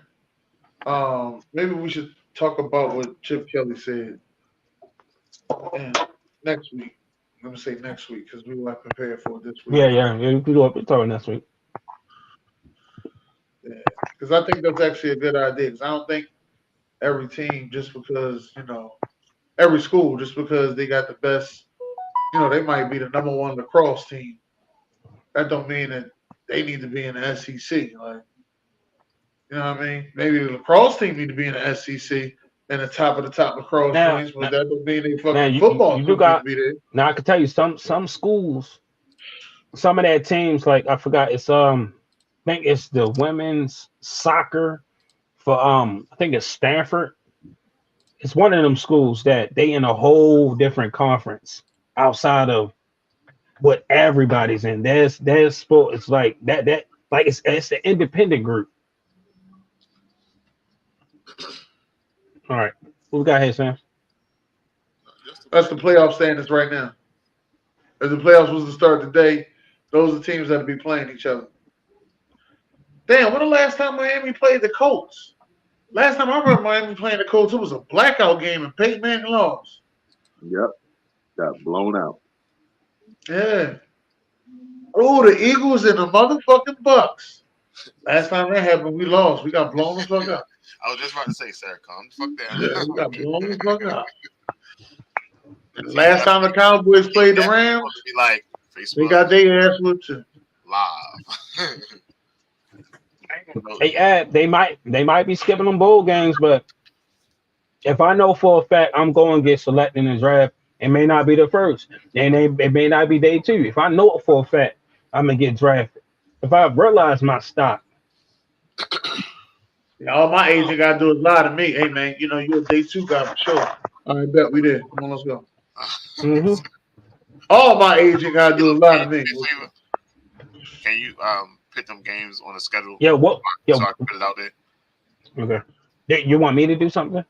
Maybe we should talk about what Chip Kelly said next week. Let me say next week because we were prepared for it this week. Yeah. We can talk next week. Yeah, because I think that's actually a good idea. Because I don't think every team, just because every school, just because they got the best, they might be the number 1 lacrosse team. That don't mean that they need to be in the SEC. Like, you know what I mean? Maybe the lacrosse team need to be in the SEC and the top of the top lacrosse teams, but that don't mean they fucking football team need to be there. Now I can tell you some schools, some of their teams, like I forgot, it's I think it's the women's soccer for I think it's Stanford. It's one of them schools that they in a whole different conference outside of what everybody's in. There's sport. It's like that like it's the independent group. All right, what we got here, Sam? That's the playoff standings right now. If the playoffs was to start today, those are teams that would be playing each other. Damn, when the last time Miami played the Colts? Last time I remember Miami playing the Colts, it was a blackout game and Peyton Manning lost. Yep, got blown out. Yeah. Oh, the Eagles and the motherfucking Bucks. Last time that happened, we lost. We got blown the fuck up. I was just about to say, sir, calm the fuck down. Yeah, we got blown the fuck up. Last time the Cowboys played the Rams, like, we got their ass whipped too. Live. They might be skipping them bowl games, but if I know for a fact I'm going to get selected in the draft It may not be the first, and it may not be day 2. If I know it for a fact, I'm gonna get drafted. If I realize my stock, all my agent gotta do is lie to me. Hey man, you know you're a day 2 guy for sure. All right, bet we did. Come on, let's go. mm-hmm. All my agent gotta do is lie to me. Can you put them games on the schedule? Yeah, what? So I can put it out there. Okay. You want me to do something?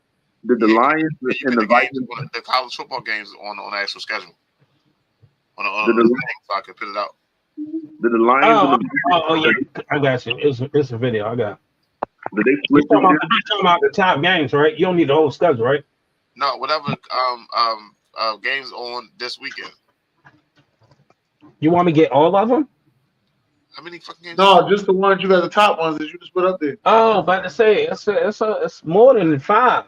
Did the Lions and the Vikings, the college football games on the actual schedule? On Did the- the thing, so I can put it out. did the Lions and the Oh yeah, I got you. It's a video. I got. did they You switch talking them? about the top games, right? You don't need the whole schedule, right? No, whatever games on this weekend. You want me to get all of them? How many fucking games? No, just the ones you got, the top ones that you just put up there. Oh, about to say it's more than 5.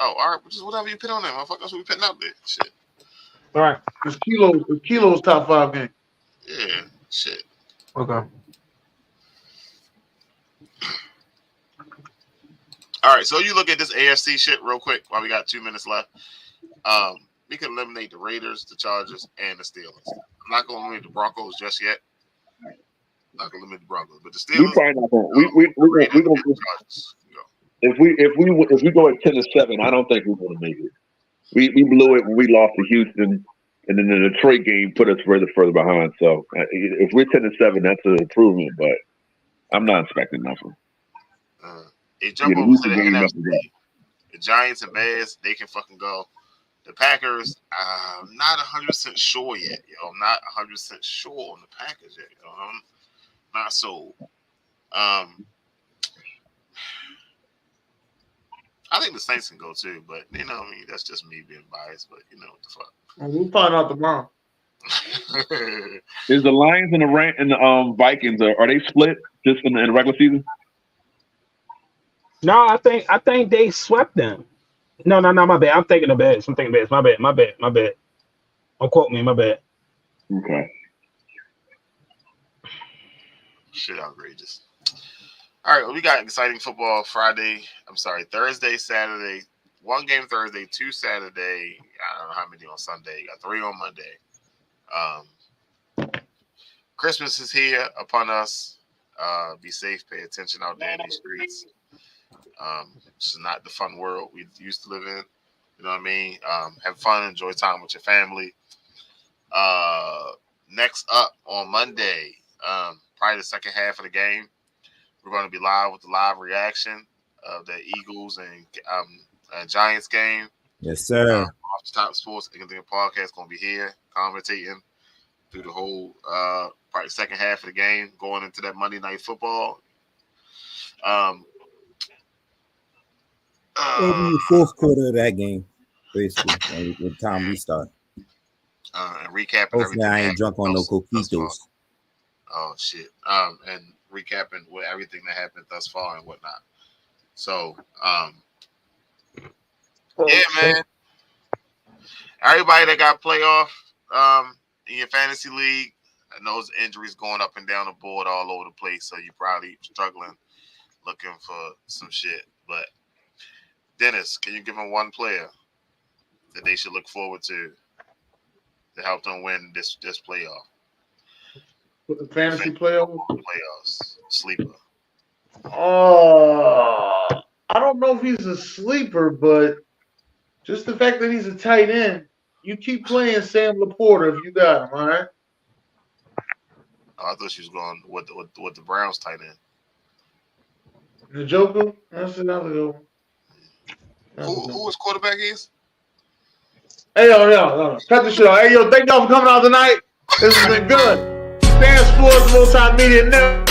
Oh, all right, just whatever you put on there, motherfucker. That's what we putting out there. Shit. All right. It's Kilo's top 5 game. Yeah, shit. Okay. All right, so you look at this AFC shit real quick while we got 2 minutes left. We can eliminate the Raiders, the Chargers, and the Steelers. I'm not going to eliminate the Broncos just yet. I'm not going to eliminate the Broncos, but the Steelers. We probably not going. We're going. If we go at 10-7, I don't think we're going to make it. We blew it when we lost to Houston, and then the Detroit game put us further behind. So if we're 10-7, that's an improvement. But I'm not expecting nothing. They jump over to the NFC. The Giants and Bears, they can fucking go. The Packers, I'm not 100% sure yet. I'm not 100% sure on the Packers yet. I'm not sold. I think the Saints can go too, but I mean, that's just me being biased. But what the fuck? We'll find out tomorrow. Is the Lions and the Vikings are they split just in the regular season? No, I think they swept them. No, my bad. I'm thinking of Bears. My bad. Don't quote me. My bad. Okay. Shit, outrageous. All right, well, we got exciting football Thursday, Saturday. 1 game Thursday, 2 Saturday. I don't know how many on Sunday. Got 3 on Monday. Christmas is here upon us. Be safe. Pay attention out there in these streets. This is not the fun world we used to live in. You know what I mean? Have fun, enjoy time with your family. Next up on Monday, probably the second half of the game, we're going to be live with the live reaction of the Eagles and Giants game. Yes, sir. Off the Top Sports podcast going to be here commentating through the whole probably second half of the game, going into that Monday Night Football. The fourth quarter of that game, basically, with time restart. And recapping Hopefully, I ain't drunk on no coquitos. Oh shit! And recapping with everything that happened thus far and whatnot. So, yeah, man. Everybody that got playoff in your fantasy league, I know there's injuries going up and down the board all over the place, so you're probably struggling, looking for some shit. But Dennis, can you give them one player that they should look forward to help them win this playoff? The fantasy playoffs? Playoffs. Sleeper. I don't know if he's a sleeper, but just the fact that he's a tight end, you keep playing Sam Laporta if you got him, all right? Oh, I thought she was going with the Browns tight end. The Joker? That's another good one. Who his quarterback is? Hey, yo. Cut the shit out. Hey, yo, thank y'all for coming out tonight. This has been good. SamzSportz Multimedia Network.